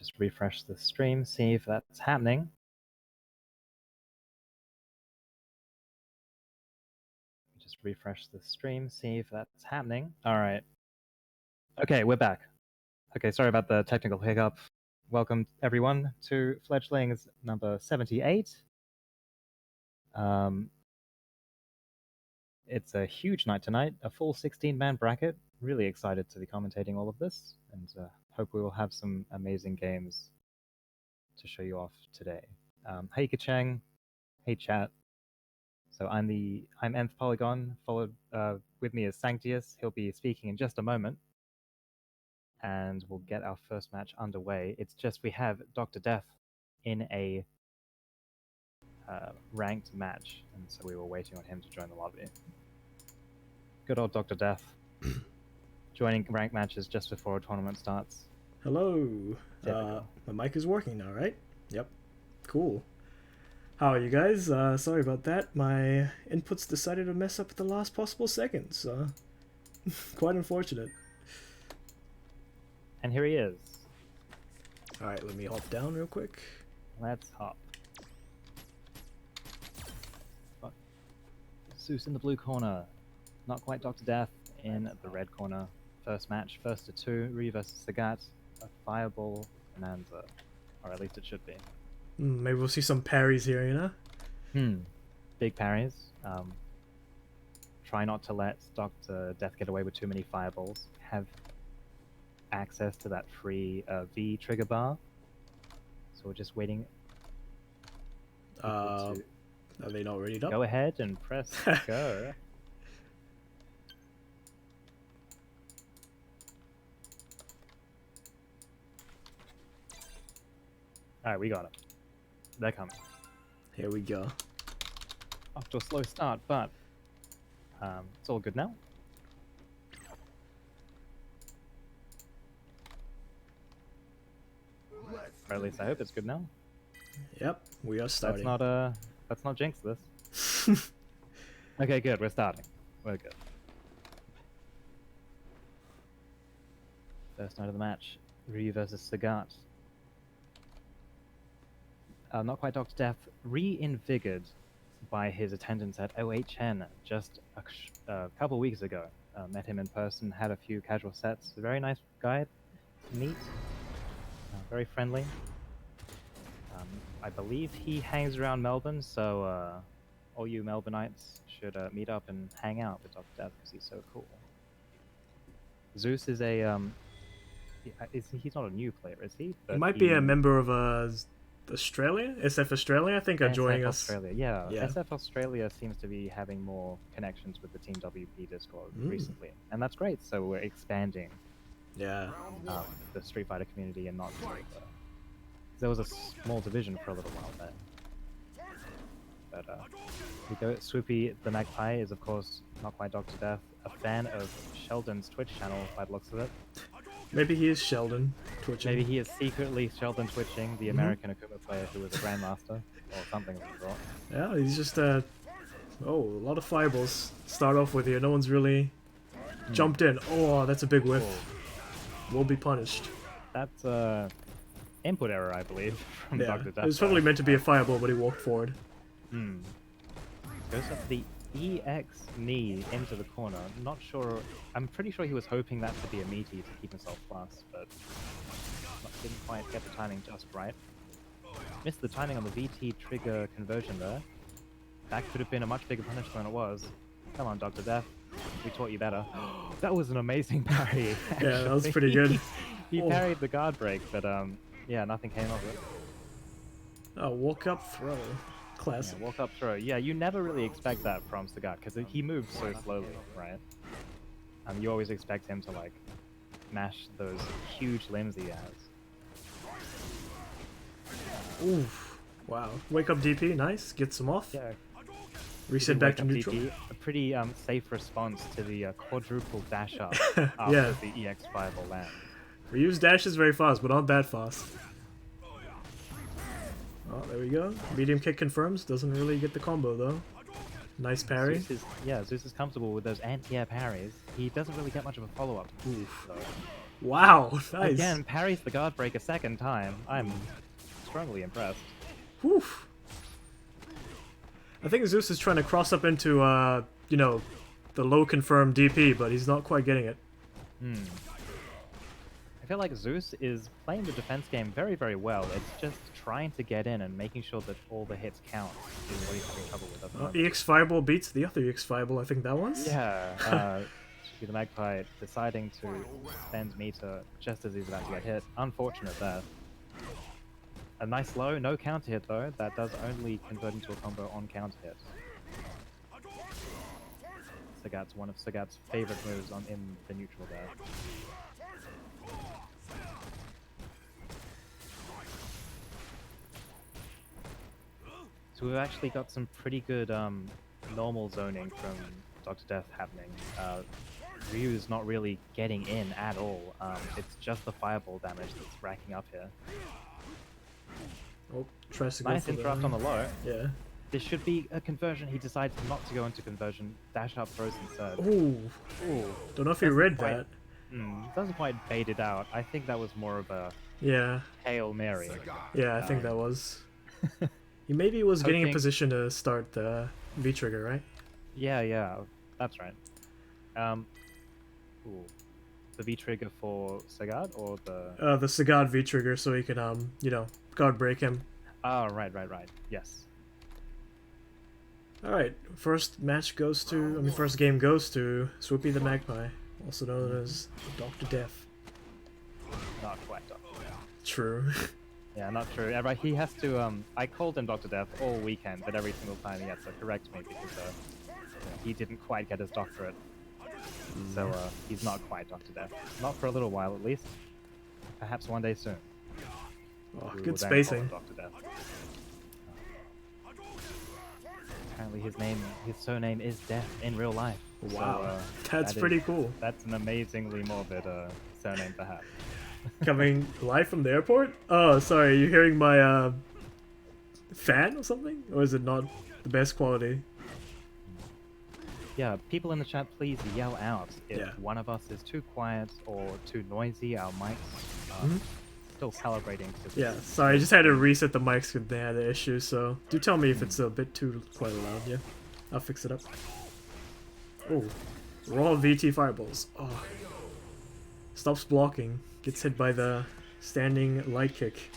Just refresh the stream, see if that's happening. Just refresh the stream, see if that's happening. All right. Okay, we're back. Okay, sorry about the technical hiccup. Welcome everyone to Fledgling's number 78. It's a huge night tonight, a full 16-man bracket. Really excited to be commentating all of this, and hope we will have some amazing games to show you off today. Hey Kacheng, hey chat. So I'm Nth Polygon, followed with me is Sanctius. He'll be speaking in just a moment, and we'll get our first match underway. It's just we have Dr. Death in a ranked match, and so we were waiting on him to join the lobby. Good old Dr. Death, joining ranked matches just before a tournament starts. Hello. My mic is working now, right? Yep. Cool. How are you guys? Sorry about that. My inputs decided to mess up at the last possible second, so quite unfortunate. And here he is. Alright, let me hop down real quick. Let's hop. Zeus in the blue corner. Not quite Dr. Death in the red corner. First match, first to two. Ryu versus Sagat. A fireball bonanza. Or at least it should be. Maybe we'll see some parries here, you know? Big parries. Try not to let Dr. Death get away with too many fireballs. Have access to that free V trigger bar. So we're just waiting. Are they not ready up? Go ahead and press go. Alright, we got it. They're coming. Here we go. Off to a slow start, but it's all good now. Or at least I hope it's good now. Yep, we are starting. Let's not jinx this. Okay, good. We're starting. We're good. First night of the match, Ryu versus Sagat. Not quite Dr. Death, reinvigorated by his attendance at OHN just a couple weeks ago. Met him in person, had a few casual sets. A very nice guy to meet. Very friendly. I believe he hangs around Melbourne, so all you Melbourneites should meet up and hang out with Dr. Death because he's so cool. Zeus is a he's not a new player, is he? But he might be a member of Australia, SF Australia, I think, are joining us. Australia, yeah. SF Australia seems to be having more connections with the Team WP Discord recently, and that's great. So we're expanding. Yeah. The Street Fighter community and not there was a small division for a little while there. But we go. Swoopy the Magpie is of course not quite Dr. Death, a fan of Sheldon's Twitch channel by the looks of it. Maybe he is Sheldon twitching. Maybe he is secretly Sheldon twitching, the American Akuma player who was a grandmaster or something of the sort. Yeah, he's just a lot of fireballs start off with here. No one's really jumped in. Oh, that's a big whiff. We'll be punished. That's input error, I believe, from Dr. Death. It was probably meant to be a fireball, but he walked forward. Goes up the EX knee into the corner. Not sure. I'm pretty sure he was hoping that to be a meaty to keep himself plus, but didn't quite get the timing just right. Missed the timing on the VT trigger conversion there. That could have been a much bigger punishment than it was. Come on, Dr. Death. We taught you better. That was an amazing parry. Actually. Yeah, that was pretty good. He parried the guard break, but yeah, nothing came of it. Oh, walk up throw. Classic. Yeah, walk up throw. Yeah, you never really expect that from Sagat because he moves so slowly, right? You always expect him to like mash those huge limbs he has. Oof. Wow. Wake up DP, nice. Gets him off. Yeah. Reset back to neutral. DP, a pretty safe response to the quadruple dash up yeah. after the EX fireball land. Ryu's dash is very fast, but not that fast. Oh, there we go. Medium kick confirms. Doesn't really get the combo, though. Nice parry. Zeus is comfortable with those anti-air parries. He doesn't really get much of a follow-up. So Wow, nice. Again, parries the guard break a second time. I'm strongly impressed. Whew. I think Zeus is trying to cross up into, you know, the low confirmed DP, but he's not quite getting it. I feel like Zeus is playing the defense game very, very well. It's just trying to get in and making sure that all the hits count is what he's having trouble with at the moment. EX Fireball beats the other EX Fireball, I think that was? Yeah, should be the Magpie deciding to spend meter just as he's about to get hit. Unfortunate there. A nice low, no counter hit though. That does only convert into a combo on counter hit. Sagat's one of Sagat's favorite moves in the neutral there. So we've actually got some pretty good normal zoning from Dr. Death happening. Ryu's not really getting in at all. It's just the fireball damage that's racking up here. Oh, tries to go Nice for interrupt on the low. Yeah. This should be a conversion. He decides not to go into conversion. Dash up throws instead. Ooh. Don't know if you read that. Doesn't quite bait it out. I think that was more of a Hail Mary. Yeah, I think that was. He maybe was getting in position to start the V trigger, right? Yeah, that's right. The V trigger for Sagat or the Sagat V trigger, so he can you know, guard break him. Oh, right. Yes. All right, first game goes to Swoopy the Magpie, also known as Dr. Death. Not quite Dr. Death. True. Yeah, not true. Yeah, right. He has to. I called him Dr. Death all weekend, but every single time he had to correct me because he didn't quite get his doctorate. So he's not quite Dr. Death. Not for a little while, at least. Perhaps one day soon. Oh, good spacing. Dr. Death. Apparently his surname is Death in real life. Wow, so, that's pretty cool. That's an amazingly morbid surname to have. Coming live from the airport? Oh, sorry, you hearing my fan or something? Or is it not the best quality? Yeah, people in the chat, please yell out if one of us is too quiet or too noisy. Our mics still calibrating. Yeah, sorry, I just had to reset the mics because they had an issue, so do tell me if it's a bit too quite loud, yeah? I'll fix it up. Oh, raw VT fireballs. Oh. Stops blocking. Gets hit by the standing light kick.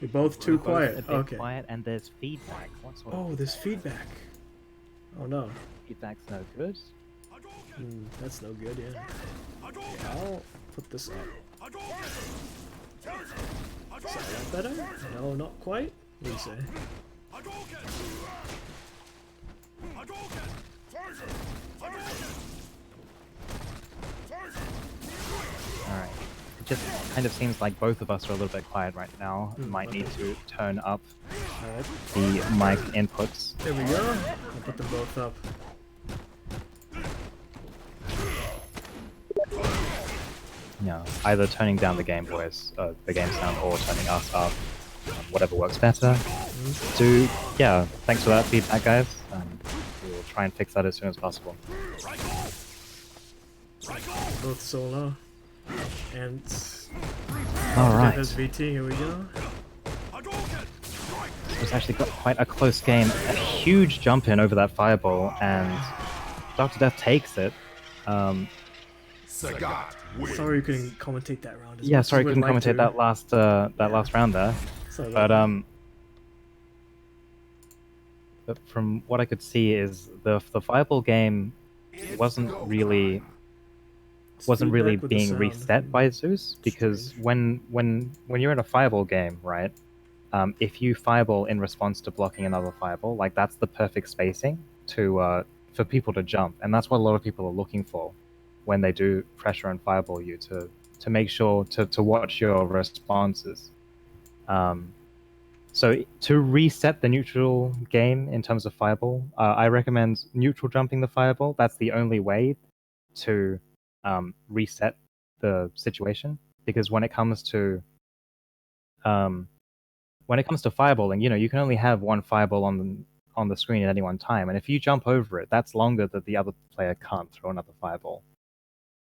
You're both too quiet. Okay. Quiet, and there's feedback. What sort of there's feedback. Oh no. Feedback's no good. That's no good, yeah. I'll put this up. Is that better? No, not quite. What do you say? Alright. It just kind of seems like both of us are a little bit quiet right now. Might need to turn up the mic inputs. There we go. I'll put them both up. Yeah, either turning down the game voice, the game sound, or turning us up, whatever works better. Yeah, thanks for that feedback, guys. We'll try and fix that as soon as possible. Both solo. And alright. There's VT, here we go. It was actually quite a close game. A huge jump in over that fireball, and Dr. Death takes it. Sorry you couldn't commentate that round. Yeah, sorry I couldn't commentate that last round there. But from what I could see is the fireball game wasn't really being reset by Zeus, because when you're in a fireball game, right? If you fireball in response to blocking another fireball, like that's the perfect spacing to for people to jump, and that's what a lot of people are looking for when they do pressure and fireball you, to make sure to watch your responses. So to reset the neutral game in terms of fireball, I recommend neutral jumping the fireball. That's the only way to reset the situation, because when it comes to fireballing, you know, you can only have one fireball on the screen at any one time, and if you jump over it, that's longer that the other player can't throw another fireball.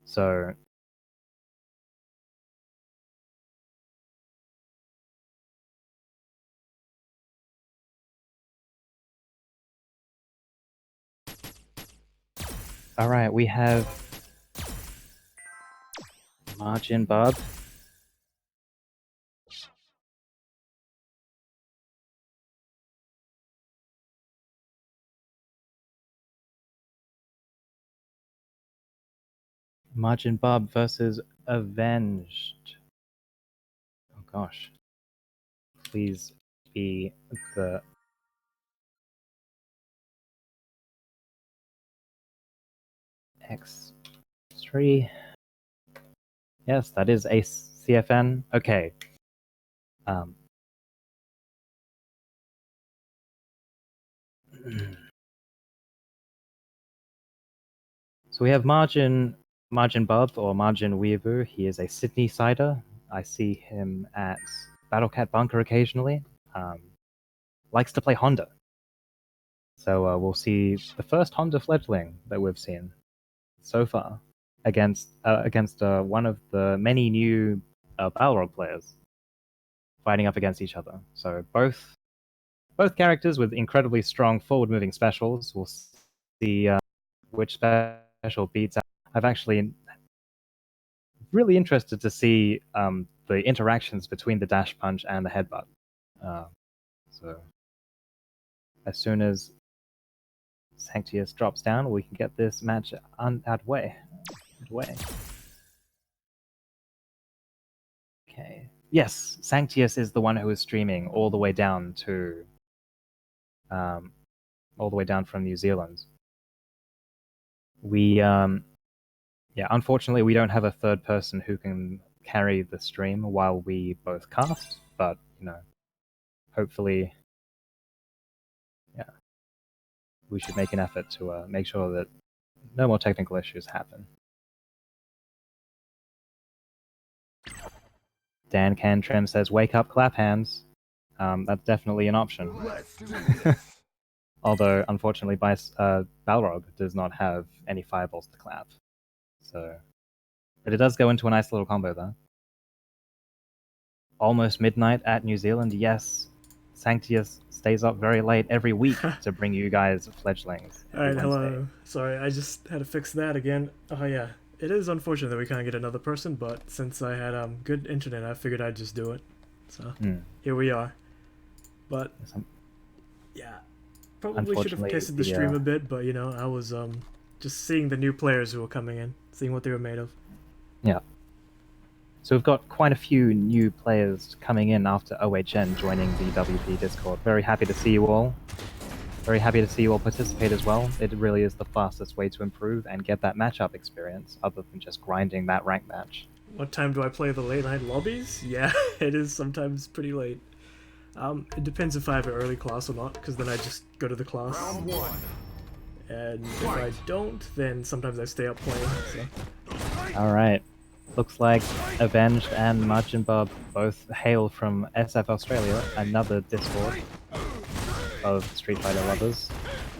So Alright, we have Margin Bob. Margin Bob versus Avenged. Oh gosh. Please be the X3. Yes, that is a CFN. Okay. So we have Margin Bob or Margin Weeaboo. He is a Sydney sider. I see him at Battlecat Bunker occasionally. Likes to play Honda. So we'll see the first Honda fledgling that we've seen so far against one of the many new Balrog players fighting up against each other. So both characters with incredibly strong forward-moving specials. We'll see which special beats out. I've actually really interested to see the interactions between the dash punch and the headbutt. So as soon as Sanctius drops down, we can get this match underway. Okay. Yes, Sanctius is the one who is streaming all the way down to, all the way down from New Zealand. We, unfortunately, we don't have a third person who can carry the stream while we both cast, but hopefully, we should make an effort to make sure that no more technical issues happen. Dan Cantrim says, "Wake up, clap hands." That's definitely an option. Although, unfortunately, Balrog does not have any fireballs to clap. But it does go into a nice little combo there. Almost midnight at New Zealand. Yes, Sanctius stays up very late every week to bring you guys fledglings. Alright, hello. Sorry, I just had to fix that again. Oh yeah, it is unfortunate that we can't get another person, but since I had good internet, I figured I'd just do it. So here we are. But yeah, probably should have tested the stream a bit, but I was just seeing the new players who were coming in, seeing what they were made of. Yeah. So we've got quite a few new players coming in after OHN joining the WP Discord. Very happy to see you all. Very happy to see you all participate as well. It really is the fastest way to improve and get that matchup experience, other than just grinding that rank match. What time do I play the late night lobbies? Yeah, it is sometimes pretty late. It depends if I have an early class or not, because then I just go to the class. Round one. And if I don't, then sometimes I stay up playing. So. Alright. Looks like Avenged and Margin Bob both hail from SF Australia, another Discord of Street Fighter lovers.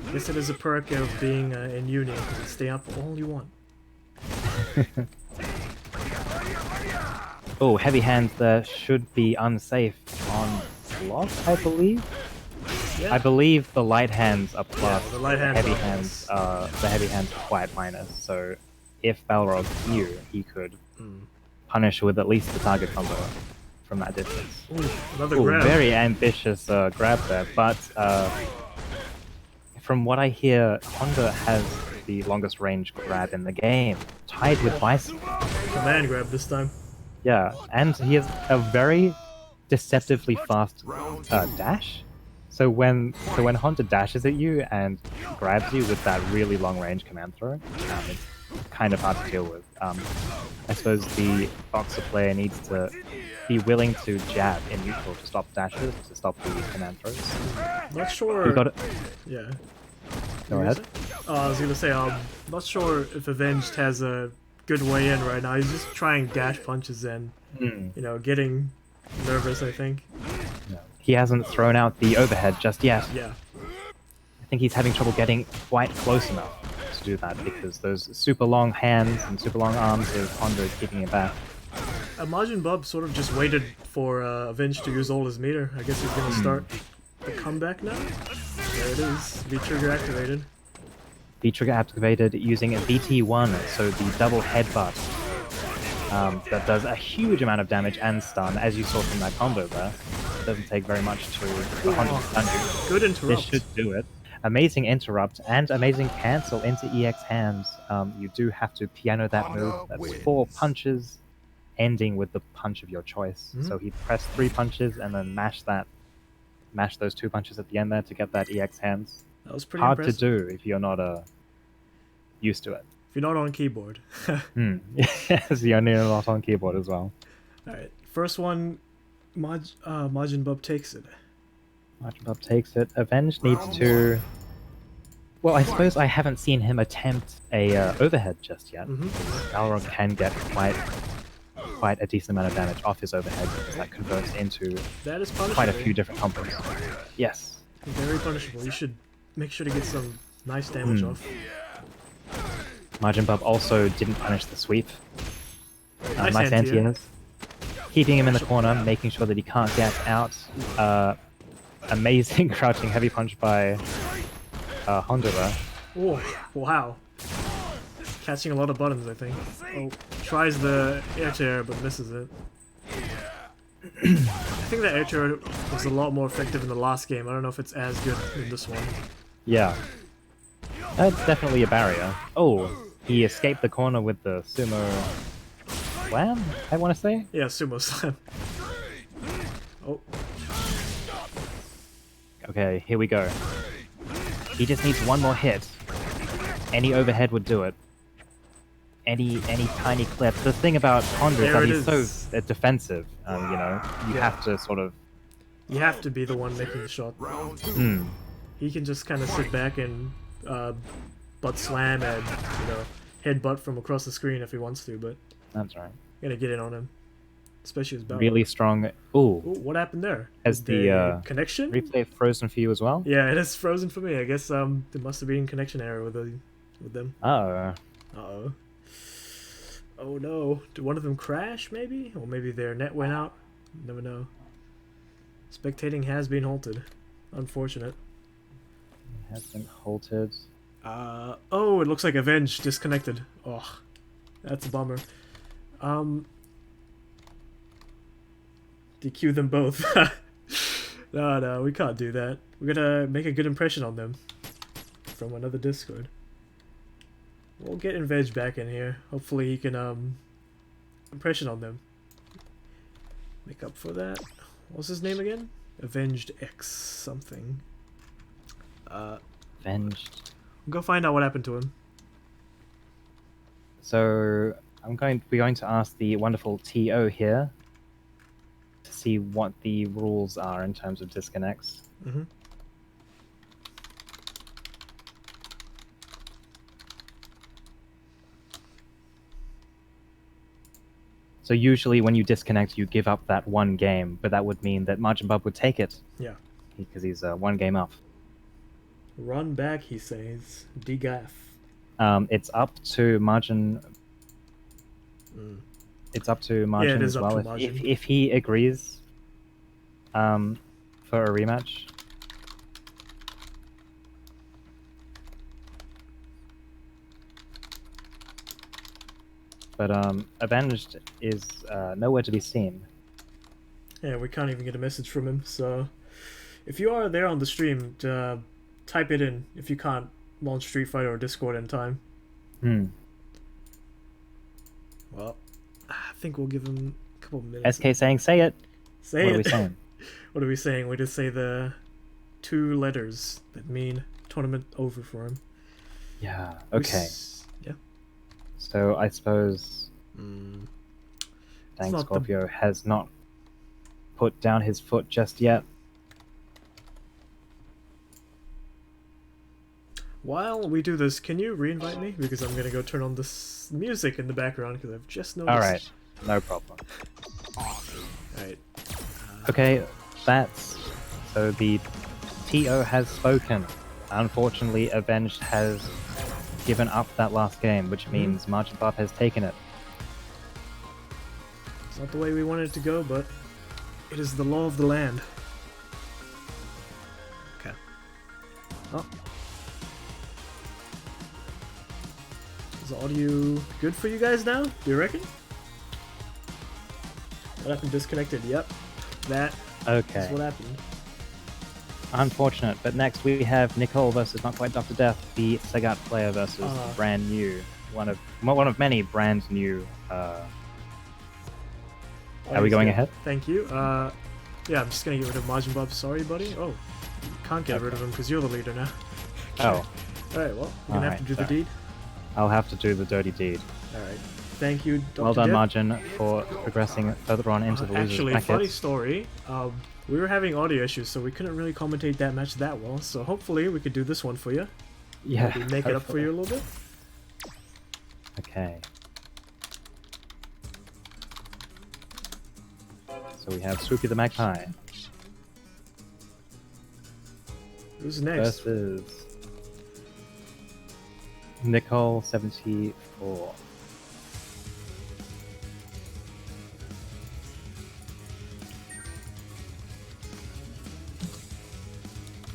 I guess it is a perk of being in uni, you can stay up all you want. Oh, heavy hands there should be unsafe on block, I believe. Yeah. I believe the light hands are plus. Yeah, the heavy hands are quite minus. So if Balrog knew, he could punish with at least the target combo from that distance. Ooh, another grab. Very ambitious grab there, but from what I hear, Honda has the longest range grab in the game, tied with Bison. Command grab this time. Yeah, and he has a very deceptively fast dash. So when Honda dashes at you and grabs you with that really long range command throw, it's kind of hard to deal with. I suppose the boxer player needs to be willing to jab in neutral to stop dashes, to stop the command throws. Not sure. You got it. Yeah. Go ahead. I was gonna say, not sure if Avenged has a good way in right now. He's just trying dash punches and, getting nervous, I think. No. He hasn't thrown out the overhead just yet. Yeah. I think he's having trouble getting quite close enough to do that because those super long hands and super long arms of Honda is keeping him back. Margin Bob sort of just waited for Avenged to use all his meter. I guess he's gonna start the comeback now. There it is. V-trigger activated. the trigger activated using a BT1, so the double headbutt. That does a huge amount of damage and stun, as you saw from that combo there. It doesn't take very much to 100 stun you. Good interrupt. This should do it. Amazing interrupt and amazing cancel into EX hands. You do have to piano that move. That's 4 punches, ending with the punch of your choice. So he pressed 3 punches and then mash those 2 punches at the end there to get that EX hands. That was pretty hard impressive. to do if you're not used to it. If you're not on keyboard. Yes, you're not on keyboard as well. Alright, first one, Majin Bub takes it. Majin Bub takes it. Avenged needs to... Well, I suppose I haven't seen him attempt a overhead just yet. Balrog can get quite a decent amount of damage off his overhead because that converts into quite a few different combos. Yes. Very punishable. You should make sure to get some nice damage off. Majin Bub also didn't punish the sweep. Nice anti-airs. Keeping him in the corner, making sure that he can't get out. Amazing crouching heavy punch by Honda there. Oh, wow. Catching a lot of buttons, I think. Oh, tries the air tear but misses it. I think that air tear was a lot more effective in the last game. I don't know if it's as good in this one. Yeah. That's definitely a barrier. Oh, he escaped the corner with the sumo slam, I want to say? Yeah, sumo slam. Oh. Okay, here we go. He just needs one more hit. Any overhead would do it. Any tiny clip. The thing about Honda is that he's so defensive. You know, you have to sort of... You have to be the one making the shot. He can just kind of sit back and butt slam and, you know, headbutt from across the screen if he wants to, but... That's right. Gotta get in on him. Especially his Balrog. Really strong... Ooh. What happened there? Has the connection? Replay frozen for you as well? Yeah, it is frozen for me. I guess there must have been connection error with them. Oh. Uh-oh. Oh no. Did one of them crash, maybe? Or maybe their net went out? Never know. Spectating has been halted. Unfortunate. It has been halted. Oh, it looks like Avenge disconnected. Oh, that's a bummer. DQ them both. No, we can't do that. We're gonna make a good impression on them from another Discord. We'll get Inveg back in here. Hopefully he can impression on them. Make up for that. What's his name again? Avenged X something. Avenged. We'll go find out what happened to him. So we're going to ask the wonderful TO here to see what the rules are in terms of disconnects. So usually when you disconnect, you give up that one game, but that would mean that Majin Bub would take it. Yeah. Because he's one game up. Run back, he says. DGAF. It's up to Majin. It's up to Majin as well. If he agrees for a rematch. But Avenged is nowhere to be seen. Yeah, we can't even get a message from him, so if you are there on the stream, type it in if you can't launch Street Fighter or Discord in time. Well, I think we'll give him a couple minutes. SK saying, say it. Say it. What are we saying? What are we saying? We just say the 2 letters that mean tournament over for him. Yeah, okay. Yeah. So I suppose Dang Scorpio has not put down his foot just yet. While we do this, can you re-invite me? Because I'm gonna go turn on this music in the background because I've just noticed. Alright, no problem. Alright. Okay, so the TO has spoken. Unfortunately, Avenged has given up that last game, which means Majin Bub has taken it. It's not the way we wanted it to go, but it is the law of the land. Okay. Oh. Is audio good for you guys now? Do you reckon? What happened? Disconnected. Yep. That Okay. is what happened. Unfortunate, but next we have Nicole versus Not Quite Dr. Death, the Sagat player versus brand new, one of many brand new. Are we going ahead? Thank you. Yeah, I'm just gonna get rid of Majin Bob. Sorry, buddy. Oh, can't get rid of him because you're the leader now. Oh. All right. Well, you're gonna have to do the deed. I'll have to do the dirty deed. All right. Thank you, Dr. Well done, Death. Margin, for progressing further on into the losers Actually, bracket. funny story. We were having audio issues, so we couldn't really commentate that match that well. So hopefully we could do this one for you. Yeah. Maybe make it up for you a little bit. Okay. So we have Swoopy the Magpie. Who's next? Versus Nicole 74.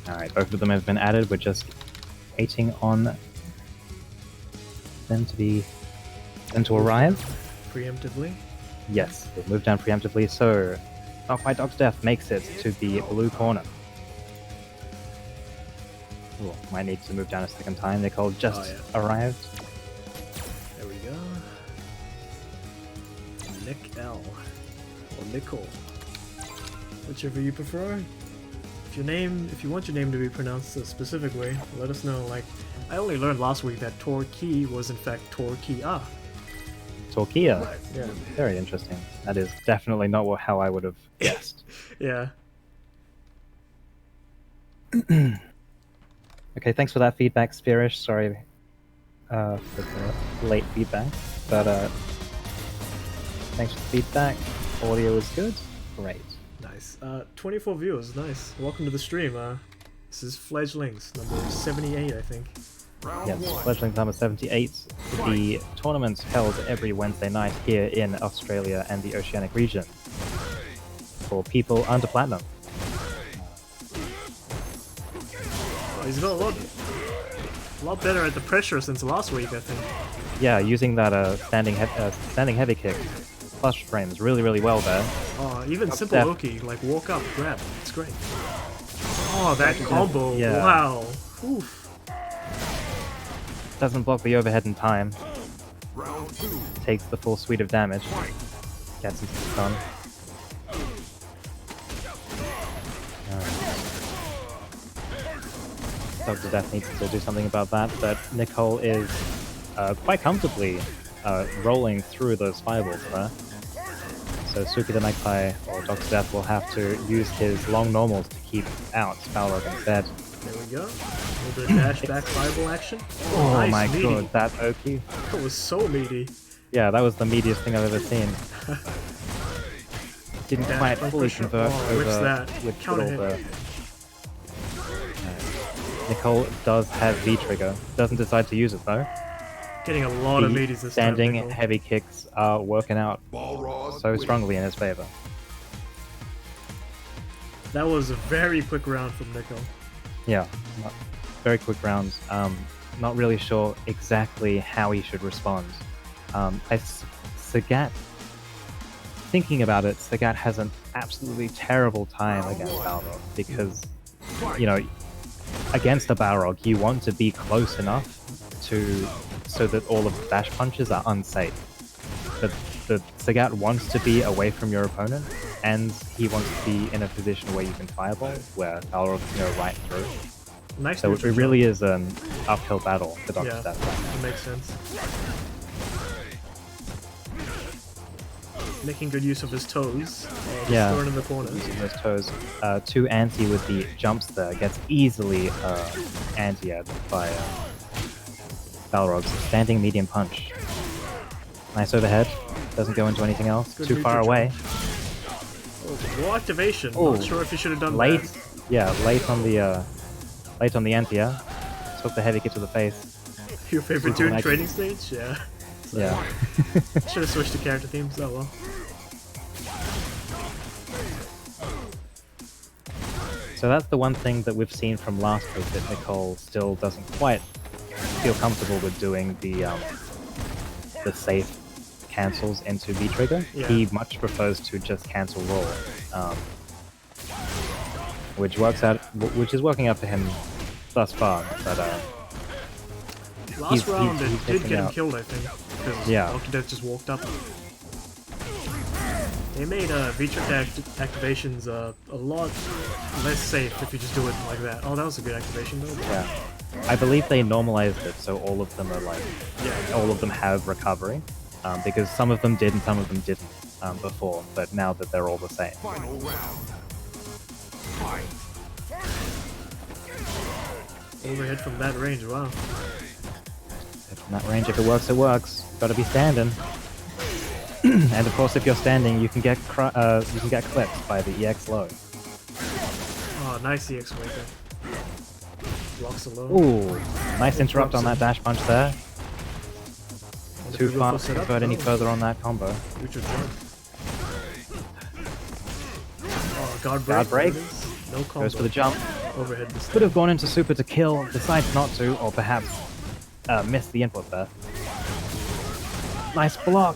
Alright, both of them have been added. We're just waiting on them to arrive. Preemptively. Yes, they've moved down preemptively, so Not Quite Dr. Death makes it to the blue corner. Ooh, might need to move down a second time. Nicole just arrived. There we go. Nick L. Or Nicole. Whichever you prefer. If you want your name to be pronounced a specific way, let us know. Like, I only learned last week that Torquay was in fact Torquia. Torquia? Yeah. Very interesting. That is definitely not how I would have guessed. Yeah. Okay, thanks for that feedback, Spearish. Sorry for the late feedback. But thanks for the feedback. Audio is good. Great. Nice. 24 viewers. Nice. Welcome to the stream. This is Fledglings, number 78, I think. Yes, Fledgling number 78. The tournament's held every Wednesday night here in Australia and the Oceanic region for people under platinum. He's got a lot better at the pressure since last week, I think. Yeah, using that standing heavy kick, flush frames really well there. Oh, even simple Loki, like walk up, grab. It's great. Oh, that combo! Yeah. Wow. Oof. Doesn't block the overhead in time. Takes the full suite of damage. Gets him stun. Dr. Death needs to do something about that, but Nicole is quite comfortably rolling through those fireballs there. So Suki the Magpie or Dr. Death will have to use his long normals to keep out Balrog instead. There we go. A little bit of dash back fireball action. Oh nice, my meaty. god, that Oki. That was so meaty. Yeah, that was the meatiest thing I've ever seen. Didn't quite fully convert over with counter hit. the... Nicole does have V-trigger. Doesn't decide to use it though. Getting a lot of meaties this time. Standing heavy kicks are working out so strongly in his favor. That was a very quick round from Nicole. Yeah, very quick rounds. Not really sure exactly how he should respond. Sagat, thinking about it, Sagat has an absolutely terrible time against Balrog because, you know, against a Balrog, you want to be close enough so that all of the dash punches are unsafe. But the Sagat wants to be away from your opponent, and he wants to be in a position where you can fireball, where Balrog can go right through. Nice. So it really is an uphill battle for Dr. Death. That makes sense. Making good use of his toes. Yeah, throwing in the corners. Using those toes. 2 anti with the jumps there gets easily anti-ed by Balrog's standing medium punch. Nice overhead. Doesn't go into anything else. Good Too far away. Oh, wall activation. Ooh, not sure if he should have done late. that. Yeah, late on the anti-air. Took the heavy kick to the face. Your favorite dude in training stage? Yeah. Yeah. Should have switched to character themes. Oh well. So that's the one thing that we've seen from last week that Nicole still doesn't quite feel comfortable with doing the the safe cancels into V-trigger. Yeah. He much prefers to just cancel roll, which is working out for him thus far. But last round it he's did get him out. killed, I think, because Yeah. Octodeth just walked up. They made V-trigger activations a lot less safe if you just do it like that. Oh, that was a good activation though. Yeah, I believe they normalized it so all of them are like, all of them have recovery, because some of them did and some of them didn't before, but now that they're all the same. Final round. Fight. Overhead from that range, wow. From that range, if it works, it works. Gotta be standing. And of course, if you're standing, you can get clipped by the EX low. Oh, nice EX waker. Blocks alone. Ooh, nice interrupt on that dash punch there. Too fast to convert any further on that combo. Neutral jump. Oh, guard break. Guard break. No combo. Goes for the jump. Overhead this Could have gone into super to kill, decides not to, or perhaps missed the input there. Nice block.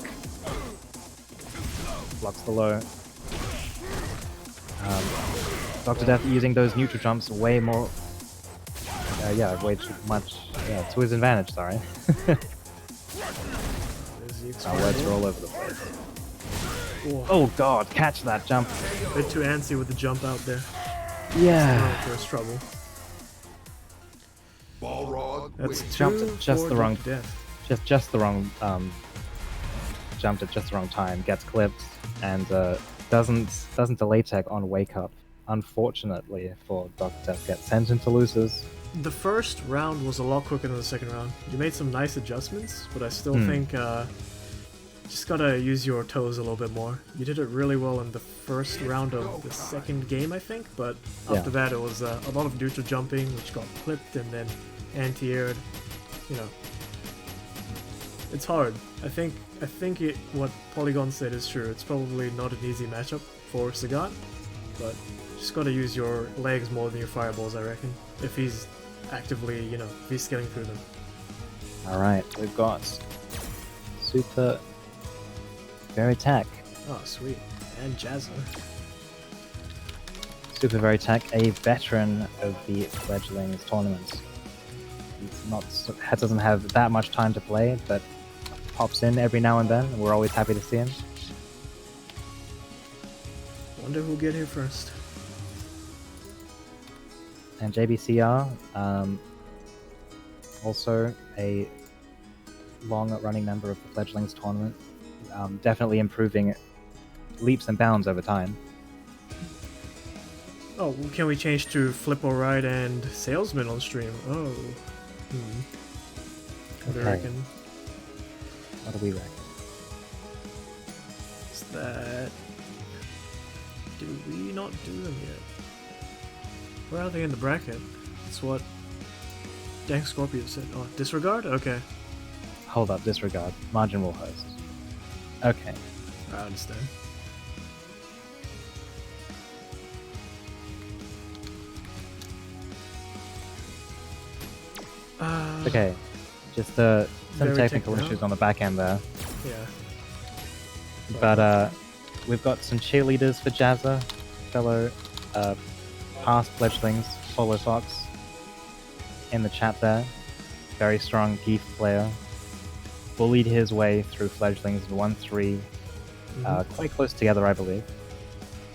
Blocks the low. Dr. Death using those neutral jumps way more. Way too much. Yeah, to his advantage. Sorry. Words are all over the place. Whoa. Oh god, catch that jump. A bit too antsy with the jump out there. Yeah. First trouble. Balrog. That's Jumped two at just for the wrong Death. just the wrong jumped at just the wrong time, gets clipped, and doesn't delay tech on wake up. Unfortunately for Dr. Death, gets sent into losers. The first round was a lot quicker than the second round. You made some nice adjustments, but I still think just gotta use your toes a little bit more. You did it really well in the first round of the second game, I think, but after that it was a lot of neutral jumping, which got clipped and then anti-aired. You know, it's hard. I think what Polygon said is true. It's probably not an easy matchup for Sagat, but just gotta use your legs more than your fireballs, I reckon. If he's actively, if he's scaling through them. Alright, we've got Super Very Tech. Oh, sweet. And Jazza. Super Very Tech, a veteran of the Fledglings tournaments. Doesn't have that much time to play, but pops in every now and then, and we're always happy to see him. Wonder who'll get here first. And JBCR, also a long-running member of the Fledglings tournament, definitely improving leaps and bounds over time. Oh, can we change to Flip or Ride and Salesman on stream? Oh. What do you reckon? What do we reckon? Is that... Do we not do them yet? Where are they in the bracket? That's what Dank Scorpio said. Oh, disregard? Okay. Hold up, disregard. Margin will host. Okay. I understand. Okay. Just some Very technical technical. issues on the back end there. Yeah. But we've got some cheerleaders for Jazza, fellow past Fledglings, Follow Fox, in the chat there. Very strong Geef player. Bullied his way through Fledglings in 1-3. Quite close together, I believe.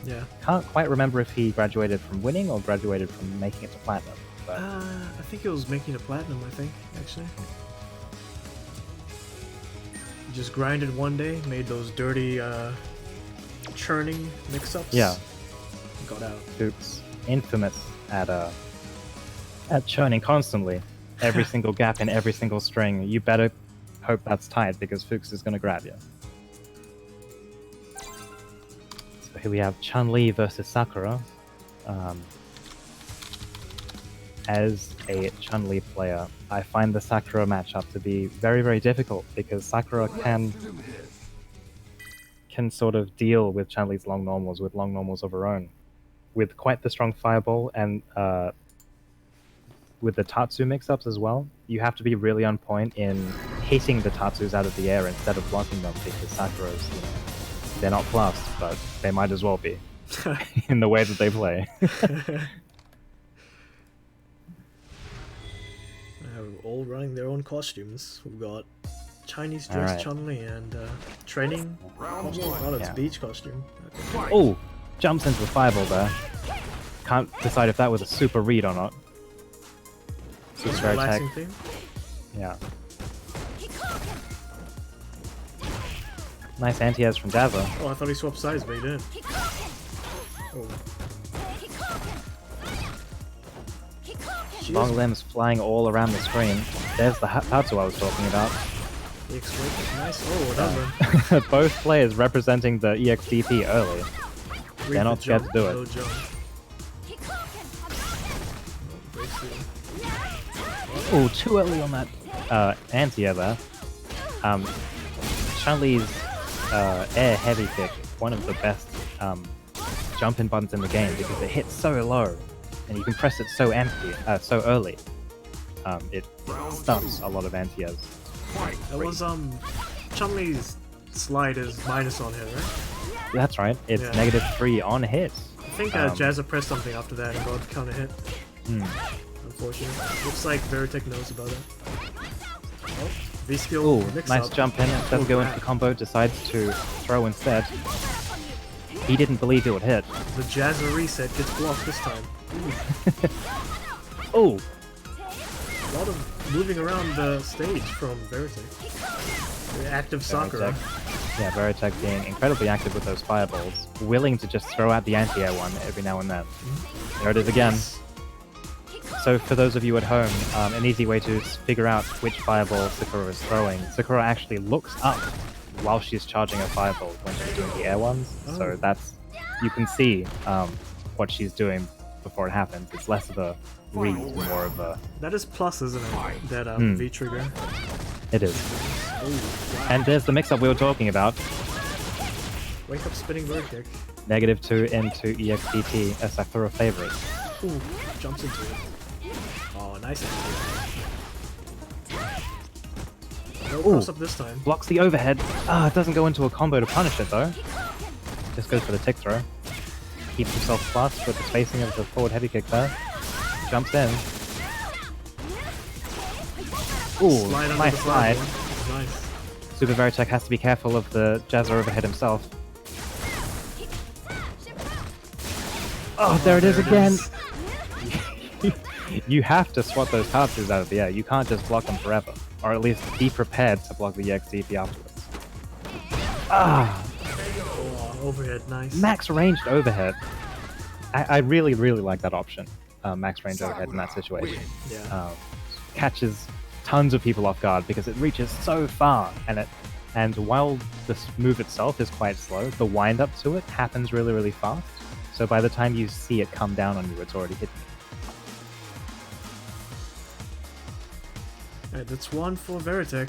Yeah. Can't quite remember if he graduated from winning or graduated from making it to platinum. But I think it was making a platinum, I think, actually. Just grinded one day, made those dirty churning mix-ups. Yeah. Got out. Fuchs, infamous at churning constantly. Every single gap in every single string. You better hope that's tight because Fuchs is going to grab you. So here we have Chun-Li versus Sakura. As a Chun-Li player, I find the Sakura matchup to be very, very difficult because Sakura can sort of deal with Chun-Li's long normals with long normals of her own, with quite the strong fireball and with the Tatsu mix-ups as well, you have to be really on point in hitting the Tatsus out of the air instead of blocking them, because Sakura's, they're not plus, but they might as well be in the way that they play. All running their own costumes. We've got Chinese dress Alright. Chun-Li and training Round costume. one. Oh, that's Yeah. beach costume. Okay. Oh, jumps into the fireball there. Can't decide if that was a super read or not. Just Super attack. relaxing thing. Yeah. Nice anti-airs from Jazza. Oh, I thought he swapped sides, but he didn't. Oh. She Long is limbs flying all around the screen. There's the Tatsu I was talking about. the explosive. Nice. Oh, well done, Both players representing the EXDP early. man. Read They're the not scared to jump, do it. no jump. Oh, breaks through. Oh, too early on that anti-air there. Chun-Li's air heavy kick, one of the best jump-in buttons in the game because it hits so low and you can press it so so early. It stunts a lot of anti-airs. Fight. That was Chun-Li's slide is minus on hit, right? That's right, it's Yeah. -3 on hit. I think Jazza pressed something after that and got counter hit. Hmm. Unfortunately. Looks like Veritech knows about it. Oh, V-skill Ooh, mix nice up. jump in, instead of going for the combo, decides to throw instead. He didn't believe it would hit. The Jazza reset gets blocked this time. Oh, A lot of moving around the stage from Veritech. The active Sakura. Yeah, Veritech being incredibly active with those fireballs, willing to just throw out the anti-air one every now and then. There it is again. So for those of you at home, an easy way to figure out which fireball Sakura is throwing, Sakura actually looks up while she's charging a fireball when she's doing the air ones. So that's, you can see what she's doing before it happens. It's less of a read, more of a... That is plus, isn't it? That V trigger. It is. Oh, wow. And there's the mix-up we were talking about. Wake up spinning bird kick. -2 into EXDT, a Sakura favorite. Ooh, jumps into it. Oh, nice angle. No cross up this time. Blocks the overhead. Ah, it doesn't go into a combo to punish it though. Just goes for the tick throw. Keeps himself flush with the spacing of the forward heavy kick there. Jumps in. Ooh, Slide under nice the slide. fireball. Nice. Super Veritech has to be careful of the Jazza overhead himself. Oh, there it is again! You have to swat those Tatsus out of the air. You can't just block them forever. Or at least be prepared to block the EXDP afterwards. Ah! Oh, overhead, nice. Max ranged overhead. I really, really like that option. Max range overhead in that situation. Yeah. Catches tons of people off guard because it reaches so far, and while the move itself is quite slow, the wind up to it happens really, really fast. So by the time you see it come down on you, it's already hit you. Alright, that's one for Veritech.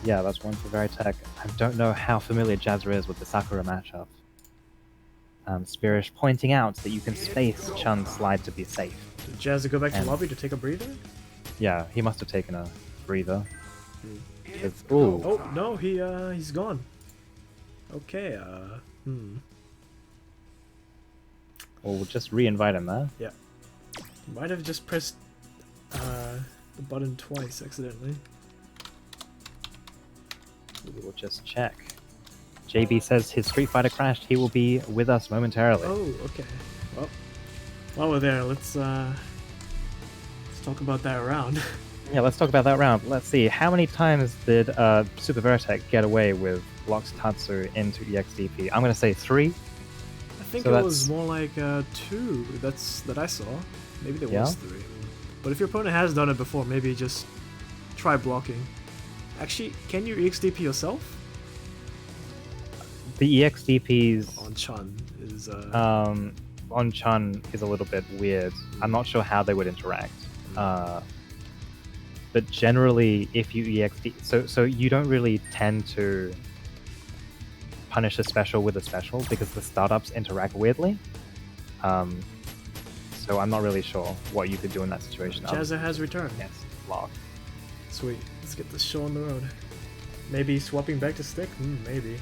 Yeah, that's one for Veritech. I don't know how familiar Jazza is with the Sakura matchup. Spirish pointing out that you can space Chun's slide to be safe. Did Jazza go back to And- lobby to take a breather? Yeah, he must have taken a breather. If Ooh, Oh, no, he's gone. Okay, well, we'll just re-invite him there. Might have just pressed the button twice accidentally. We will just check. JB says his Street Fighter crashed. He will be with us momentarily. Oh, okay. Well, while we're there, let's talk about that round. Yeah, let's talk about that round. Let's see. How many times did Super Veritech get away with blocks Tatsu into EXDP? I'm going to say 3. I think So it was that's- more like 2 that I saw. Maybe there Yeah? was 3. But if your opponent has done it before, maybe just try blocking. Actually, can you EXDP yourself? The EXDPs On Chun is on Chun is a little bit weird. I'm not sure how they would interact. But generally, if you EXD... So you don't really tend to punish a special with a special because the startups interact weirdly. so I'm not really sure what you could do in that situation. Jazza has returned. Yes, block. Sweet. Let's get this show on the road. Maybe swapping back to stick? Maybe.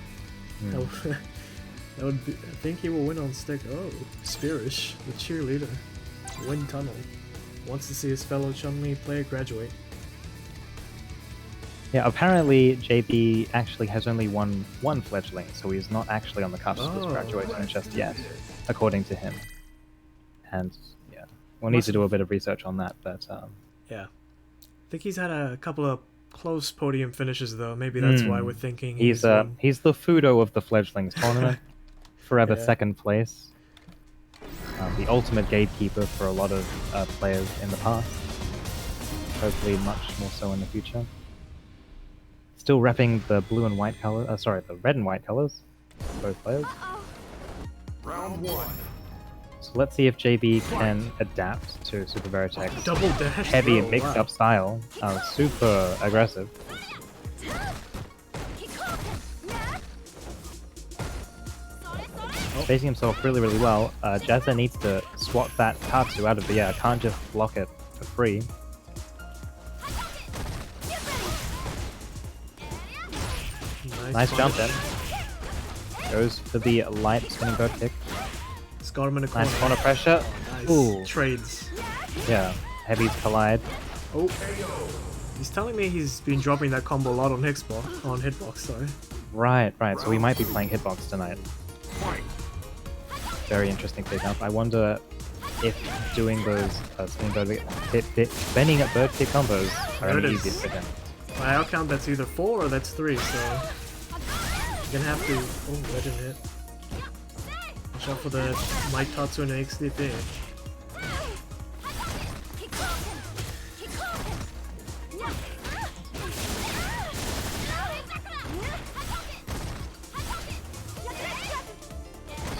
That would be, I think he will win on stick. Oh, Spearish, the cheerleader. Wind Tunnel. Wants to see his fellow Chun-Li player graduate. Yeah, apparently JB actually has only one fledgling, so he's not actually on the cusp of graduating just yet, according to him. And yeah, we'll need to do a bit of research on that, but yeah. I think he's had a couple of close podium finishes though. Maybe that's why we're thinking he's the Fudo of the fledglings tournament. Forever second place. The ultimate gatekeeper for a lot of players in the past. Hopefully much more so in the future. Still repping the blue and white color. The red and white colors. Both players. Round 1. So let's see if JB can adapt to Super Veritech's double dash heavy throw, mixed-up style. Super aggressive. Facing himself really, really well. Jazza needs to swat that Tatsu out of the air. Can't just block it for free. Nice jump in. Goes for the light spinning bird kick. It's got him in a corner. Nice corner pressure. Nice. Ooh. Trades. Yeah, heavies collide. Oh. He's telling me he's been dropping that combo a lot on hitbox, sorry. Right. So we might be playing hitbox tonight. Very interesting pickup. I wonder if doing those spinning at bird kick combos are any easier for him. By our count, that's either 4 or that's 3, so you're gonna have to. Oh, that didn't hit. Watch out for the Mike Tatsu and XDP.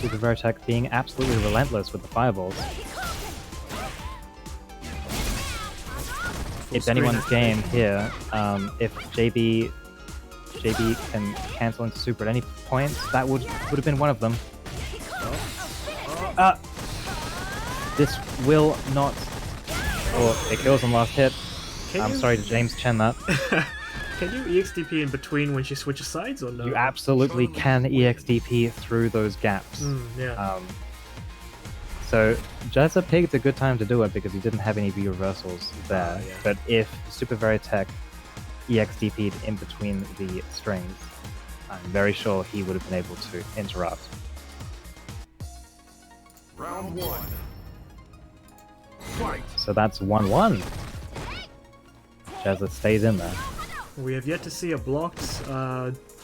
Super Veritech being absolutely relentless with the fireballs. It's anyone's game here. If JB can cancel into super at any point, that would have been one of them. This will not. Oh, it kills on last hit. I'm sorry to James Chen that. Can you EXDP in between when she switches sides or no? You absolutely can EXDP through those gaps. Yeah. So Jazza picked a good time to do it because he didn't have any V reversals there. Yeah. But if Super Veritech EXDP'd in between the strings, I'm very sure he would have been able to interrupt. Round 1. Fight. So that's 1-1. Jazza stays in there. We have yet to see a blocked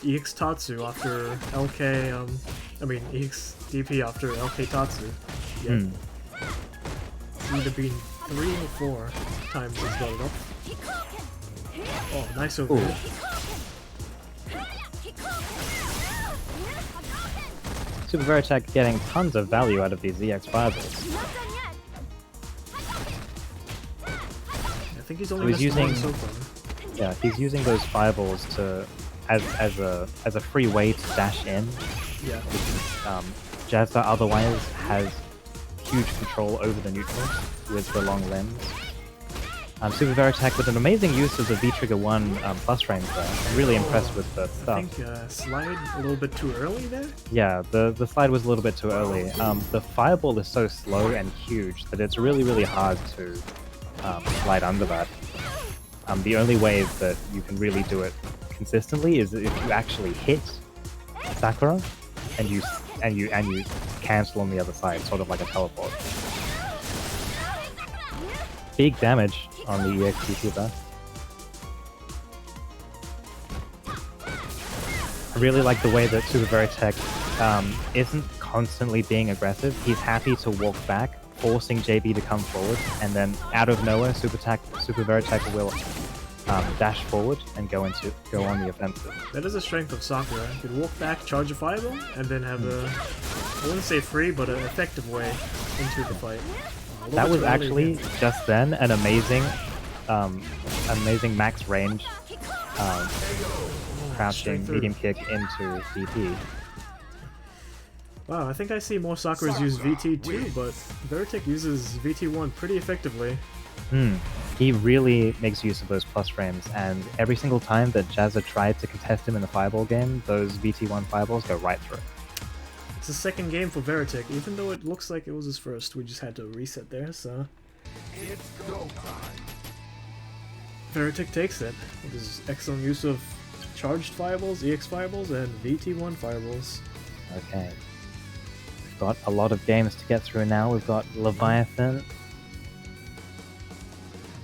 EX Tatsu after LK, EX DP after LK Tatsu. Yet. It's either been 3 or 4 times he's got it up. Oh, nice over here. Super Veritech getting tons of value out of these EX fireballs. I think he's only missed one so far. Yeah, he's using those fireballs to as a free way to dash in. Yeah. Jazza otherwise has huge control over the neutrals with the long limbs. Super Veritech with an amazing use of the V-Trigger 1 plus frames there. I'm really impressed with the stuff. I think slide a little bit too early there? Yeah, the slide was a little bit too early. The fireball is so slow and huge that it's really, really hard to slide under that. The only way that you can really do it consistently is if you actually hit Sakura and you cancel on the other side, sort of like a teleport. Big damage on the EXDP there. I really like the way that Super Veritech isn't constantly being aggressive. He's happy to walk back, forcing JB to come forward, and then out of nowhere, Super Veritech will dash forward and go on the offensive. That is the strength of Sakura. You can walk back, charge a fireball, and then have I wouldn't say free, but an effective way into the fight. That was actually just then an amazing max range crouching medium kick into DP. Wow, I think I see more Sakuras use VT too, but Veritek uses VT1 pretty effectively. He really makes use of those plus frames, and every single time that Jazza tried to contest him in the fireball game, those VT1 fireballs go right through. It's the second game for Veritek, even though it looks like it was his first. We just had to reset there, so... It's go time. Veritek takes it with his excellent use of charged fireballs, EX fireballs, and VT1 fireballs. Okay. We've got a lot of games to get through now. We've got Leviathan.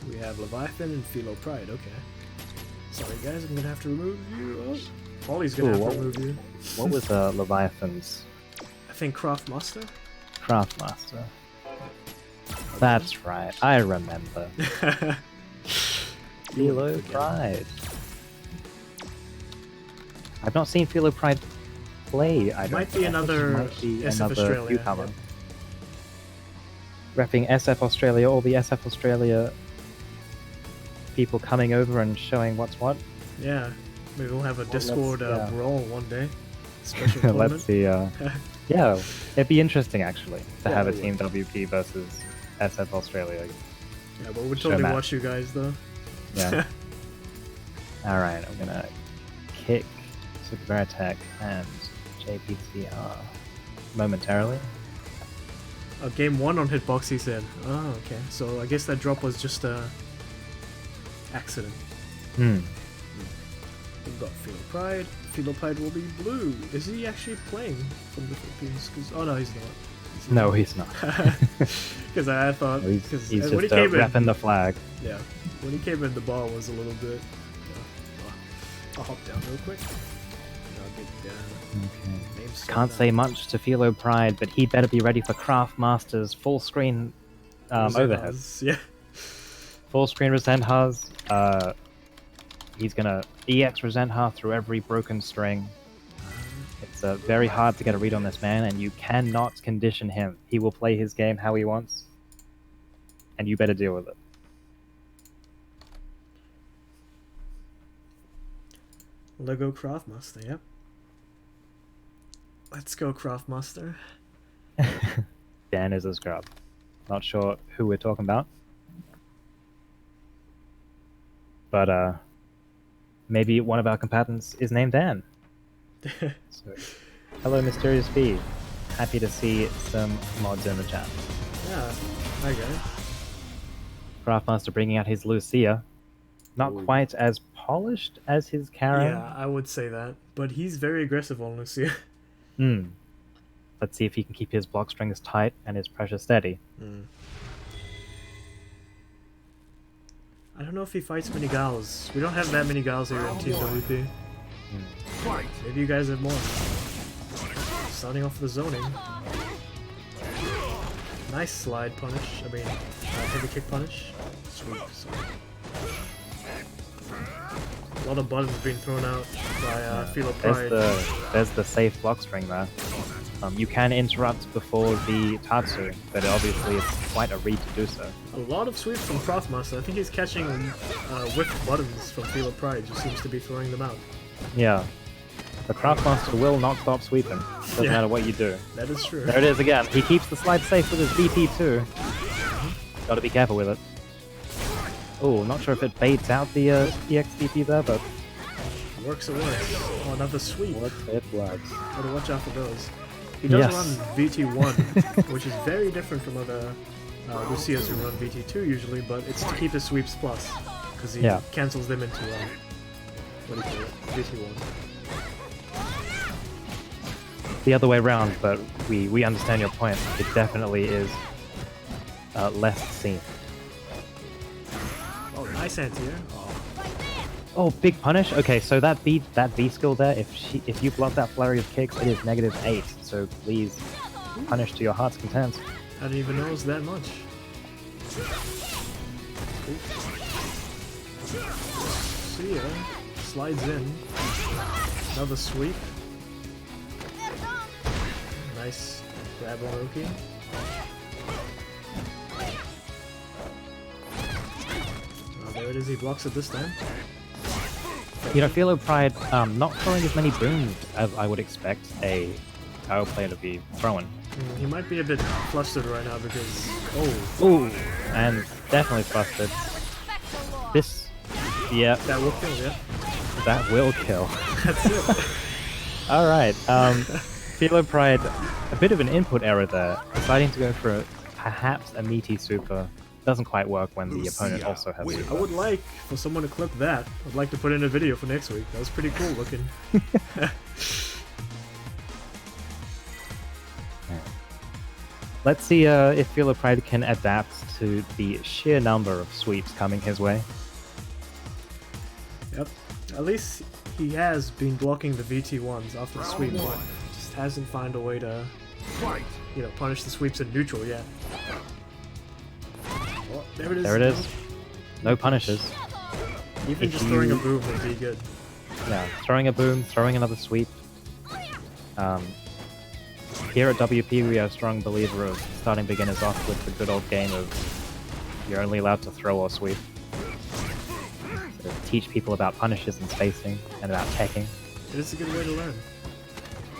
We have Leviathan and Philo Pride, okay. Sorry guys, I'm gonna have to remove you. Oh, Ollie's gonna have to remove you. What was Leviathan's? I think Craftmaster? Craftmaster. That's right, I remember. Philo Pride. I've not seen Philo Pride play. I don't Might be think. another Might be SF another Australia. newcomer. Repping SF Australia, all the SF Australia people coming over and showing what's what. Yeah, maybe we'll have a Well, Discord let's- brawl one day. Special tournament. Let's see. Yeah, it'd be interesting actually to Yeah, have a it Team WP versus SF Australia. Yeah, but we'd Show totally match. watch you guys though. Yeah. All right, I'm gonna kick Super Veritech and JPTR momentarily. Game 1 on Hitbox, he said. Oh, okay. So I guess that drop was just a accident. Hmm. We've got Philo Pride. Philo Pride will be blue. Is he actually playing from the Philippines? 'Cause- oh no, he's not. No, he's not. Because I thought, He's because just when he came in, repping the flag. yeah, when he came in, the bar was a little bit. I'll hop down real quick. And I'll get Okay. names. Can't say much to Philo Pride, but he better be ready for Craftmaster's full screen overhead. Yeah. Full screen Resentha's. He's gonna EX Resentha through every broken string. It's very hard to get a read on this man, and you cannot condition him. He will play his game how he wants, and you better deal with it. Lego Craftmaster, yep. Let's go Craftmaster. Dan is a scrub. Not sure who we're talking about. But maybe one of our combatants is named Dan. So, hello, Mysterious B. Happy to see some mods in the chat. Yeah, hi guys. Craftmaster bringing out his Lucia. Not quite as polished as his Karen. Yeah, I would say that. But he's very aggressive on Lucia. Hmm. Let's see if he can keep his block strings tight and his pressure steady. I don't know if he fights many gals. We don't have that many gals here in Team WP. Fight. Maybe you guys have more. Starting off the zoning. Nice slide punish. I mean, heavy kick punish. Sweet. A lot of buttons being thrown out by Philo Pride. There's the safe block string there. You can interrupt before the Tatsu, but obviously it's quite a read to do so. A lot of sweeps from Craftmaster. I think he's catching whiffed buttons from Philo Pride. Just seems to be throwing them out. Yeah. The Craftmaster will not stop sweeping. Doesn't matter what you do. That is true. There it is again. He keeps the slide safe with his BT2. Gotta be careful with it. Oh, not sure if it baits out the EXDP there, but... Works it works. Oh, another sweep. It works. Gotta watch out for those. He does run VT1, which is very different from other Lucias who run VT2 usually, but it's to keep his sweeps plus, because he cancels them into, what do you call it, VT1. The other way around, but we understand your point. It definitely is less seen. Oh, nice anti-air. Oh, big punish. Okay, so that B skill there. If you block that flurry of kicks, it is -8. So please punish to your heart's content. I didn't even know it was that much. See ya. Slides in. Another sweep. Nice grab on Oki. Oh, there it is. He blocks it this time. You know, Philo Pride not throwing as many booms as I would expect a power play to be throwing. He might be a bit flustered right now because... Oh, Ooh, and definitely flustered. This, yeah, that will kill, yeah. that will kill. That's it. All right, Philo Pride, a bit of an input error there, deciding to go for perhaps a meaty super. Doesn't quite work when the opponent also has I super. would like for someone to clip that. I'd like to put in a video for next week. That was pretty cool looking. Let's see if Philo Pride can adapt to the sheer number of sweeps coming his way. Yep. At least he has been blocking the VT1s after the sweep, but just hasn't found a way to, you know, punish the sweeps in neutral yet. Oh, there it is. There it is. No punishes. Even If just throwing a you- boom would be good. Yeah, throwing a boom, throwing another sweep. Here at WP, we are a strong believer of starting beginners off with the good old game of you're only allowed to throw or sweep. So teach people about punishes and spacing and about teching. It is a good way to learn.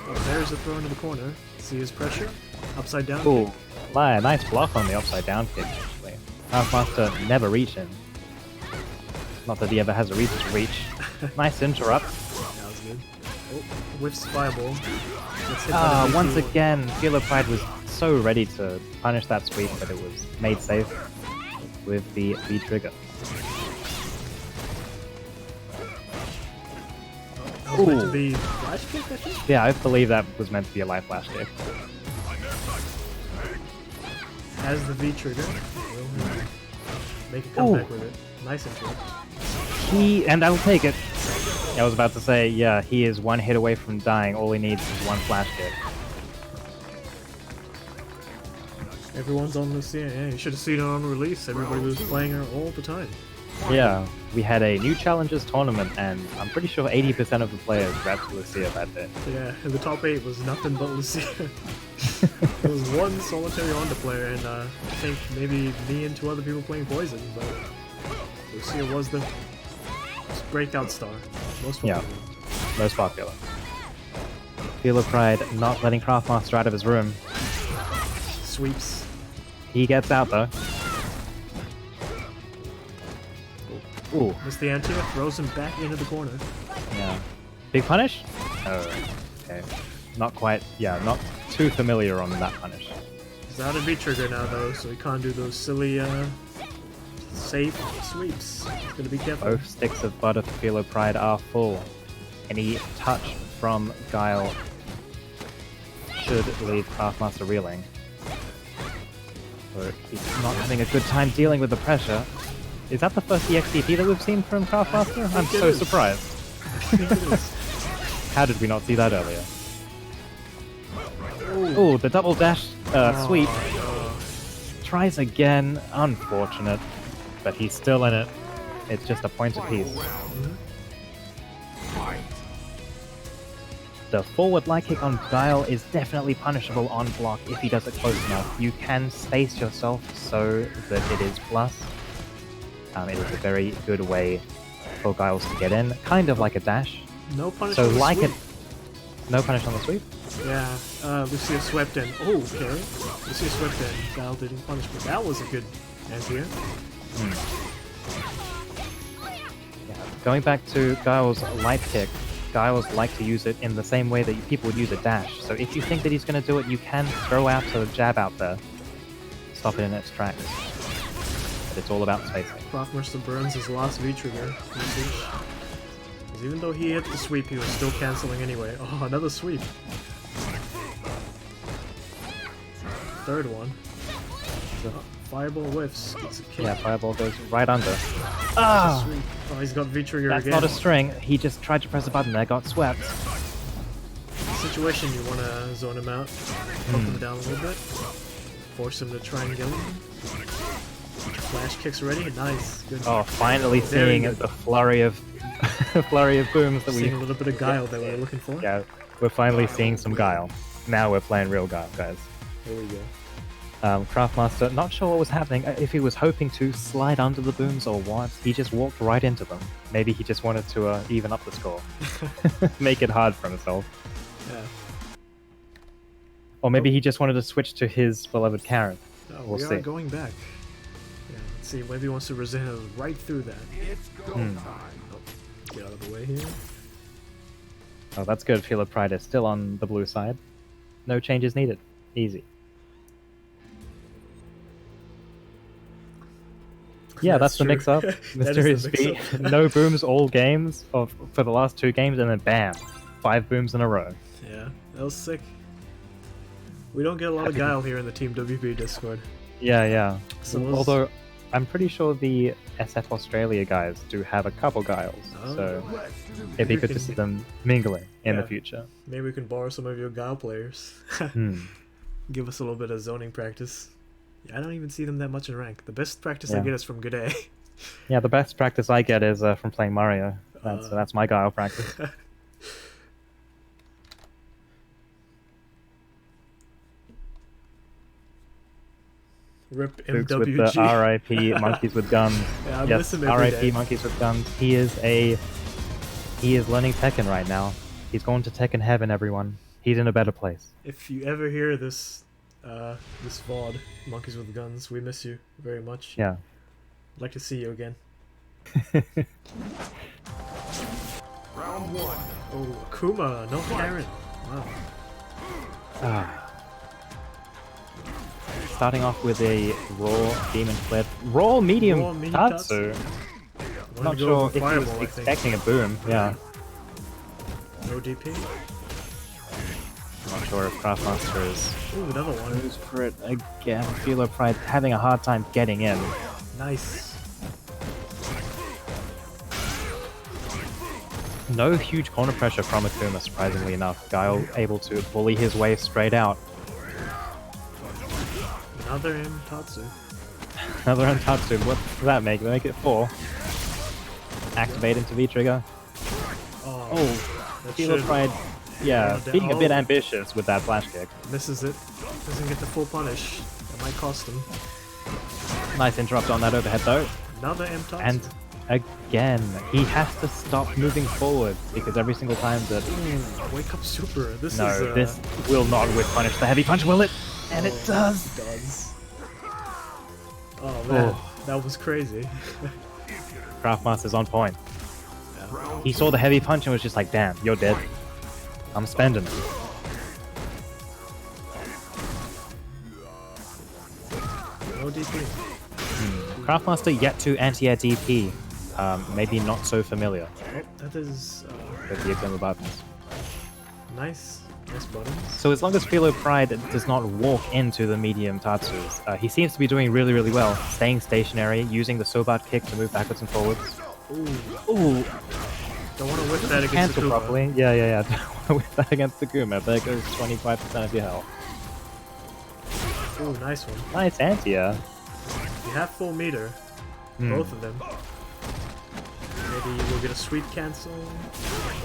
Oh, there's a throw into the corner. See his pressure? Upside down. Ooh, nice block on the upside down kick, actually. Halfmaster never reaching. Not that he ever has a reason to reach. Nice interrupt. That was good. Oh, whiffs fireball. Gets hit by the Once VT1. again, Philo Pride was so ready to punish that sweep, but it was made safe with the V trigger. That was meant to Ooh. be flash kick, I think? Yeah, I believe that was meant to be a live flash kick. Has the V trigger. Will make a comeback with it. Nice intro. And I'll take it. I was about to say, yeah, he is one hit away from dying. All he needs is one flash kick. Everyone's on this, yeah, you should have seen it on release. Everybody was playing her all the time. Yeah, we had a new challenges tournament, and I'm pretty sure 80% of the players repped Lucia that day. Yeah, and the top 8 was nothing but Lucia. There was one solitary Honda player, and I think maybe me and 2 other people playing Poison, but Lucia was the breakout star. Most Yeah. popular. Most popular. Philo Pride not letting Craftmaster out of his room. Sweeps. He gets out though. Ooh, Missed the anti, throws him back into the corner. yeah. Big punish? Oh, okay. Not quite, yeah, not too familiar on that punish. He's out of V-trigger now though, so he can't do those silly, safe sweeps. He's gonna be careful. Both sticks of butter for Philo Pride are full. Any touch from Guile should leave Craftmaster reeling. So he's not having a good time dealing with the pressure. Is that the first EXDP that we've seen from Craftmaster? I'm it so is. surprised. I think it is. How did we not see that earlier? Oh, the double dash sweep. Tries again. Unfortunate. But he's still in it. It's just a point apiece. The forward light kick on Guile is definitely punishable on block if he does it close enough. You can space yourself so that it is plus. It is a very good way for Guiles to get in, kind of like a dash. No punish So on the like sweep. it, no punish on the sweep. Yeah, Lucia swept in. Oh, okay. Lucia swept in. Guile didn't punish, but that was a good anti-air. Yeah. Going back to Guile's light kick, Guiles like to use it in the same way that people would use a dash. So if you think that he's going to do it, you can throw out a jab out there, stop it in its tracks. But it's all about spacing. Craftmaster burns his last V-trigger usage. 'Cause even though he hit the sweep, he was still cancelling anyway. Oh, another sweep. Third one. Oh, fireball whiffs. Gets a kick. Yeah, fireball goes right under. Sweep. Oh, he's got V-trigger That's again. not a string. He just tried to press a button there, got swept. Situation you want to zone him out, poke him down a little bit, force him to try and kill him. Flash kicks ready, nice, good. Oh, finally Very seeing good. the flurry of flurry of booms that Seeing a we. little bit of guile that we were looking for. Yeah, we're finally seeing some Guile. Now we're playing real Guile, guys. Here we go. Craftmaster, not sure what was happening, if he was hoping to slide under the booms or what, he just walked right into them. Maybe he just wanted to even up the score. Make it hard for himself. Yeah. Or maybe he just wanted to switch to his beloved Karen. No, We'll we see. are going back. Yeah, let's see. Maybe he wants to resist us right through that. It's go Hmm. time. Get out of the way here. Oh, that's good. Feel of Pride is still on the blue side. No changes needed. Easy. Yeah, that's the true. mix-up. That is the Mysterious Feat. mix-up. No booms all games for the last 2 games, and then bam, 5 booms in a row. Yeah, that was sick. We don't get a lot of guile here in the Team WP Discord. Yeah. So those- Although, I'm pretty sure the SF Australia guys do have a couple guiles, Oh. so Let's do it'd be We good to can- see them mingling in the Yeah. future. Maybe we can borrow some of your guile players. Hmm. Give us a little bit of zoning practice. Yeah, I don't even see them that much in rank. The best practice I Yeah. get is from G'day. Yeah, the best practice I get is from playing Mario. That's my guile practice. Rip Books with MWG. the RIP Monkeys with Guns. Yeah, I Yes, miss him every RIP day. Monkeys with Guns. He is learning Tekken right now. He's going to Tekken Heaven, everyone. He's in a better place. If you ever hear this this VOD, Monkeys with Guns, we miss you very much. Yeah. I'd like to see you again. round 1. Oh, Akuma, no Karen. Wow. Ah. Starting off with a raw demon flip. Raw medium Raw medium Tatsu. Wanted Not to go sure for if he was Fireball, I think. expecting a boom. Yeah. No DP. Not sure if Craftmaster is Ooh, another one. goes for it again. Filo Pride having a hard time getting in. Nice. No huge corner pressure from Akuma, surprisingly enough. Guile able to bully his way straight out. Another M Tatsu. Another Untatsu. What does that make? They make it 4. Activate into V-trigger. Oh, that Filo should- Pride, yeah, Yeah, being a bit oh. ambitious with that flash kick. Misses it. Doesn't get the full punish. That might cost him. Nice interrupt on that overhead though. Another M Tatsu. And again, he has to stop moving forward because every single time that... Wake up super. This No, is this will not whip punish the heavy punch, will it? And it does! It does. Oh man, Oh. that was crazy. Craftmaster's on point. Yeah. He saw the heavy punch and was just like, damn, you're dead. I'm spending. No DP. Craftmaster yet to anti-air DP. Maybe not so familiar Oh, that is with the Akuma buttons. nice. Nice buttons. So as long as Filo Pride does not walk into the medium Tatsus, he seems to be doing really, really well. Staying stationary, using the Sobat kick to move backwards and forwards. Ooh, Ooh, don't want to whip that against cancel the properly. Yeah. Don't want to whip that against Akuma. There goes 25% of your health. Ooh, nice one. Nice anti-air. You have full meter. Both of them. Maybe we'll get a sweep cancel.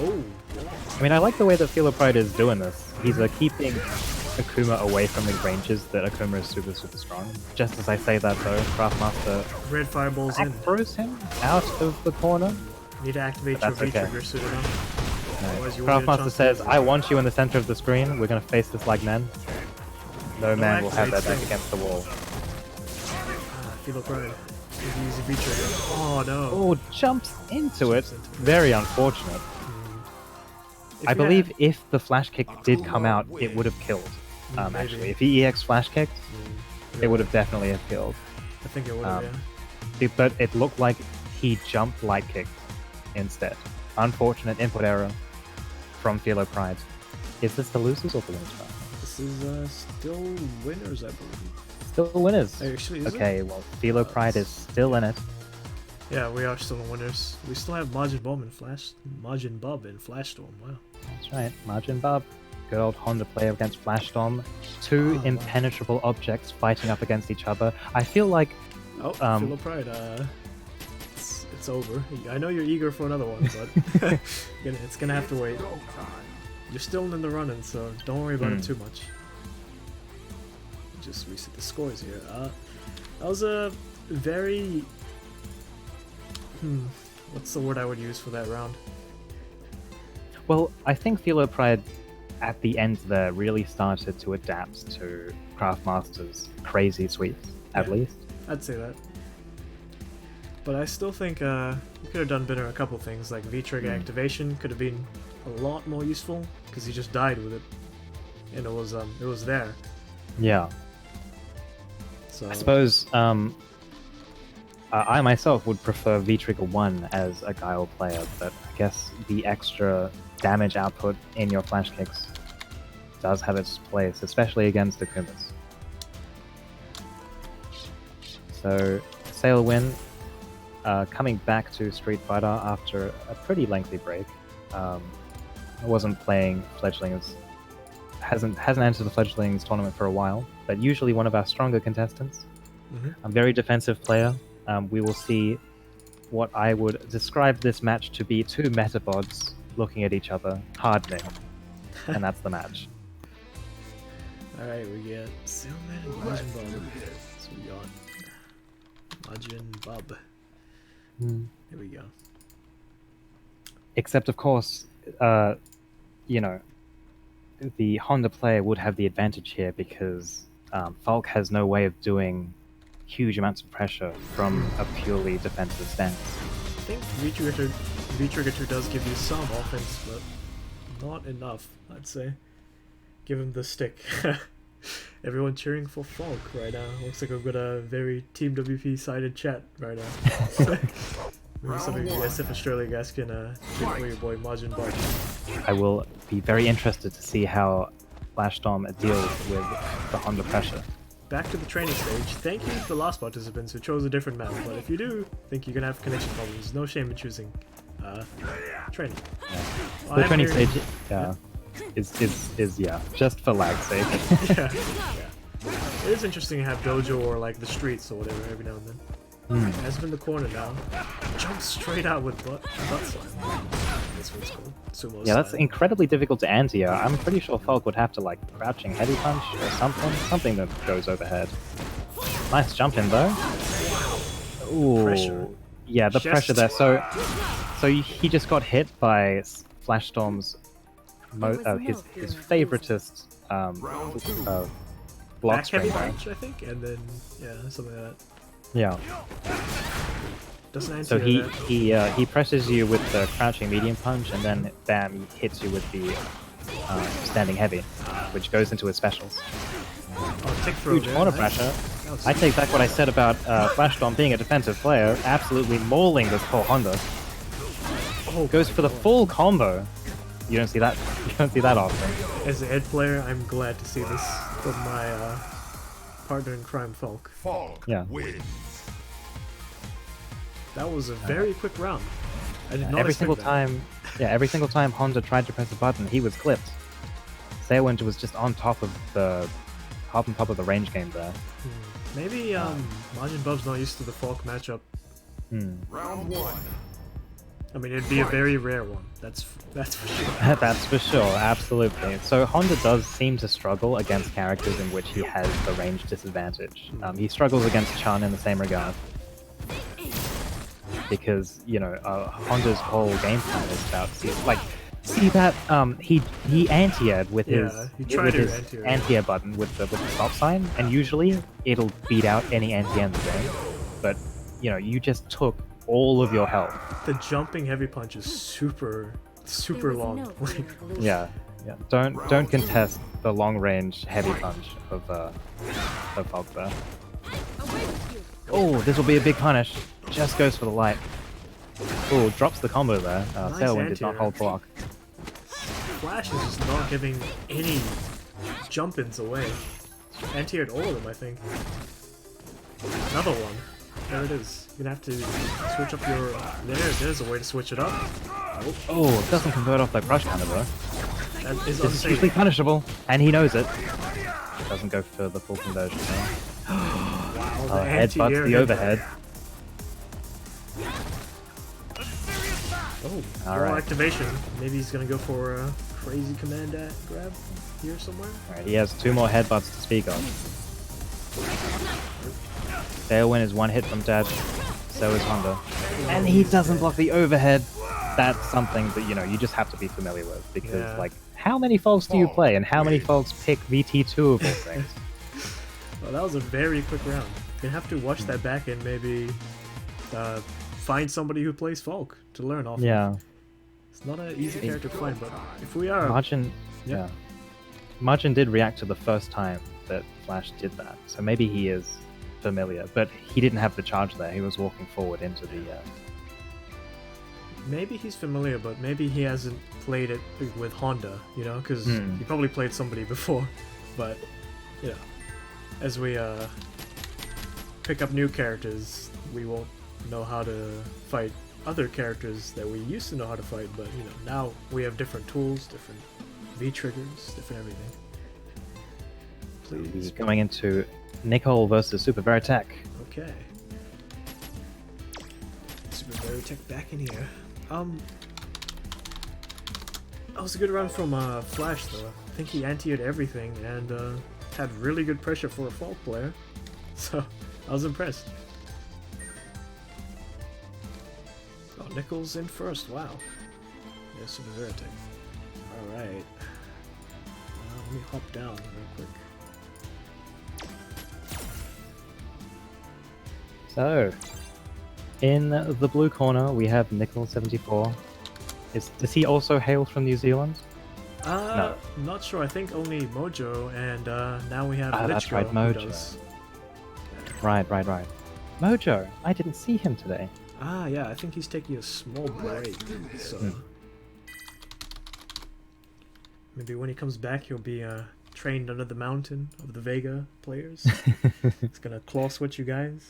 Oh, I mean, I like the way that Filo Pride is doing this. He's keeping Akuma away from the ranges that Akuma is super, super strong. Just as I say that though, Craftmaster red fireballs in. throws him out of the corner. Need to activate But your that's okay. V-trigger soon enough. No. Otherwise you won't get a Craftmaster chance to says, use it. I want you in the center of the screen. We're going to face this like men. No man will have that back activate against the wall. Feel pride. Use a V-trigger. Oh no. Oh, jumps into it. Jumps into it. Very unfortunate. If I you believe had- if the flash kick did come out, it would have killed. Maybe. Actually, if he EX flash kicked, Yeah, it would have definitely have killed. I think it would have, um, yeah. But it looked like he jumped light kicked instead. Unfortunate input error from Filo Pride. Is this the losers or the winners? Pride? This is still winners, I believe. Still the winners. Actually, is it? Okay, well, Filo Pride is still in it. Yeah, we are still the winners. We still have Majin Bub and Flash Storm. Wow. That's right, Margin Bob. Good old Honda player against Flashstorm. Two Oh, wow. impenetrable objects fighting up against each other. I feel like Oh, Filo Pride. It's over. I know you're eager for another one, but it's gonna have to wait. Go time. You're still in the running, so don't worry about it Hmm. too much. Just reset the scores here. That was a very... what's the word I would use for that round? well, I think Filo Pride at the end there really started to adapt to Craftmaster's crazy sweeps, at Yeah. least. I'd say that. But I still think you could have done better a couple things, like V-trigger activation could have been a lot more useful, because he just died with it. And it was there. Yeah. So I suppose I myself would prefer V-Trigger 1 as a Guile player, but I guess the extra damage output in your flash kicks does have its place, especially against the Kumas. So, Sailwind coming back to Street Fighter after a pretty lengthy break. I wasn't playing Fledglings, hasn't entered the Fledglings tournament for a while, but usually one of our stronger contestants. A very defensive player. We will see what I would describe this match to be two metabots looking at each other, hardening, and that's the match. Alright, we get Sailman and Majin Bub. So we got Majin Bub. Here we go. Except, of course, you know, the Honda player would have the advantage here because Falk has no way of doing huge amounts of pressure from a purely defensive stance. I think V-Trigger 2 does give you some offense, but not enough, I'd say. Give him the stick. Everyone cheering for Falk right now. Looks like we've got a very Team WP sided chat right now. Maybe some of you SF Australia guys can cheer for your boy Majin Bub. I will be very interested to see how Flashdom deals with the Honda pressure. Back to the training stage. Thank you to the last participants who chose a different map, but if you do think you're gonna have connection problems, no shame in choosing training. Yeah. The training stage, is just for lag's sake. Yeah. It is interesting to have dojo or like the streets or whatever every now and then. Has been the corner now. Jumps straight out with butt slam. That's what's cool. Sumo Yeah, that's style. incredibly difficult to anti. I'm pretty sure Falk would have to like crouching heavy punch or something that goes overhead. Nice jump in though. Ooh, Pressure. yeah, the Just- pressure there. So he just got hit by Flashstorm's his favoritist block Back heavy string there. punch, I think, and then yeah, something like that. Yeah. Doesn't answer So that. he presses you with the crouching medium punch, and then bam, he hits you with the standing heavy, which goes into his specials. Oh, tick throw Huge there, corner nice. pressure. That was I take back what I said about Flashdom being a defensive player, absolutely mauling this poor Honda. Oh, Goes my for the God. full combo. You don't see that. You don't see that often. As a Ed player, I'm glad to see this from my partner in crime, Falk. Falk Yeah. wins. That was a very quick round. I did not Every expect single that. time, every single time Honda tried to press a button, he was clipped. Sailwind was just on top of the range game there. Maybe Majin Bub's not used to the Falk matchup. Round one. I mean, it'd be a very rare one. That's for sure. That's for sure, absolutely. So Honda does seem to struggle against characters in which he has the range disadvantage. He struggles against Chun in the same regard. Because, you know, Honda's whole game plan is about, see that, he anti-aired with his, Yeah, he tried to anti-air. anti-air button with the stop sign, and usually it'll beat out any anti-air in the game. But, you know, you just took all of your health. The jumping heavy punch is super long. Like, Yeah. Don't contest the long range heavy punch of Falk there. Oh, this will be a big punish. Just goes for the light. Oh, drops the combo there. Nice Sailwind did not anti-air. hold block. Flash is just not giving any jump-ins away. Anti-aired all of them, I think. Another one. There it is. You're gonna have to switch up your... There's a way to switch it up. Oh, it doesn't convert off like Brush Counter though. That is This is usually unsafe. punishable, and he knows it. Doesn't go for the full conversion though. Wow, the Headbutts anti-air the hit. overhead. Oh, All roll right. activation. Maybe he's gonna go for a crazy command grab here somewhere. Alright, he has 2 more headbutts to speak of. Sailwind is 1 hit from Dad, so is Honda. And he doesn't block the overhead. that's something that you just have to be familiar with, because Yeah. like, how many folks do you play, and how many folks pick VT2 of all things? Well, that was a very quick round. You have to watch that back and maybe find somebody who plays Falk to learn off. Yeah, Of. It's not an easy character to find, but if we are, Margin. Yeah. Yeah, Margin did react to the first time that Flash did that, so maybe he is familiar, but he didn't have the charge there. He was walking forward into the. maybe he's familiar, but maybe he hasn't played it with Honda, because he probably played somebody before. But, as we pick up new characters, we won't know how to fight other characters that we used to know how to fight, but, now we have different tools, different V-triggers, different everything. Please. Going into Nicole versus Super Veritech. Okay. Super Veritech back in here. That was a good run from Flash, though. I think he anti-ed everything and had really good pressure for a Falk player. So, I was impressed. Oh, Nichols in first, wow. Yeah, Super Veritech. Alright. Let me hop down real quick. So, in the blue corner, we have Nickel74. Does he also hail from New Zealand? No. Not sure. I think only Mojo, and now we have That's Lichko, right, who Mojo. does. Right. Mojo, I didn't see him today. Yeah, I think he's taking a small break, so... Maybe when he comes back, he'll be trained under the mountain of the Vega players. He's gonna claw switch you guys.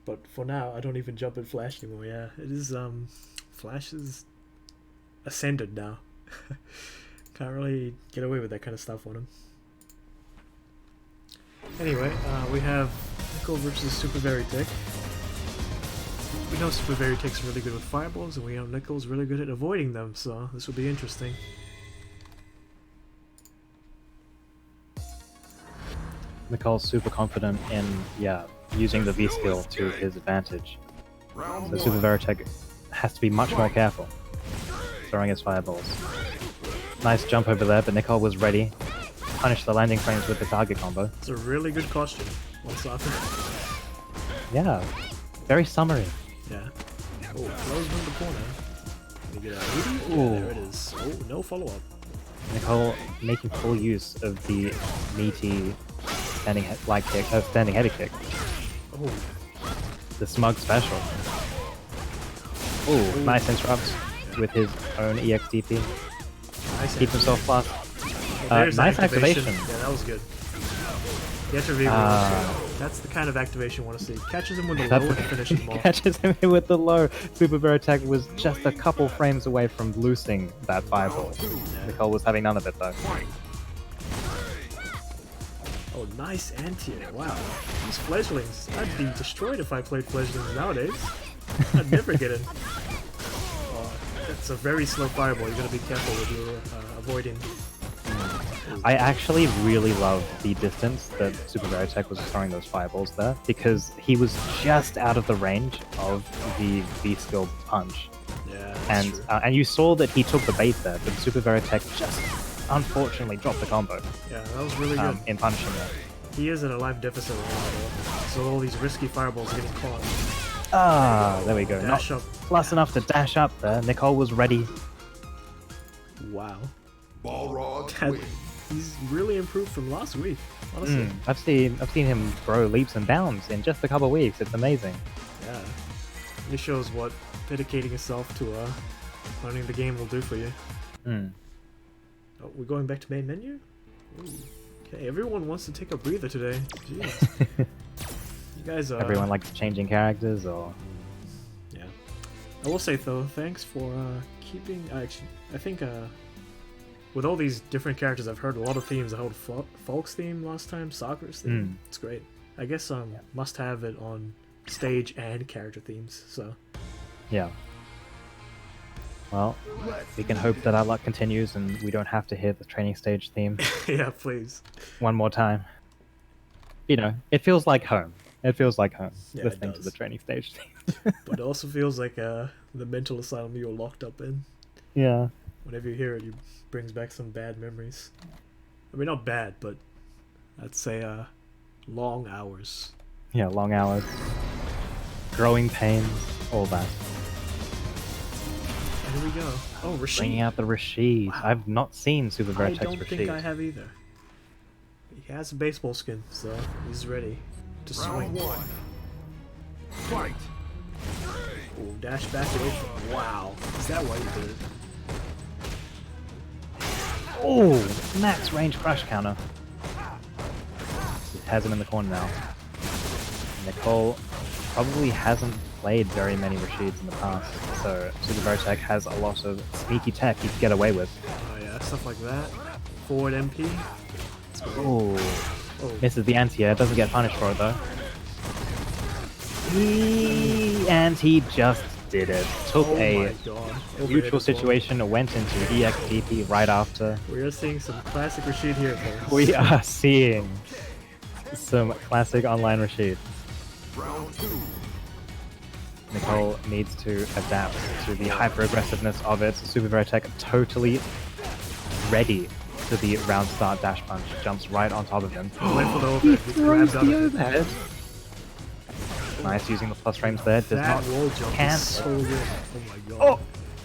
But for now, I don't even jump at Flash anymore. Yeah, it is, Flash is ascended now. Can't really get away with that kind of stuff on him. Anyway, we have Nickel versus Super Veritech. We know Super Veritech's really good with fireballs, and we know Nickel's really good at avoiding them, so this will be interesting. Nicole's super confident in, using the V skill to his advantage. So Super Veritech has to be much more careful throwing his fireballs. Nice jump over there, but Nicole was ready. Punish the landing frames with the target combo. It's a really good costume. What's up? Yeah, very summary. Yeah. Oh, throws from the corner. Can you get a 80? Ooh. Yeah, there it is. Oh, no follow-up. Nicole making full use of the meaty standing header kick. Oh, The smug special. Ooh, nice interrupts with his own EXDP. nice. Keep himself fast. There's Nice activation. activation. Yeah, that was good. Get your V That's the kind of activation you want to see. Catches him with the low and finishes him off. Catches him with the low. Super Veritech was just a couple frames away from loosing that fireball. Nicole was having none of it though. Oh, nice anti-air. Wow. These fledglings. I'd be destroyed if I played fledglings nowadays. I'd never get in. That's a very slow fireball. You gotta be careful with your avoiding. I actually really love the distance that Super Veritech was throwing those fireballs there, because he was just out of the range of the V-skill punch. Yeah, And and you saw that he took the bait there, but Super Veritech just unfortunately dropped the combo yeah, that was really good. in punishing that. He is at a life deficit right now, though. So all these risky fireballs are getting caught. Ah, there we go. Not Dash up. plus enough to dash up there. Nicole was ready. Wow. Balrog That- win. He's really improved from last week, honestly. I've seen him grow leaps and bounds in just a couple of weeks. It's amazing. Yeah. It shows what dedicating yourself to learning the game will do for you. Mm. Oh, we're going back to main menu? Ooh. Okay, everyone wants to take a breather today. Jeez. You guys Everyone likes changing characters, or Yeah. I will say though, thanks for keeping. Actually, I think with all these different characters, I've heard a lot of themes. I heard Falk's theme last time, Sakura's theme. It's great. I guess must have it on stage and character themes. So yeah. Well, we can hope that our luck continues and we don't have to hear the training stage theme yeah, please. one more time. You know, it feels like home. It feels like home, Yeah, it listening to does. the training stage. But it also feels like the mental asylum you were locked up in. Yeah. Whenever you hear it, it brings back some bad memories. I mean, not bad, but I'd say long hours. Yeah, long hours. Growing pains, all that. Here we go. Oh, Rashid. Bringing out the Rashid. Wow. I've not seen Super I Vertex don't Rashid. think I have either. He has a baseball skin, so he's ready to swing. Round 1. Fight. Oh, dash back away from. Wow. Is that why you did it? Oh, max range crush counter. It has him in the corner now. Nicole probably hasn't played very many Rashids in the past, so Super Vertex has a lot of sneaky tech he can get away with. Oh yeah, stuff like that. Forward MP. Oh, Oh, misses the anti-air, doesn't get punished for it though. And he just did it. Took oh a my god. neutral situation, went into EXPP right after. We are seeing some classic Rashid here, folks. We are seeing some classic online Rashid. Round 2. Nicole needs to adapt to the hyper-aggressiveness of it. Super Vertex totally ready to the round start dash punch. Jumps right on top of him. Went for the He overhead. He throws grabbed out the of it. overhead. Nice using the plus frames there. Does That not wall jump cancel. is so good. Oh my god. Oh!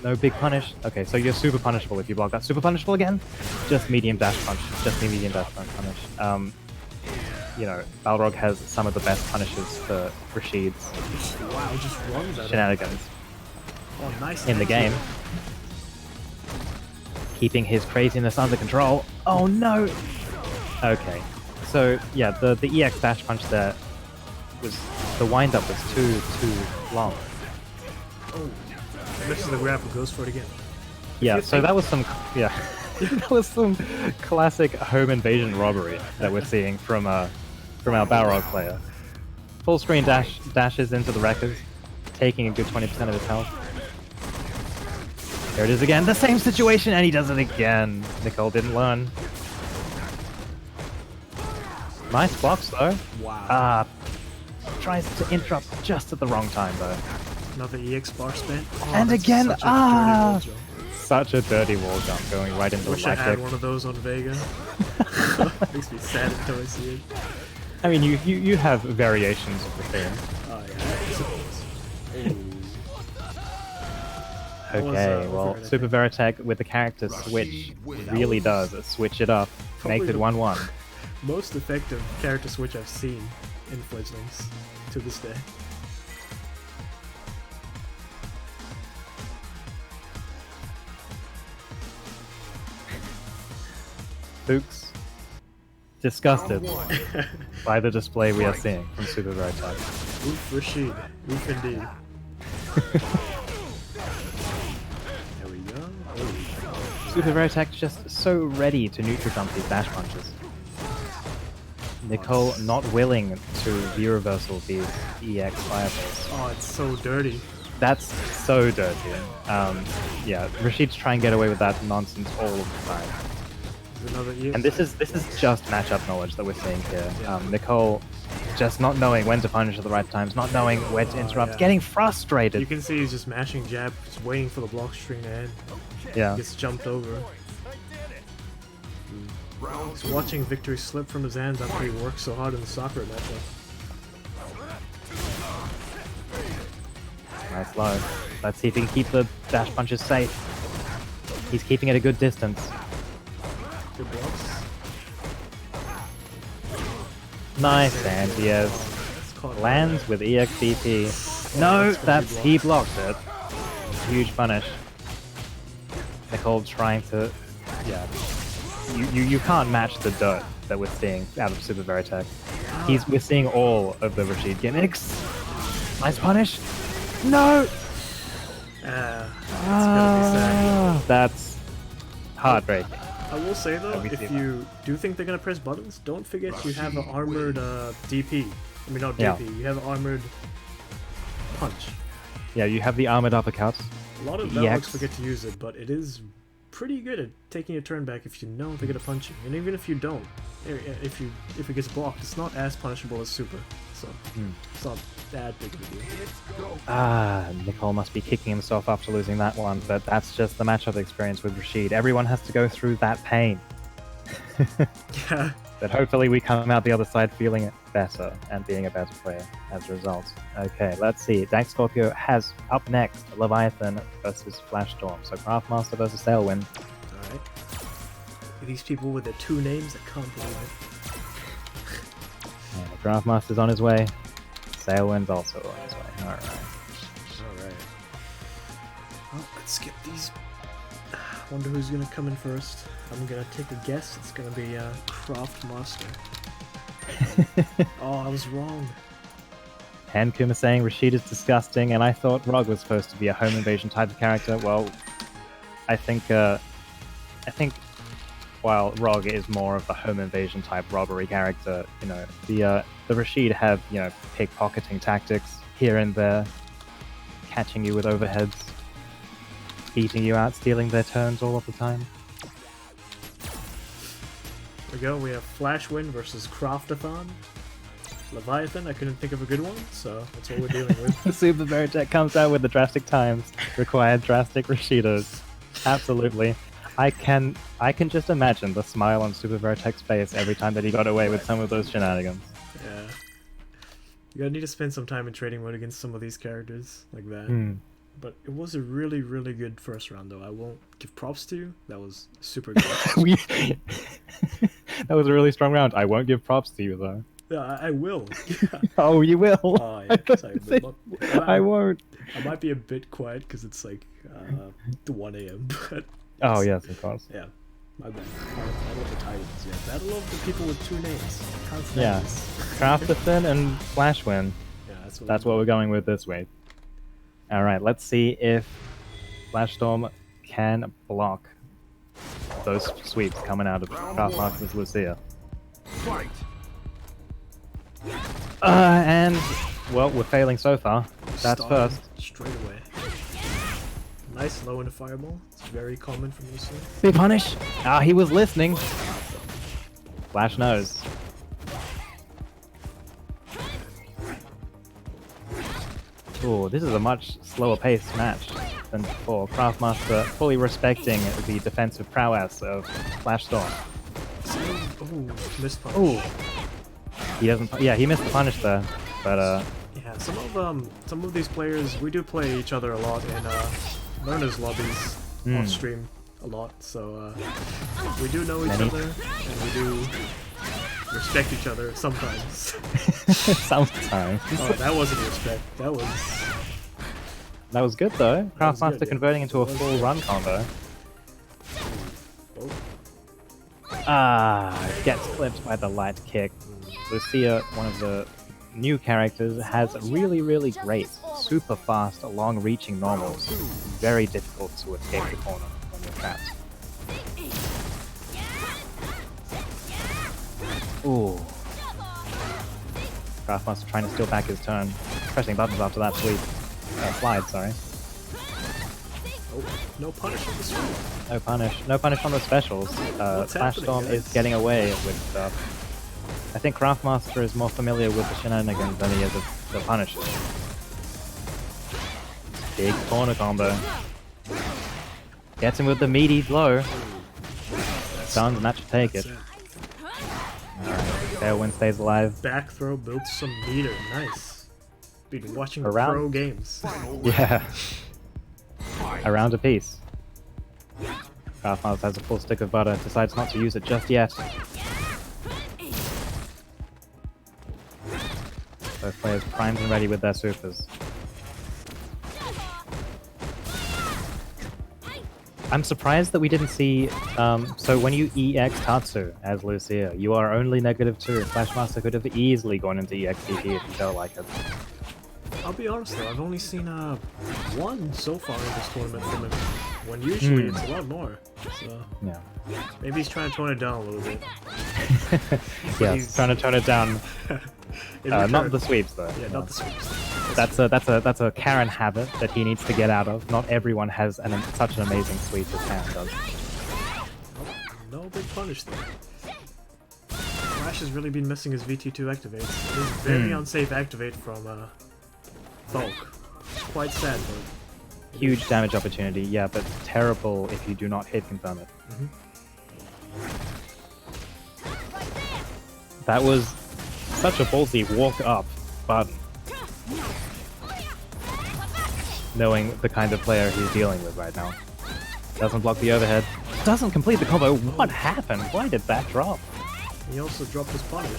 No big punish. Okay, so you're super punishable if you block that. Super punishable again? Just medium dash punch. Just the medium dash punch punish. You know, Balrog has some of the best punishes for Rashid's Wow, just runs at him. shenanigans Oh, nice in the anti-air. game. Keeping his craziness under control. Oh no! Okay, so yeah, the EX dash punch there was, the wind up was too long. Oh, misses the grapple, goes for it again. Yeah, you so think- that was some, yeah, that was some classic home invasion robbery that we're seeing from our Balrog player. Full screen dashes into the wreckers, taking a good 20% of his health. There it is again, the same situation, and he does it again. Nicole didn't learn. Nice blocks though. Wow. Tries to interrupt just at the wrong time though. Another EX bar spin. Oh, And that's again, such a dirty wall jump. Such a dirty wall jump going right into Wish the I life had kick. one of those on Vega. Makes me sad until I see it. I mean, you have variations of the theme. Oh yeah, I suppose. That was, Okay, overhead, well, I Super think. Veritech with the character switch wins. really does switch it up. Probably Makes it the- 1-1. Most effective character switch I've seen in Fledglings to this day. Fuchs, disgusted Round 1. by the display we are seeing from Super Veritech. Oof Rashid. Oof indeed. There we go. Oh. Super Veritech just so ready to neutral jump these dash punches. Nicole not willing to V-reversal these EX fireballs. Oh, it's so dirty. That's so dirty. Yeah, Rashid's trying to get away with that nonsense all of the time. There's another EX. And this is just matchup knowledge that we're seeing here. Nicole just not knowing when to punish at the right times, not knowing where to interrupt, yeah. getting frustrated. You can see he's just mashing jab, just waiting for the block string to end. Yeah. Gets jumped over. Round He's 2. watching victory slip from his hands after he worked so hard in the soccer matchup. Nice low. Let's see if he can keep the dash punches safe. He's keeping it a good distance. Good blocks. Nice, and he has It's caught lands with EXDP. No, that's he blocked it. Huge punish. Nicole trying to, yeah. You can't match the dirt that we're seeing out of Super Veritech. We're seeing all of the Rashid gimmicks. Nice punish. No. That's gonna be sad. That's heartbreaking. I will say though, we see if that. you do think they're gonna press buttons, don't forget you have an armored DP. I mean, not Yeah. DP. You have an armored punch. Yeah, you have the armored uppercuts. A lot of The Valorants EX. forget to use it, but it is pretty good at taking a turn back if you know they're gonna punch you, and even if you don't, if it gets blocked, it's not as punishable as Super. so it's not that big of a deal. Ah, Nicole must be kicking himself after losing that one, but that's just the matchup experience with Rashid. Everyone has to go through that pain. Yeah. But hopefully we come out the other side feeling it better and being a better player as a result. Okay, let's see. Dank Scorpio has up next Leviathan versus Flashstorm. So Craftmaster versus Sailwind. Alright. These people with their 2 names, I can't believe it. Craftmaster's on his way. Sailwind's also on his way. Alright. Alright. Well, let's get these. Wonder who's gonna come in first. I'm gonna take a guess. It's gonna be Craftmaster. Oh, I was wrong. Hankuma saying Rashid is disgusting, and I thought Rog was supposed to be a home invasion type of character. Well, I think while Rog is more of the home invasion type robbery character, you know, the Rashid have, you know, pickpocketing tactics here and there, catching you with overheads, beating you out, stealing their turns all of the time. There we go. We have Flashwind versus Craftathon. Leviathan, I couldn't think of a good one, so that's what we're dealing with. Super Veritech comes out with the drastic times, required drastic Rashidos. Absolutely. I can just imagine the smile on Super Veritech's face every time that he got away with some of those shenanigans. Yeah. You're gonna need to spend some time in trading mode against some of these characters like that. But it was a really, really good first round, though. I won't give props to you. That was super good. That was a really strong round. I won't give props to you, though. Yeah, I will. Oh, you will? Oh, yeah. Sorry, I won't. I might be a bit quiet because it's like 1 a.m. But oh, yes, of course. Yeah, my bad. Battle of the Titans. Yeah, Battle of the people with 2 names. I can't stand Yeah, this. Craftathon and Flashwind. Yeah, that's what we're going with this week. All right, let's see if Flashstorm can block those sweeps coming out of Craftmaster's Lucia. Fight. And, well, we're failing so far. That's Starting first. straight away. Nice low in the fireball. It's very common from Lucia. Be punished! Ah, he was listening. Flash knows. Ooh, this is a much slower paced match than before. Craftmaster fully respecting the defensive prowess of Flashstorm. Oh, missed punish. Ooh. He doesn't. Yeah, he missed the punish there, but Yeah, some of these players, we do play each other a lot in learners lobbies on stream a lot, so we do know each other and we do respect each other sometimes. sometimes. Oh, that wasn't respect. That was good though. That was Craftmaster good, yeah. converting into a full run combo. Oh. Ah, gets clipped by the light kick. Lucia, one of the new characters, has really, really great, super fast, long-reaching normals. Very difficult to escape the corner when you're trapped. Ooh. Craftmaster trying to steal back his turn. Pressing buttons after that sweep. Slide, sorry. Oh, no punish on the stream. No punish. No punish on the specials. Flashstorm is getting away with stuff. I think Craftmaster is more familiar with the shenanigans than he is with the punishes. Big corner combo. Gets him with the meaty blow. Stuns, and that should take it. Alright, Tailwind stays alive. Back throw builds some meter. Nice. Been watching Around. pro games. Yeah. A round apiece. Craftmaster has a full stick of butter, decides not to use it just yet. Both players primed and ready with their supers. I'm surprised that we didn't see... so when you EX Tatsu as Lucia, you are only -2. Flashmaster could have easily gone into EXDP if he felt like it. I'll be honest though, I've only seen one so far in this tournament from him. When usually it's a lot more. So Yeah. maybe he's trying to tone it down a little bit. Yeah, he's- trying to tone it down. Not the sweeps though. Yeah, not the sweeps. That's a Karen habit that he needs to get out of. Not everyone has such an amazing sweep as Karen does. No big punish there. Flash has really been missing his VT2 activates. It is very unsafe activate from Bulk. It's quite sad, but Huge damage opportunity, yeah, but terrible if you do not hit confirm it. That was such a ballsy walk up button. Knowing the kind of player he's dealing with right now. Doesn't block the overhead. Doesn't complete the combo. What happened? Why did that drop? he also dropped his punish.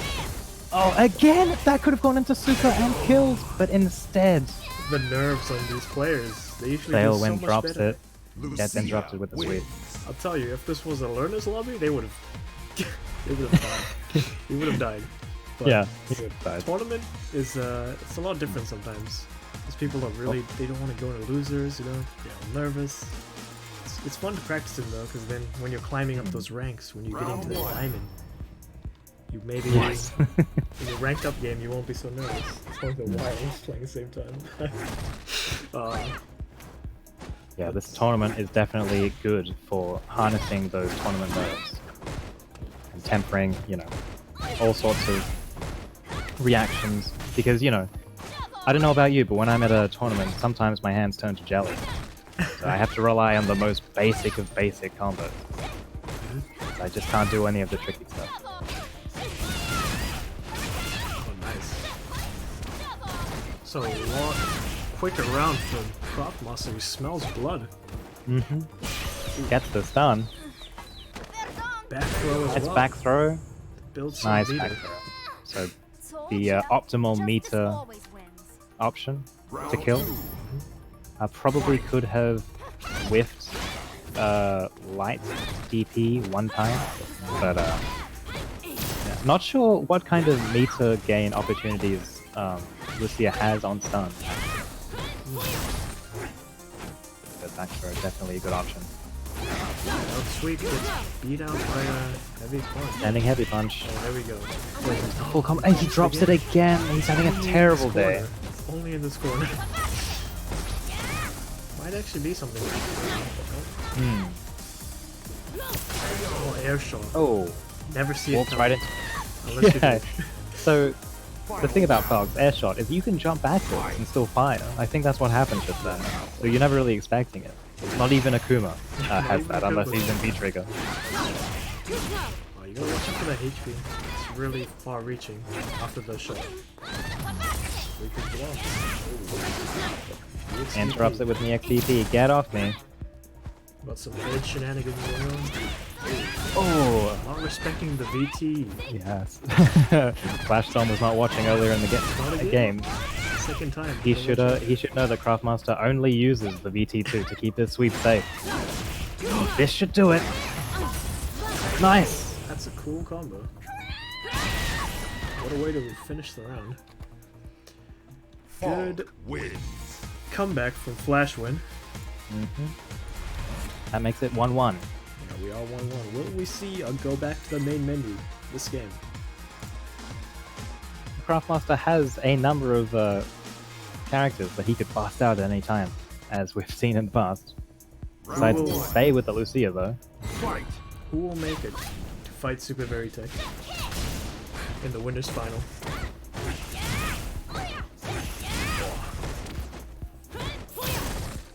Oh, again! That could have gone into super and killed, but instead, The nerves on these players. They usually do so Tailwind much drops better. it. Gets interrupted with the sweep. I'll tell you, if this was a learner's lobby, they would have they would have died. He would have died. But Yeah, he would have died. tournament is it's a lot different sometimes. Because people are really they don't want to go to losers, you know, they're nervous. It's fun to practice them though, because then when you're climbing up those ranks, when you get into the diamond, you maybe Yes. in your ranked up game you won't be so nervous. It's like the Wilds playing at the same time. Yeah, this tournament is definitely good for harnessing those tournament nerves. And tempering, you know, all sorts of reactions. Because, you know, I don't know about you, but when I'm at a tournament, sometimes my hands turn to jelly. So I have to rely on the most basic of basic combos. So I just can't do any of the tricky stuff. Oh, nice. So a lot quicker round from Craftmaster, who smells blood. Gets the stun. Back throw as It's well. back throw. Build some Nice meter. back throw. So the optimal meter option to kill. I probably could have whiffed light DP one time, but yeah. Not sure what kind of meter gain opportunities Lucia has on stun. But back throw is definitely a good option. Out sweep gets beat out by a heavy punch. Standing heavy punch. Oh, there we go. Full combo. And he drops it again. He's having a Only in terrible this day. corner. Only in this corner. Might actually be something. Oh, air shot. Oh, Never see it walks come. right into. Unless you Yeah. do. So the thing about Fog's air shot is you can jump backwards and still fire. I think that's what happened just then. So you're never really expecting it. Not even Akuma has even that unless Akuma. he's in V-Trigger. Oh, you gotta watch out for that HP. It's really far reaching after the shot. We could block. Oh. Interrupts it with an EXDP. Get off me. Got some edge shenanigans going on. Oh, Not respecting the VT. yes. Flash Storm was not watching earlier in the game. Second time. He Gotta should watch know that Craftmaster only uses the VT2 to keep his sweep safe. This should do it. Nice. it. That's a cool combo. What a way to finish the round. Good Wins. comeback from Flash win. That makes it 1-1. Yeah, we are 1-1. Will we see a go back to the main menu this game? Craftmaster has a number of characters that he could bust out at any time, as we've seen in the past. Decides to stay with the Lucia though. Fight. Who will make it to fight Super Veritech in the winners final?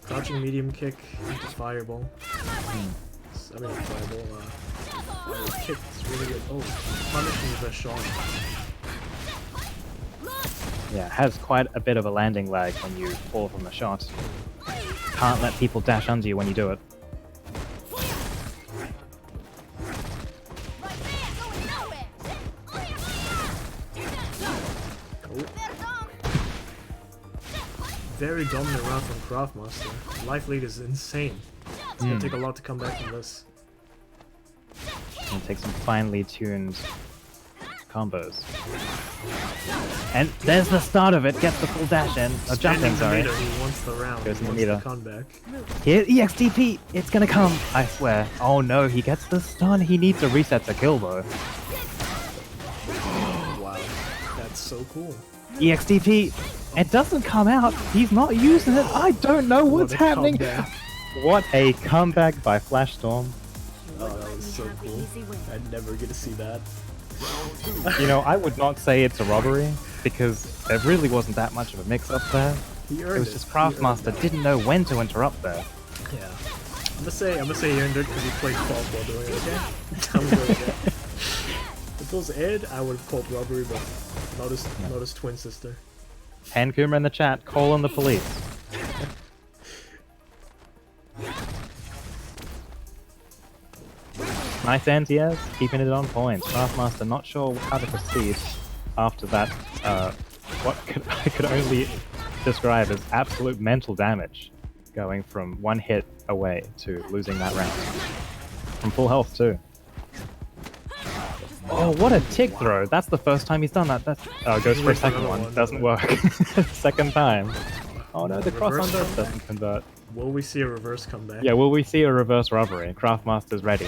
Crouching medium kick into fireball. I mean, fireball. Kick is really good. Oh, punishing the shot. Yeah, has quite a bit of a landing lag when you fall from a shot. Can't let people dash under you when you do it. Very dominant round from Craftmaster. Life lead is insane. It's gonna take a lot to come back from this. And take some finely tuned combos. And there's the start of it. Gets the full dash in. Oh, jumping, Spending the sorry. meter, he wants the round. Goes He in the wants meter. comeback. Here, EXDP. It's gonna come. I swear. Oh no, he gets the stun. He needs a reset to kill though. Wow, that's so cool. EXDP. It doesn't come out. He's not using it. I don't know what's What a happening. comeback. What a comeback by Flash Storm. Oh, that was so cool. I'd never get to see that. Round 2. You know, I would not say it's a robbery because there really wasn't that much of a mix-up there. He It earned was just He earned Craftmaster that. didn't know when to interrupt there. Yeah. I'm gonna say he earned it because he played fault while doing it, okay? I'm good with that. If it was Ed, I would have called robbery, but not his twin sister. Hen Kuma in the chat, call on the police. Nice NTS, keeping it on point. Craftmaster not sure how to proceed after that, I could only describe as absolute mental damage, going from one hit away to losing that round. From full health too. Oh, what a tick throw! That's the first time he's done that. That's goes for a second one. Doesn't work. Second time. Oh no, the cross on Reverse burst comeback? doesn't convert. Will we see a reverse comeback? Yeah, will we see a reverse robbery? Craftmaster's ready.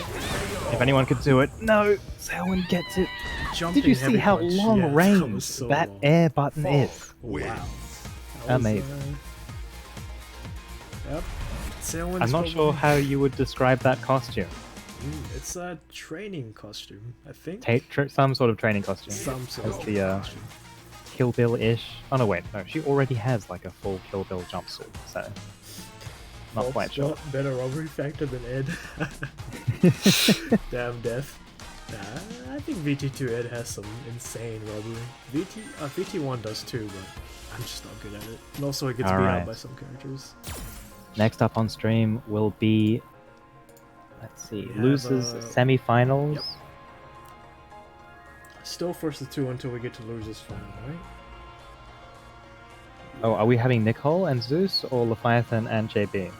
If anyone could do it. No! Selwyn gets it. Jumping Did you see heavy how punch, long yeah, that range was so that long. air button is? Win. Wow. That was, Amazing. Yep. Selwyn's I'm not probably- sure how you would describe that costume. It's a training costume, I think. Some sort of training costume. Some sort As of the costume. Kill Bill-ish. Oh no, wait, no, she already has like a full Kill Bill jumpsuit, so not False quite sure. shot, better robbery factor than Ed. Damn death. Nah, I think VT2 Ed has some insane robbery. VT1 does too, but I'm just not good at it. And also it gets beat Alright. out by some characters. Next up on stream will be, let's see, We have, losers semi-finals. Yep. Still first to two until we get to losers final, right? Oh, are we having Nicole and Zeus or Leviathan and JB?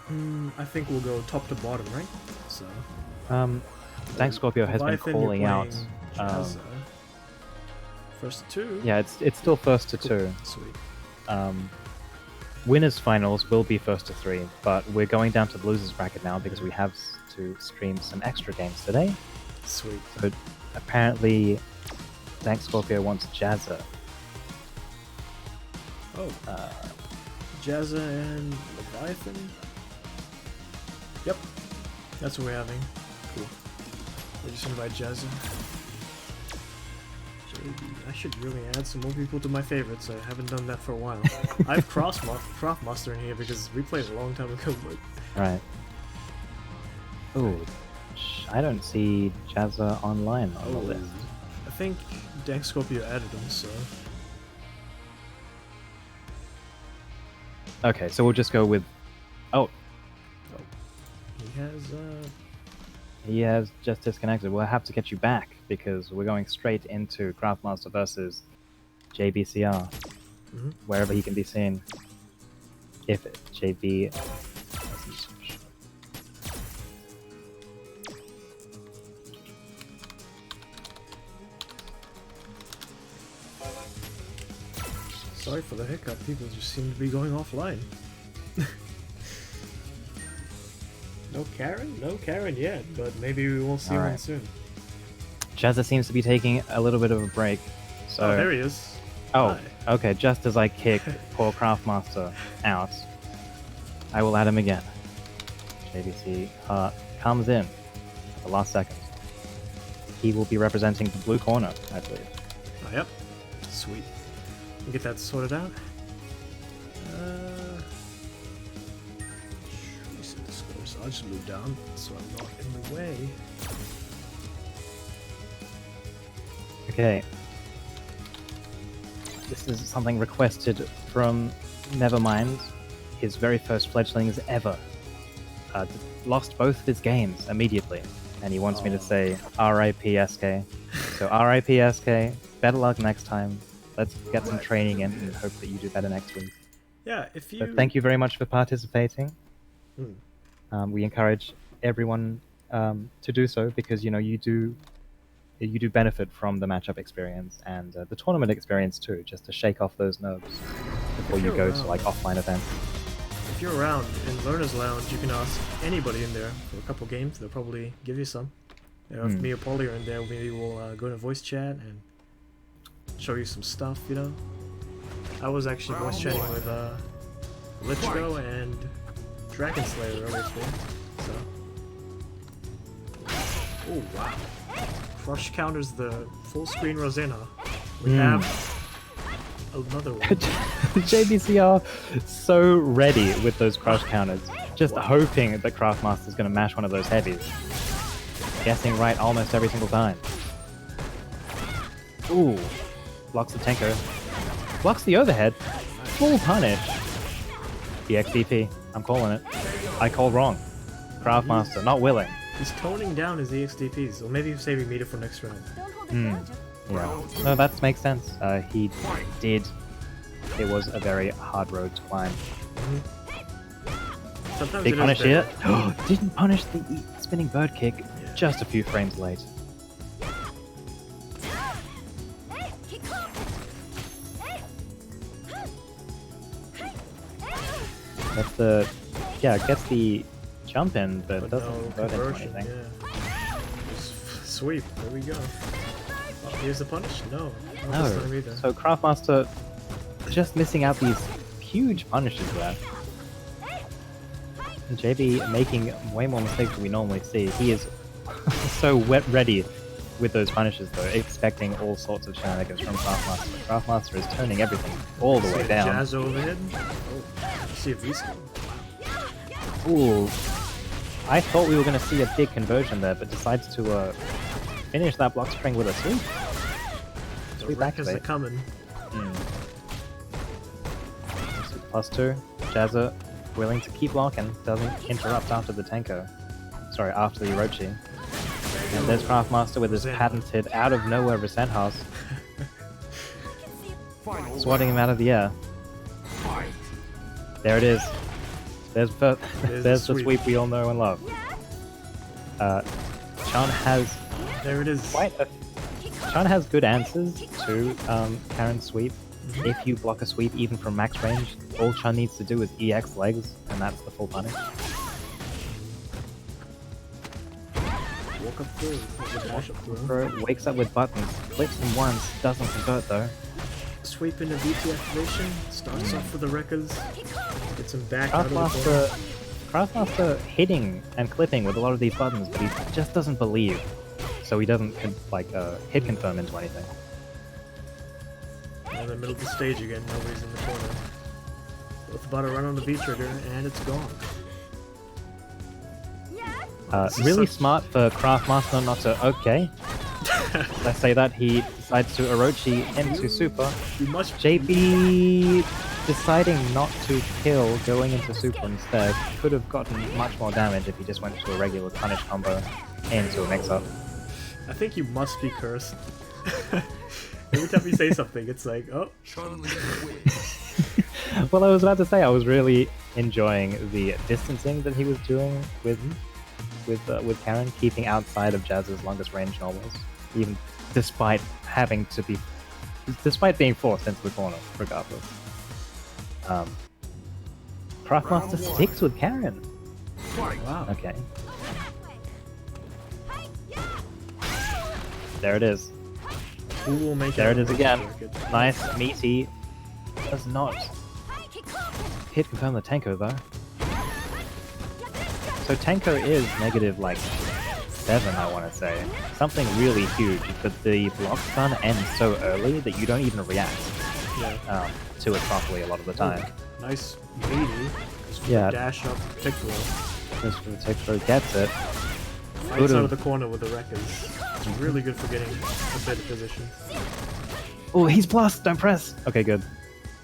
I think we'll go top to bottom, right? So. Dank Scorpio has been Leviathan, you're calling out. playing Jazza. First to two. Yeah, it's still first to Cool. two. Sweet. Winners finals will be first to three, but we're going down to the losers bracket now because we have to stream some extra games today. Sweet. So apparently, Dank Scorpio wants Jazza. Oh. Jazza and Leviathan. Yep. That's what we're having. Cool. We just invite Jazza. JB. I should really add some more people to my favorites. I haven't done that for a while. I have Craftmaster in here because we played a long time ago, but Right. Ooh, I don't see Jazza online on the list. I think Dank Scorpio added him, so Okay, so we'll just go with. Oh, he has he has just disconnected. We'll have to get you back because we're going straight into Craftmaster versus JBCR, Mhm. wherever he can be seen. If JB. Sorry for the hiccup, people just seem to be going offline. No Karen? No Karen yet, but maybe we will see one Alright. soon. Jazza seems to be taking a little bit of a break. So, Oh, there he is. Oh, Hi. okay, just as I kick poor Craftmaster out, I will add him again. JBC comes in at the last second. He will be representing the blue corner, I believe. Oh, yep. Sweet. We'll get that sorted out. Reset the score, so I'll just move down so I'm not in the way. Okay. This is something requested from Nevermind, his very first fledglings ever. Lost both of his games immediately, and he wants me to say RIP SK. So RIP SK, better luck next time. Let's get some training in and hope that you do better next week. Yeah, if you... So thank you very much for participating. We encourage everyone to do so because you do benefit from the matchup experience and the tournament experience too, just to shake off those nerves before you go to like offline events. If you're around in Learner's Lounge, you can ask anybody in there for a couple games. They'll probably give you some. You know, if me or Polly are in there, maybe we'll go to voice chat and show you some stuff, you know? I was actually voice chatting with Lichgo and Dragon Slayer earlier today, so... Oh, wow. Crush counters the full screen Rosanna. We have another one. JBCR so ready with those crush counters, just hoping that Craftmaster's going to mash one of those heavies. Guessing right almost every single time. Ooh, blocks the Tenko. Blocks the overhead. Full punish. The XDP. I'm calling it. I called wrong. Craftmaster, not willing. He's toning down his EXDPs, or maybe he's saving meter for next round. Yeah. No, that makes sense. He did. It was a very hard road to climb. Sometimes Big it punish is here. better. Didn't punish the spinning bird kick. Just a few frames late. That's the... Yeah, gets the jump in, but doesn't no convert into conversion, anything. yeah. Just sweep, there we go. Oh, here's the punish? No. Not No. this time either. So Craftmaster just missing out these huge punishes there. JB making way more mistakes than we normally see. He is so ready with those punishes though, expecting all sorts of shenanigans from Craftmaster. Craftmaster is turning everything all the way down. Jazz overhead. Oh, see a V-skill. Ooh. I thought we were going to see a big conversion there, but decides to finish that block string with a sweep. The Sweep wreckers are activate. coming. +2. Jazza willing to keep blocking, doesn't interrupt after the Tenko. Sorry, after the Orochi. And there's Craftmaster with his patented out of nowhere Resent House, Final swatting him out of the air. fight. There it is. There's There's the the sweep we all know and love. Chan has There it is. Chan has good answers to Karen's sweep. If you block a sweep even from max range, all Chan needs to do is EX legs, and that's the full punish. Walk up through. There's a dash up through. Bro wakes up with buttons, clips them once, doesn't convert though. Sweep into VT activation. Starts off with the wreckers. Gets him back out of the corner. Craftmaster hitting and clipping with a lot of these buttons, but he just doesn't believe, so he doesn't hit confirm into anything. In the middle of the stage again, nobody's in the corner. Both about to run on the V trigger, and it's gone. This is Really such- smart for Craftmaster not to. Okay, let's say that he decides to Orochi into super. You must. JB deciding not to kill, going into super instead, could have gotten much more damage if he just went to a regular punish combo into a mix-up. I think you must be cursed. Every time you say something, it's like, oh, Chun-Li wins. Well, I was about to say I was really enjoying the distancing that he was doing with Karen, keeping outside of Jazz's longest range normals, even despite being forced into the corner, regardless. Craftmaster sticks with Karen. Fight. wow. Okay. There it is. Who will make There out it is of again. this circuit? Nice, meaty. Does not hit confirm the Tenko though. So Tenko is negative like 7, I want to say. Something really huge, but the block stun ends so early that you don't even react Yeah. to it properly a lot of the time. Nice meaty. Just Yeah. Dash up, tick throw. Just for the tick throw gets it. Fights Could've- out of the corner with the wreckers. It's really good for getting a better position. Oh, he's plus! Don't press! Okay, good.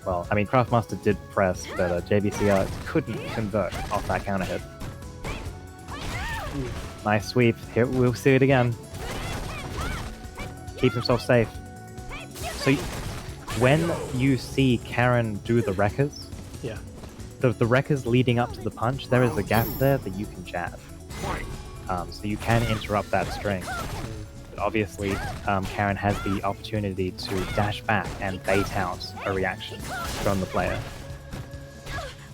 Well, I mean, Craftmaster did press, but JBCR couldn't convert off that counter hit. Nice sweep. Here, we'll see it again. Keeps himself safe. So, when you see Karen do the wreckers, Yeah. the wreckers leading up to the punch, there is a gap there that you can jab. Fight. So you can interrupt that string. But obviously, Karen has the opportunity to dash back and bait out a reaction from the player.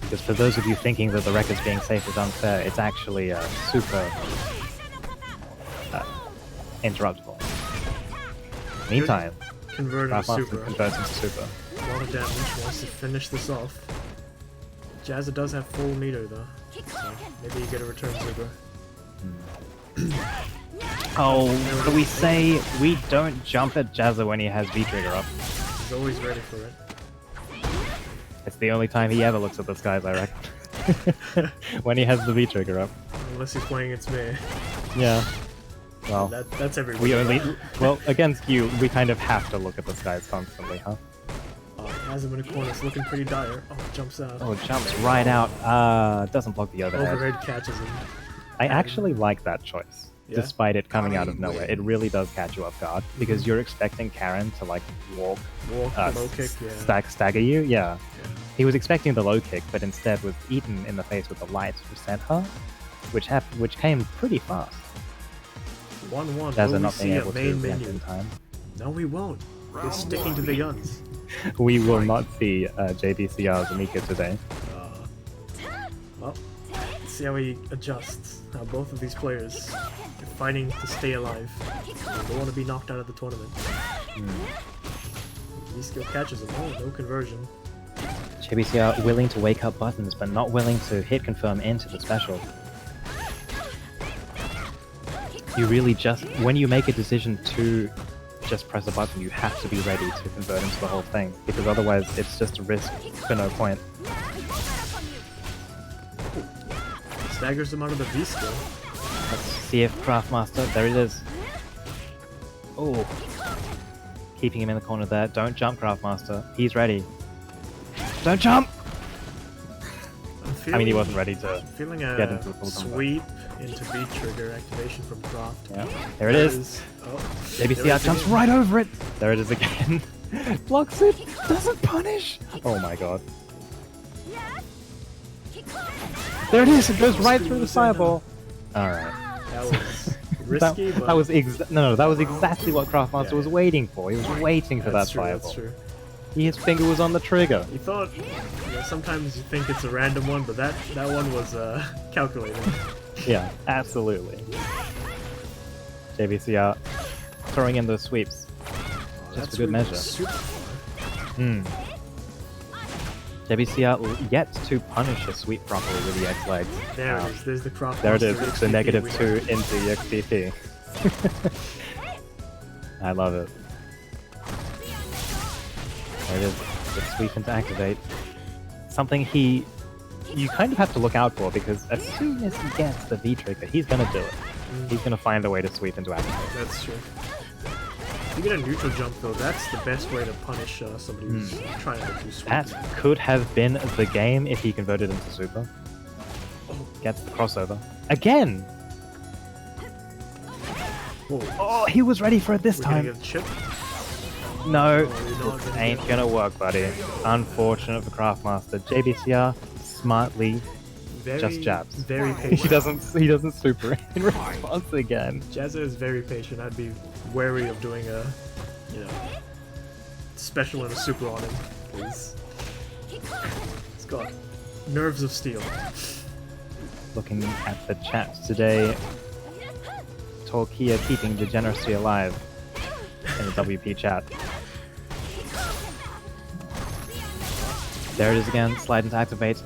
Because for those of you thinking that the wreckers being safe is unfair, it's actually super interruptible. Meantime, Convert into Craftmaster super. converts into super. A lot of damage wants to finish this off. Jazza does have full meter though. So maybe you get a return super. Oh, but we say we don't jump at Jazza when he has V-Trigger up. He's always ready for it. It's the only time he ever looks at the skies, I reckon. When he has the V-Trigger up. Unless he's playing against me. Yeah. Well, That's every we week. only... Well, against you, we kind of have to look at the skies constantly, huh? Oh, he has him in a corner. It's looking pretty dire. Oh, jumps out. Oh, it jumps right out. Doesn't block the overhead. Overhead catches him. I actually like that choice. Yeah? Despite it coming out of nowhere. It really does catch you off guard. Because you're expecting Karen to, like, walk... Walk, low kick, yeah. Stagger you, yeah. Yeah. He was expecting the low kick, but instead was eaten in the face with the light center, which came pretty fast. 1-1. Jazza Will we not see being a able to main react menu? in time. No, we won't. We're sticking to the guns. We will not see JBCR's Mika today. Well, let's see how he adjusts. How both of these players are fighting to stay alive. They don't want to be knocked out of the tournament. V-skill catches him. Oh, no conversion. JBCR willing to wake up buttons, but not willing to hit confirm into the special. You really just, when you make a decision to just press a button, you have to be ready to convert into the whole thing, because otherwise it's just a risk for no point. Staggers him out of the V-skill. Let's see if Craftmaster, there it is. Oh, keeping him in the corner there. Don't jump, Craftmaster. He's ready. Don't jump! I mean, he wasn't ready to feeling get a into the full combo. sweep into V-trigger activation from Croft. Yeah, there it is. Oh, JBCR jumps right over it. There it is again. Blocks it. Doesn't punish. Oh my god. There it is. It goes right through the fireball. All right. That was risky, but that was that was exactly what Craftmaster Yeah. was waiting for. He was waiting for that's that true, fireball. that's true. His finger was on the trigger. He thought, sometimes you think it's a random one, but that one was calculated. Yeah, absolutely. JBCR throwing in those sweeps. Just for good measure. Super far. JBCR yet to punish a sweep properly with the X legs. There it is. There's the Croft. There it is. Monster It's the XP negative we 2 have. into the XPP. I love it. There it is. The sweep into activate. Something you kind of have to look out for, because as soon as he gets the V trigger, he's gonna do it. He's gonna find a way to sweep into activate. That's true. If you get a neutral jump though, that's the best way to punish somebody who's trying to do sweep. That could have been the game if he converted into super. Gets the crossover. Again! Whoa. Oh, he was ready for it this We're gonna time. get a chip. No, you're not this gonna ain't get- gonna work, buddy. Unfortunate for Craftmaster. JBCR smartly Very, just jabs. Very patient. he doesn't super in response again. Jazza is very patient. I'd be wary of doing a, special and a super on him, because he's got nerves of steel. Looking at the chat today, Torquia keeping degeneracy alive in the WP chat. There it is again, slide into activate.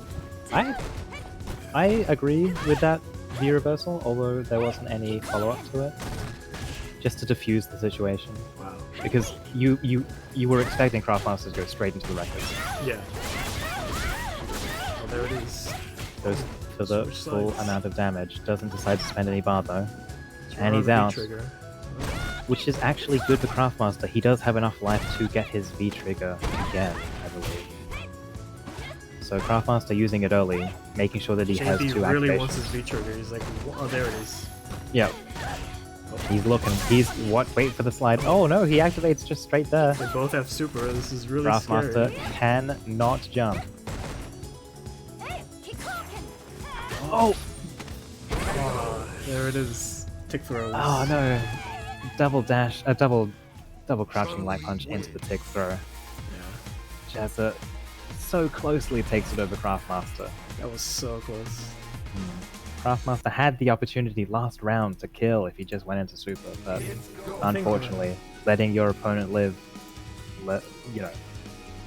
I agree with that V reversal, although there wasn't any follow-up to it. Just to diffuse the situation. Wow. Because you were expecting Craftmaster to go straight into the records. Yeah. Oh, there it is. Goes for the Switch full sides. amount of damage. Doesn't decide to spend any bar though. It's And he's right on out. V-trigger. Which is actually good for Craftmaster. He does have enough life to get his V-trigger again, I believe. So Craftmaster using it early, making sure that he has JB two really activations. wants his V-trigger. He's like, oh, there it is. Yep. He's looking. Wait for the slide. Oh no, he activates just straight there. They both have super. This is really Craftmaster scary. cannot jump. Oh! Oh, there it is. Tick throws. Oh no. Double dash, double crouching light punch into the tick throw. Yeah, Jazza so closely takes it over Craftmaster. that was so close. Craftmaster had the opportunity last round to kill if he just went into super, but unfortunately, letting your opponent live,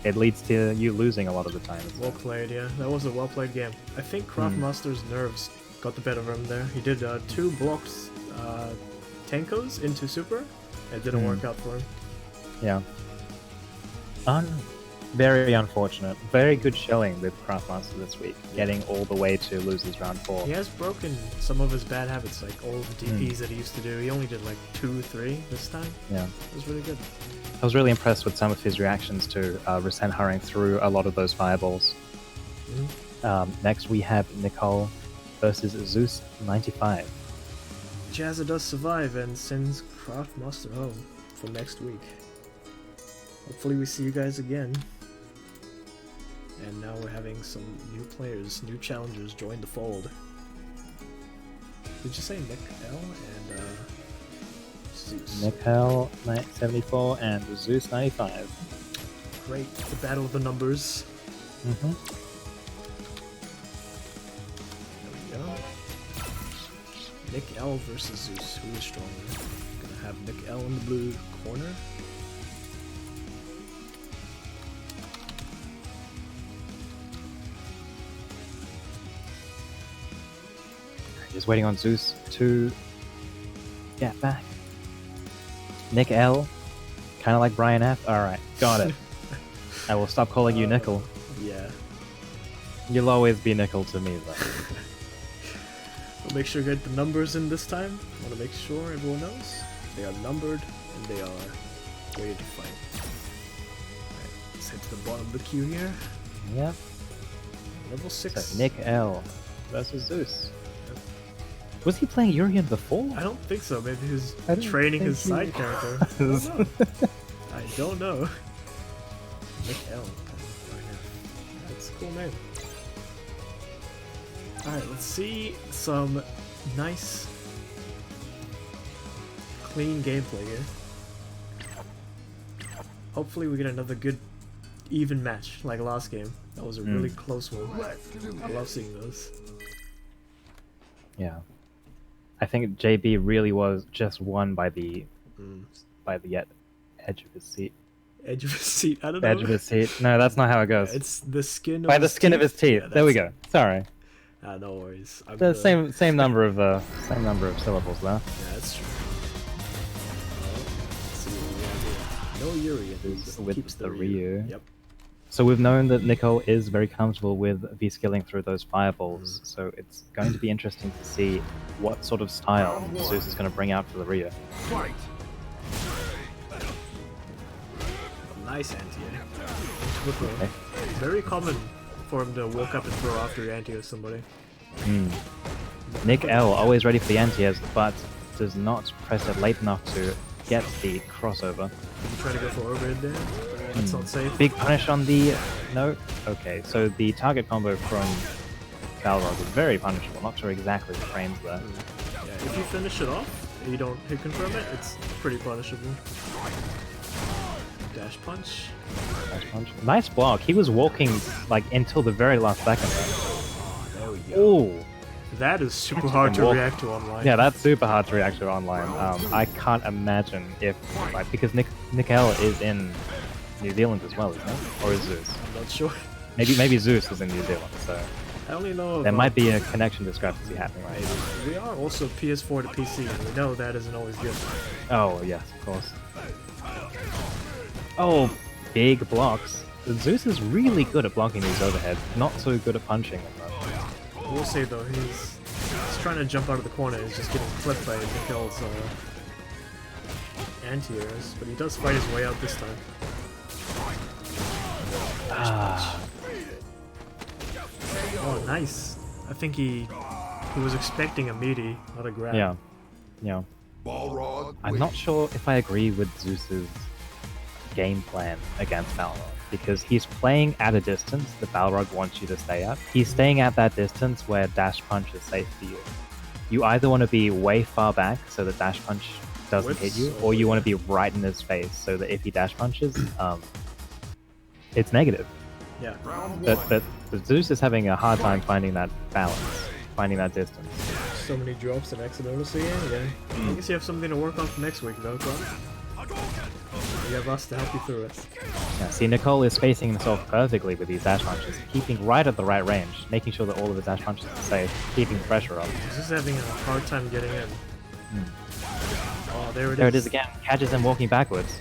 it leads to you losing a lot of the time. Well played, yeah. That was a well played game. I think Craftmaster's nerves got the better of him there. He did 2 blocks Tenkos into Super. It didn't work out for him. Yeah. Very unfortunate. Very good showing with Craftmaster this week, getting all the way to losers round 4. He has broken some of his bad habits, like all the DPs that he used to do. He only did like 2, 3 this time. Yeah. It was really good. I was really impressed with some of his reactions to Resent hurrying through a lot of those fireballs. Next we have Nicole versus Zeus 95. Jazza does survive and sends Craftmaster home for next week. Hopefully we see you guys again. And now we're having some new players, new challengers join the fold. Did you say Nick L and Zeus? Nick L 74 and Zeus 95. Great, the battle of the numbers. Mm-hmm. There we go. Nick L versus Zeus. Who is stronger? Gonna have Nick L in the blue corner. Just waiting on Zeus to get back. Nick L, kind of like Brian F. Alright, got it. I will stop calling you Nickel. Yeah. You'll always be Nickel to me, though. We'll make sure we get the numbers in this time. I want to make sure everyone knows. They are numbered and they are ready to fight. Alright, let's head to the bottom of the queue here. Yep. Level 6. So Nick L versus Zeus. Was he playing Urian before? I don't think so. Maybe he was I don't training his think side character. I don't know. Nick L. That's a cool name. Alright, let's see some nice, clean gameplay here. Hopefully we get another good, even match like last game. That was a really close one. I love seeing those. Yeah. I think JB really was just won by the edge of his seat. Edge of his seat. I don't know. Edge of his seat. No, that's not how it goes. It's the skin. By the skin of his teeth. Yeah, there we go. Sorry. No worries. The same number of syllables there. Yeah, that's true. Let's see what we have here. No Urian. With Keeps the Ryu. Yep. So we've known that Nicole is very comfortable with V-skilling through those fireballs, so it's going to be interesting to see what sort of style Zeus is going to bring out for the Ryu. Fight! Nice anti-air. Okay. Very common for him to walk up and throw after he anti-airs somebody. Nick L, always ready for the anti-airs, but does not press it late enough to get the crossover. Did you try to go for overhead there? That's not safe. Big punish on the... No? Okay, so the target combo from Balrog is very punishable. Not sure exactly the frames there. Yeah, if you finish it off, you don't hit confirm it, it's pretty punishable. Dash punch. Dash punch. Nice block. He was walking like until the very last second. There we go. Ooh. That is super hard to react to online. Yeah, that's super hard to react to online. I can't imagine if... Like, because Nick L is in New Zealand as well, isn't it? Or is Zeus? I'm not sure. Maybe Zeus is in New Zealand, so... I only know there might be a connection discrepancy happening right now. We are also PS4 to PC, and we know that isn't always good. Oh, yes, of course. Oh, big blocks. Zeus is really good at blocking these overheads, not so good at punching them though. I will say though, he's trying to jump out of the corner, he's just getting clipped by Mikhail's anti-airs, but he does fight his way out this time. Oh, nice. I think he was expecting a meaty, not a grab. Yeah. Yeah. Balrog. I'm not sure if I agree with Zeus's game plan against Balrog, because he's playing at a distance that Balrog wants you to stay at. He's staying at that distance where dash punch is safe for you. You either want to be way far back so that dash punch doesn't hit you, or you want to be right in his face so that if he dash punches, it's negative. Yeah. But Zeus is having a hard time finding that balance, finding that distance. So many drops and accidentals again. Yeah. I guess you have something to work on for next week, though, Clark. You have us to help you through it. Yeah, see, Nicole is spacing himself perfectly with these dash punches, keeping right at the right range, making sure that all of his dash punches are safe, keeping the pressure up. He's just having a hard time getting in. Oh, there it is. There it is again. Catches him walking backwards.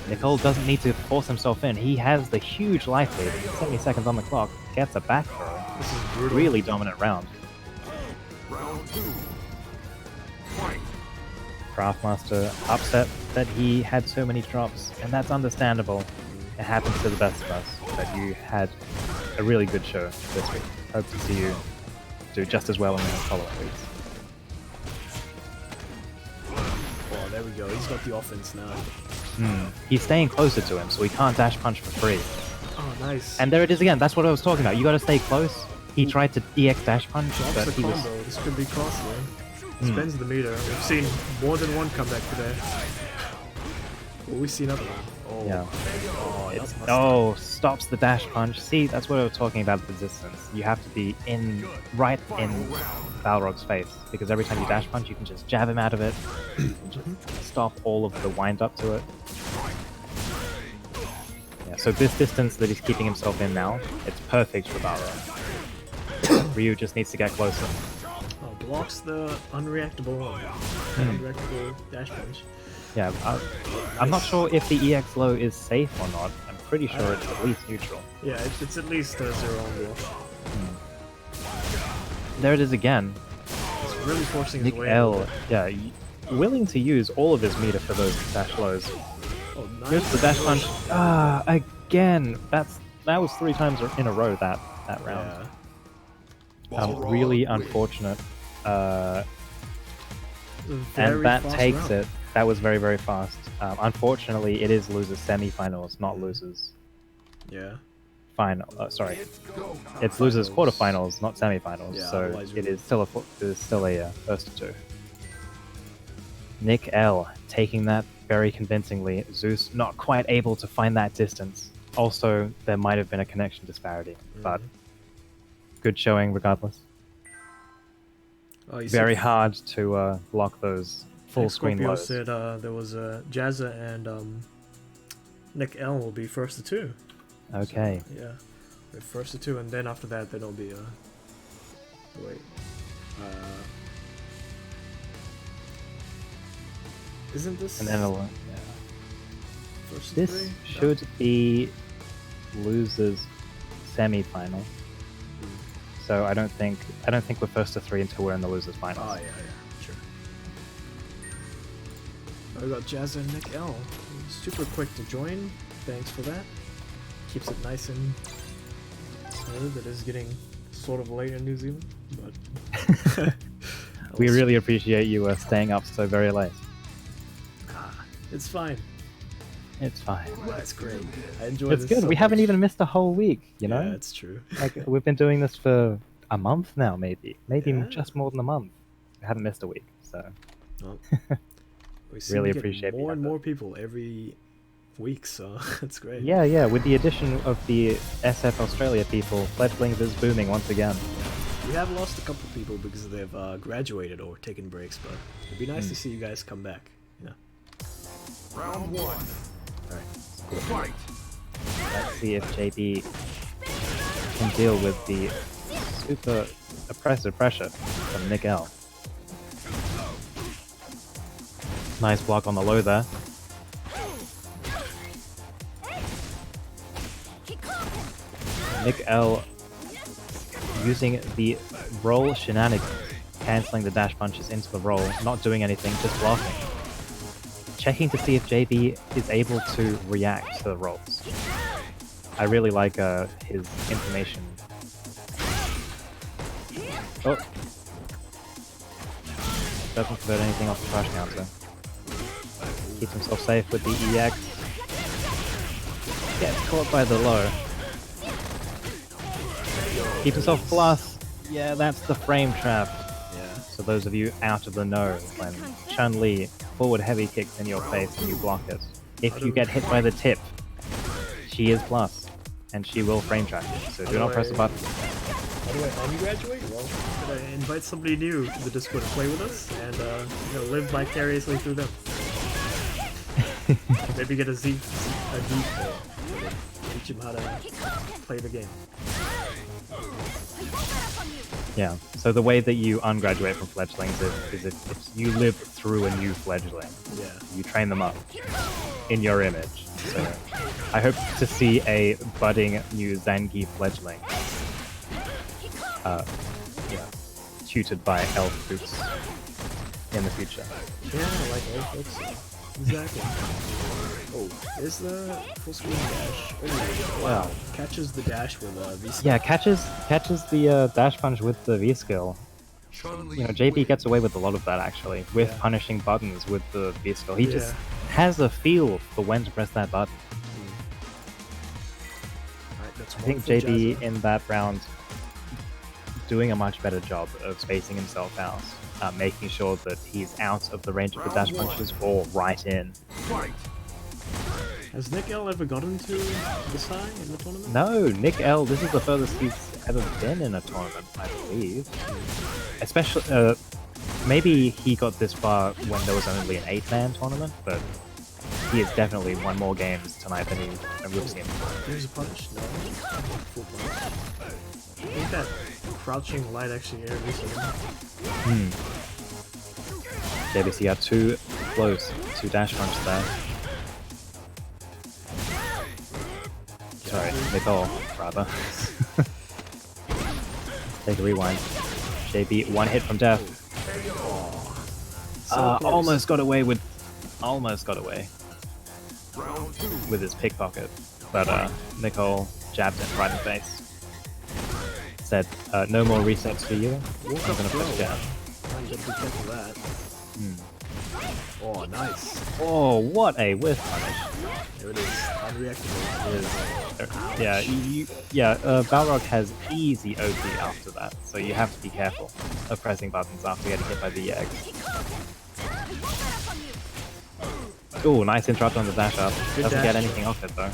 Nicole doesn't need to force himself in. He has the huge life lead. 70 seconds on the clock. Gets a back throw. This is brutal. Really dominant round. Round 2. Fight. Craftmaster upset that he had so many drops, and that's understandable. It happens to the best of us, but you had a really good show this week. Hope to see you do just as well in the following weeks. Oh, there we go. He's got the offense now. He's staying closer to him, so he can't dash punch for free. Oh, nice. And there it is again. That's what I was talking about. You got to stay close. He tried to EX dash punch, Drops but the he combo. was. This could be costly. Spends the meter. We've seen more than one comeback today. Will we see another one? Oh, Yeah. oh, It's, that's oh, stops the dash punch. See, that's what I was talking about. The distance. You have to be right in Balrog's face, because every time you dash punch, you can just jab him out of it, and just stop all of the wind up to it. Yeah. So this distance that he's keeping himself in now, it's perfect for Balrog. Ryu just needs to get closer. Oh, blocks the unreactable, unreactable dash punch. Yeah, I'm not sure if the EX low is safe or not. I'm pretty sure it's at least neutral. Yeah, it's at least 0 on block. There it is again. It's really forcing his Nick way. L, yeah, willing to use all of his meter for those dash lows. Oh, nice. Here's the dash punch. Ah, again. That was 3 times in a row that round. Yeah. Really unfortunate. Very And that fast takes round. it. That was very, very fast. Unfortunately, it is losers semifinals, not losers Yeah. final. Sorry, it's losers quarterfinals, not semifinals. Yeah, so otherwise we it would- is still a first to 2. Nick L taking that very convincingly. Zeus not quite able to find that distance. Also, there might have been a connection disparity, but good showing regardless. Oh, you Very said- hard to block those full screen Scorpio lows. said there was Jazza and Nick L will be first to 2. Okay. So, yeah, they're first to 2, and then after that, then it'll be wait. Isn't this? And then first to this 3? should be losers semi-final. So I don't think we're first to 3 until we're in the losers finals. Oh yeah, sure. We got Jazza and Nick L. Super quick to join. Thanks for that. Keeps it nice and smooth. It is getting sort of late in New Zealand, but We really appreciate you staying up so very late. it's fine. It's fine. That's great. I enjoy It's this good. so We haven't much. even missed a whole week, you know? Yeah, it's true. Like, we've been doing this for a month now, maybe. Maybe Yeah. just more than a month. We haven't missed a week, so... Well, we seem Really to get appreciate the more and effort. more people every week, so it's great. Yeah, with the addition of the SF Australia people, Fledglings is booming once again. We have lost a couple people because they've graduated or taken breaks, but it'd be nice to see you guys come back. Yeah. Round 1. Alright, Fight. let's see if JB can deal with the super oppressive pressure from Nick L. Nice block on the low there. Nick L using the roll shenanigans, cancelling the dash punches into the roll, not doing anything, just blocking. Checking to see if JB is able to react to the rolls. I really like his information. Oh! Doesn't convert anything off the crash counter. Keeps himself safe with the EX. Gets caught by the low. Keeps himself plus. Yeah, that's the frame trap. Yeah. So those of you out of the know, when Chun-Li forward heavy kicks in your face and you block it, if you get hit by the tip, she is plus, and she will frame trap you. So do not press the button. How do I ungraduate? Well, could I invite somebody new to the Discord to play with us and live vicariously through them? Maybe get a Z teach him how to play the game. Yeah. So the way that you ungraduate from fledglings is if you live through a new fledgling. Yeah. You train them up in your image. So I hope to see a budding new Zangi fledgling. Yeah. Tutored by elf boots in the future. Yeah, like elf boots. Exactly. Oh, there's the full screen dash. Oh, wow. Catches the dash with V skill. Yeah, catches the dash punch with the V skill. You know, JB gets away with a lot of that actually, with punishing buttons with the V skill. He just has a feel for when to press that button. Alright, that's I think JB in that round doing a much better job of spacing himself out, making sure that he's out of the range of the dash punches or right in. Fight. Has Nick L ever gotten to this high in the tournament? No, Nick L, this is the furthest he's ever been in a tournament, I believe. Especially, maybe he got this far when there was only an 8-man tournament, but he has definitely won more games tonight than we've seen before. There's a punish? No. Full punish. I think that crouching light actually air recently. JBC got too close to dash punch there. Sorry, Nicole, rather. Take a rewind. JB, one hit from death. Almost got away with his pickpocket, but Nicole jabbed him right in the face. Said, no more resets for you. I'm gonna push down. I'm gonna be careful of that. Oh, nice. Oh, what a whiff punish. There it is. Unreactivated. Yeah, Balrog has easy OP after that, so you have to be careful of pressing buttons after getting hit by the egg. Ooh, nice interrupt on the dash up. Doesn't get anything off it though.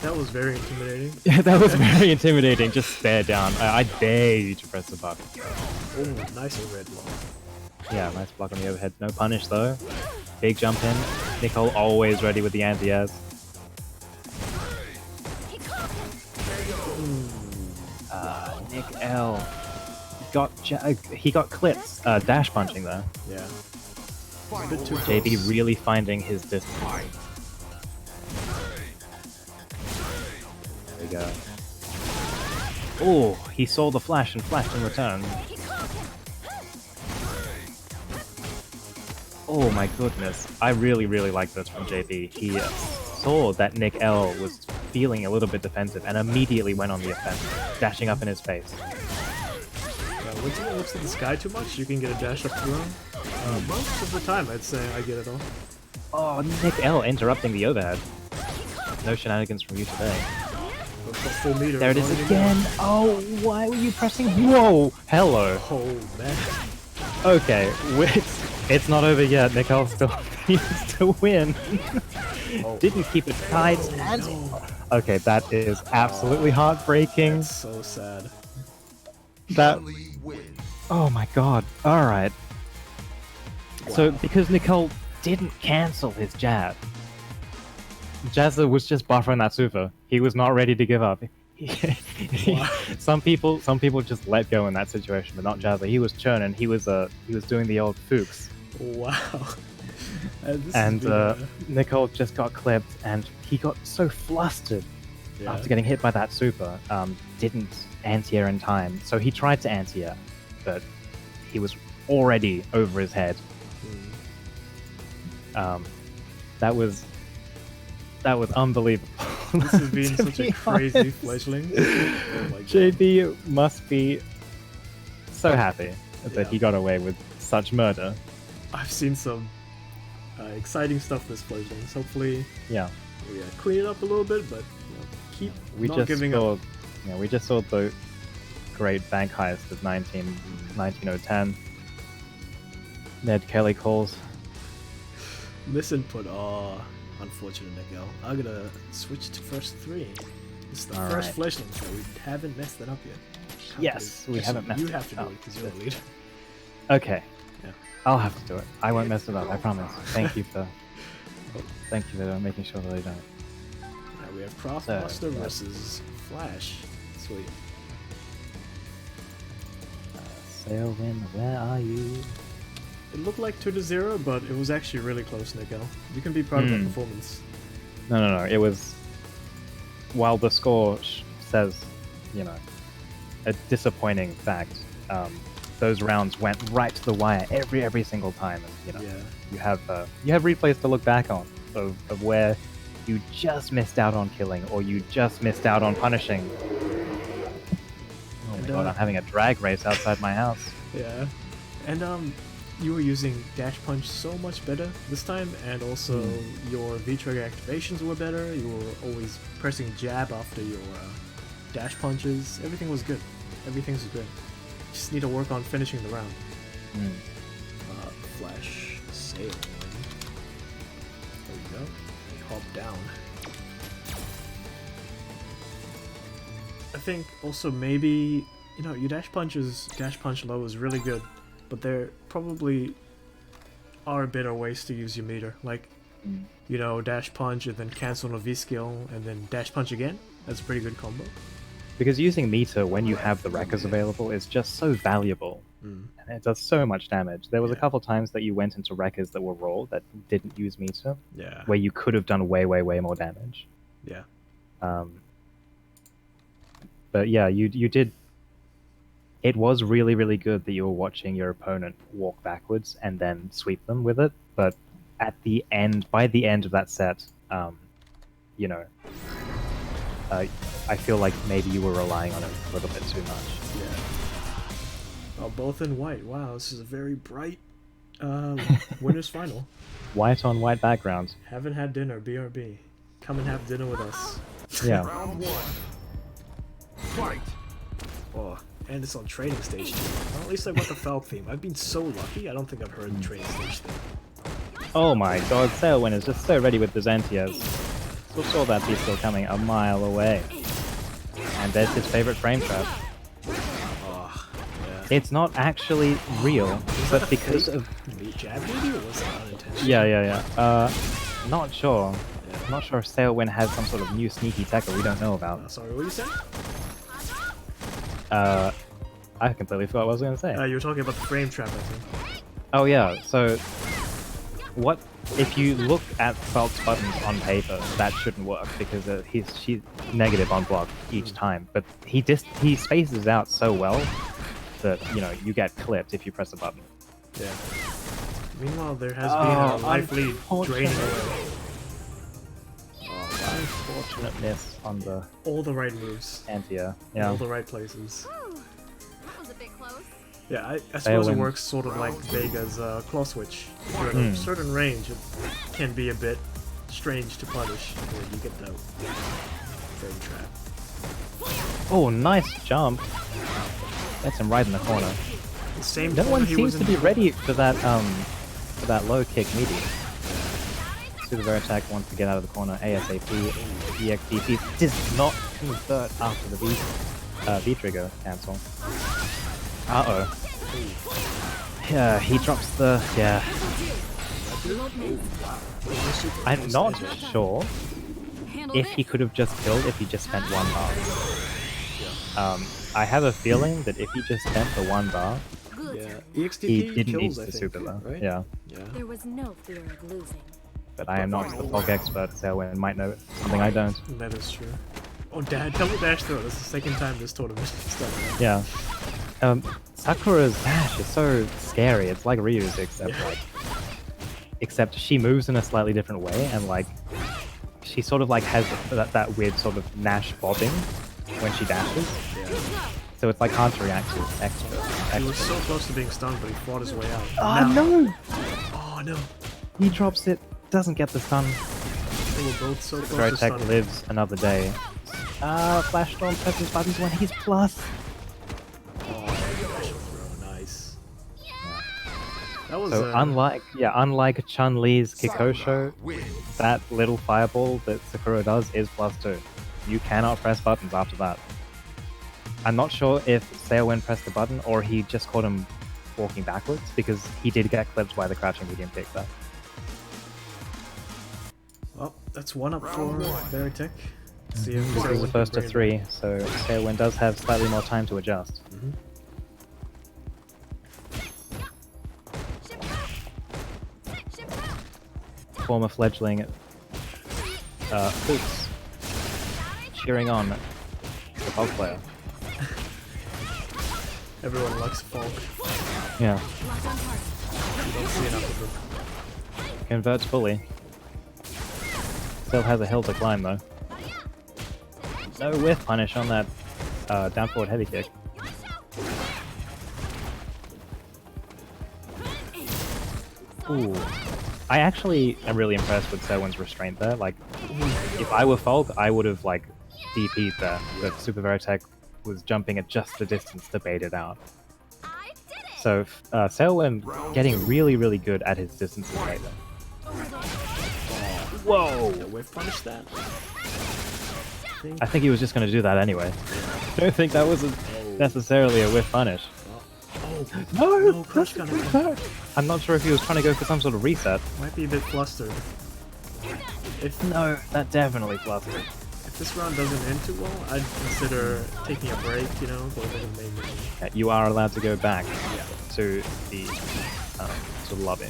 That was very intimidating. Yeah, that was very intimidating. Just stare down. I dare you to press the button. Oh, nice red block. Yeah, nice block on the overhead. No punish though. Big jump in. Nicole always ready with the anti-airs. Nick L. He got clipped dash punching there. Yeah. A bit too JB close. really finding his distance. There we go. Oh, he saw the flash and flashed in return. Oh my goodness. I really like this from JB. He saw that Nick L was feeling a little bit defensive and immediately went on the offensive, dashing up in his face. When someone looks at the sky too much, you can get a dash up throw. Most of the time, I'd say I get it all. Oh, Nick L interrupting the overhead. No shenanigans from you today. Full meter. There it is again. Oh, why were you pressing? Whoa, hello. Oh, man. Okay, it's not over yet. Nick L still needs to win. Didn't keep it tight. And okay, that is absolutely heartbreaking. That's so sad. That. Oh my god. All right. Wow. So because Nicole didn't cancel his jab, Jazza was just buffering that super. He was not ready to give up. Some people just let go in that situation, but not Jazza. He was churning. He was doing the old Fuchs. Wow. And Nicole just got clipped, and he got so flustered after getting hit by that super. Didn't anti-air in time, so he tried to anti-air, but he was already over his head. That was unbelievable. This has been such a crazy fledgling. Oh my God. JB must be so happy that he got away with such murder. I've seen some exciting stuff this fledgling. Hopefully, we clean it up a little bit, but keep not giving up. Yeah, we just saw the great bank heist of 19010. Ned Kelly calls. Misinput. Oh, unfortunate, Miguel. I'm gonna switch to first 3. This is the first fledgling, so we haven't messed that up yet. Yes, we haven't messed it up. You have to do it because you're the lead. Okay. Yeah. I'll have to do it. I won't mess it up. I promise. Thank you for making sure that I don't. Yeah, we Craftmaster yeah. versus Flash. Sweet. Sailwind, where are you? It looked like 2-0, but it was actually really close, Nickel. You can be proud of that performance. No. It was. While the score says, you know, a disappointing fact, those rounds went right to the wire every single time, and you know, Yeah. you have replays to look back on of where you just missed out on killing or you just missed out on punishing. Oh my god, I'm having a drag race outside my house. Yeah. And you were using dash punch so much better this time, and also your V-trigger activations were better. You were always pressing jab after your dash punches. Everything was good. Everything's good. Just need to work on finishing the round. Flash sail. There we go. Hop down. I think also maybe, you know, your dash punch low is really good, but there probably are better ways to use your meter. Like, you know, dash punch and then cancel on a V skill and then dash punch again. That's a pretty good combo. Because using meter when you have the wreckers available is just so valuable. And it does so much damage. There was a couple times that you went into wreckers that were raw that didn't use meter, Yeah. where you could have done way more damage. Yeah. But yeah, you did. It was really good that you were watching your opponent walk backwards and then sweep them with it. But at the end, by the end of that set, you know, I feel like maybe you were relying on it a little bit too much. Yeah. Oh, both in white. Wow, this is a very bright winners final. White on white background. Haven't had dinner, BRB. Come and have dinner with us. Yeah. Round 1. Fight. Oh, and it's on training stage too. Well, at least I got the Falc theme. I've been so lucky, I don't think I've heard the training stage theme. Oh my god, Sailwind is just so ready with the Zentias. Still saw that beat still coming a mile away. And there's his favorite frame trap. Oh, yeah. It's not actually real, but because of... Jab maybe, or was that unintentional? Yeah. Not sure. Not sure if Sailwind has some sort of new sneaky tech that we don't know about. Sorry, what were you saying? I completely forgot what I was going to say. You were talking about the frame trap, I think. Oh yeah, so what if you look at Falk's buttons on paper, that shouldn't work because she's negative on block each time, but he spaces out so well that, you know, you get clipped if you press a button. Yeah. Meanwhile, there has been a life lead draining away. Unfortunate miss on the All the right moves. anti-air. Yeah. All the right places. That was a bit close. Yeah, I suppose it Sailwind. works sort of like Vega's claw switch. If you're at a certain range, it can be a bit strange to punish. You get the frame trap. Oh, nice jump. Gets him right in the corner. The same No corner one he seems was to in be ready for that low kick medium. Super attack wants to get out of the corner ASAP. EXDP does not convert after the V trigger cancel. Uh-oh. Yeah, he drops the... yeah. I'm not sure if he could have just killed if he just spent one bar. I have a feeling that if he just spent the one bar, Yeah, EXDP he didn't need kills, the I think, super though. right? Yeah. Yeah. There was no fear of losing. But I am not the Fog expert, Sailwind might know something I don't. That is true. Oh, double dash throw. That's the second time this tournament has done that. Yeah. Sakura's dash is so scary. It's like Ryu's, except she moves in a slightly different way, and like she sort of like has that weird sort of Nash bobbing when she dashes. Yeah. So it's like hard to react to. He was so close to being stunned, but he fought his way out. Oh no! Oh no! He drops it. Doesn't get the stun. They were both so close to Protect stunning. lives another day. Flash Storm presses buttons when he's plus. Oh, dash throw, nice. That was So unlike Chun-Li's Kikosho, that little fireball that Sakura does is +2. You cannot press buttons after that. I'm not sure if Sailwind pressed the button or he just caught him walking backwards, because he did get clipped by the crouching medium kick there. Well, that's one up for Veritech. See if This is the Sailwind first can of bring it 3, so Sailwind does have slightly more time to adjust. back. Mhm. Former fledgling Hoots cheering on the Fog player. Everyone likes Fog. Yeah, You don't see enough of them. converts fully. Still has a hill to climb though. No whiff punish on that down forward heavy kick. Ooh. I actually am really impressed with Selwyn's restraint there. Like, if I were Folk, I would have, like, DP'd there. But Super Veritech was jumping at just the distance to bait it out. So, Selwyn getting really, really good at his distance evade there. Whoa! Yeah, whiff punish that. I think he was just going to do that anyway. I don't think that was necessarily a whiff punish. Oh, No! crush That's gun. no. I'm not sure if he was trying to go for some sort of reset. Might be a bit flustered. If No, that definitely flustered. if this round doesn't end too well, I'd consider taking a break. You know, going to the main menu. You are allowed to go back Yeah. to the lobby.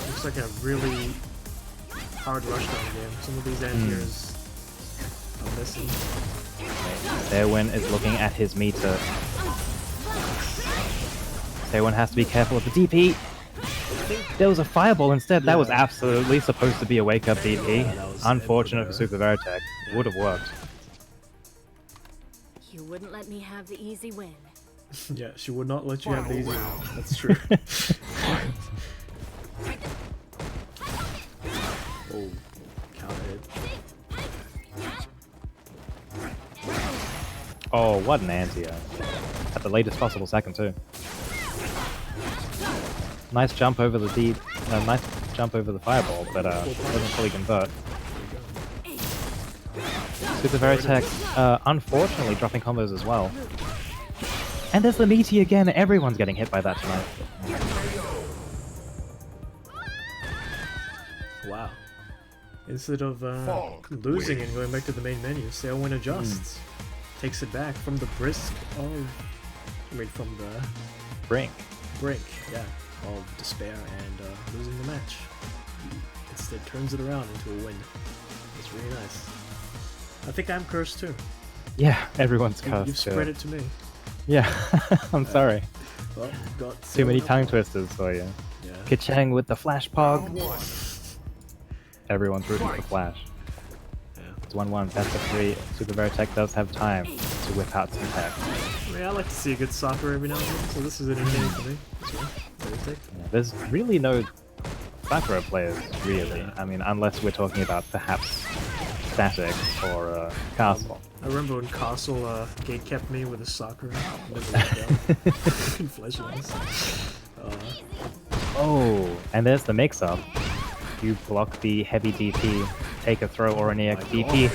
Looks like a really hard rushdown game. Some of these anti-airs are missing. Serwin is looking at his meter. Serwin has to be careful of the DP. There was a fireball instead. That was Yeah. absolutely supposed to be a wake-up DP. that was Unfortunate for epic, Super Veritech. Would have worked. You wouldn't let me have the easy win. Yeah, she would not let you have the easy one. That's true. Oh, counter hit. Oh, what an anti-air. At the latest possible second, too. Nice jump over the nice jump over the fireball, but doesn't fully convert. Super Veritech, unfortunately, dropping combos as well. And there's the meaty again. Everyone's getting hit by that tonight. Wow. Instead of losing and going back to the main menu, Sailwind adjusts. Takes it back from the brisk of... from the Brink. brink, yeah, of despair and losing the match. Instead turns it around into a win. It's really nice. I think I'm cursed too. Yeah, everyone's You've cursed. spread it to me. Yeah, I'm sorry. Well, got Too many Sailwind tongue up. twisters for you. Yeah. Ka-chang with the Flash Pog. One. Everyone's rooting for Flash. Yeah. It's 1-1, best of 3. Super Veritech does have time to whip out some tech. I mean, I like to see a good soccer every now and then, so this is entertaining for me. Veritech. Yeah, there's really no Sakura players, really. I mean, unless we're talking about perhaps Static or Castle. I remember when Castle gate kept me with a soccer. Fledglings. Oh, and there's the mix-up. You block the heavy DP, take a throw or an EX my DP.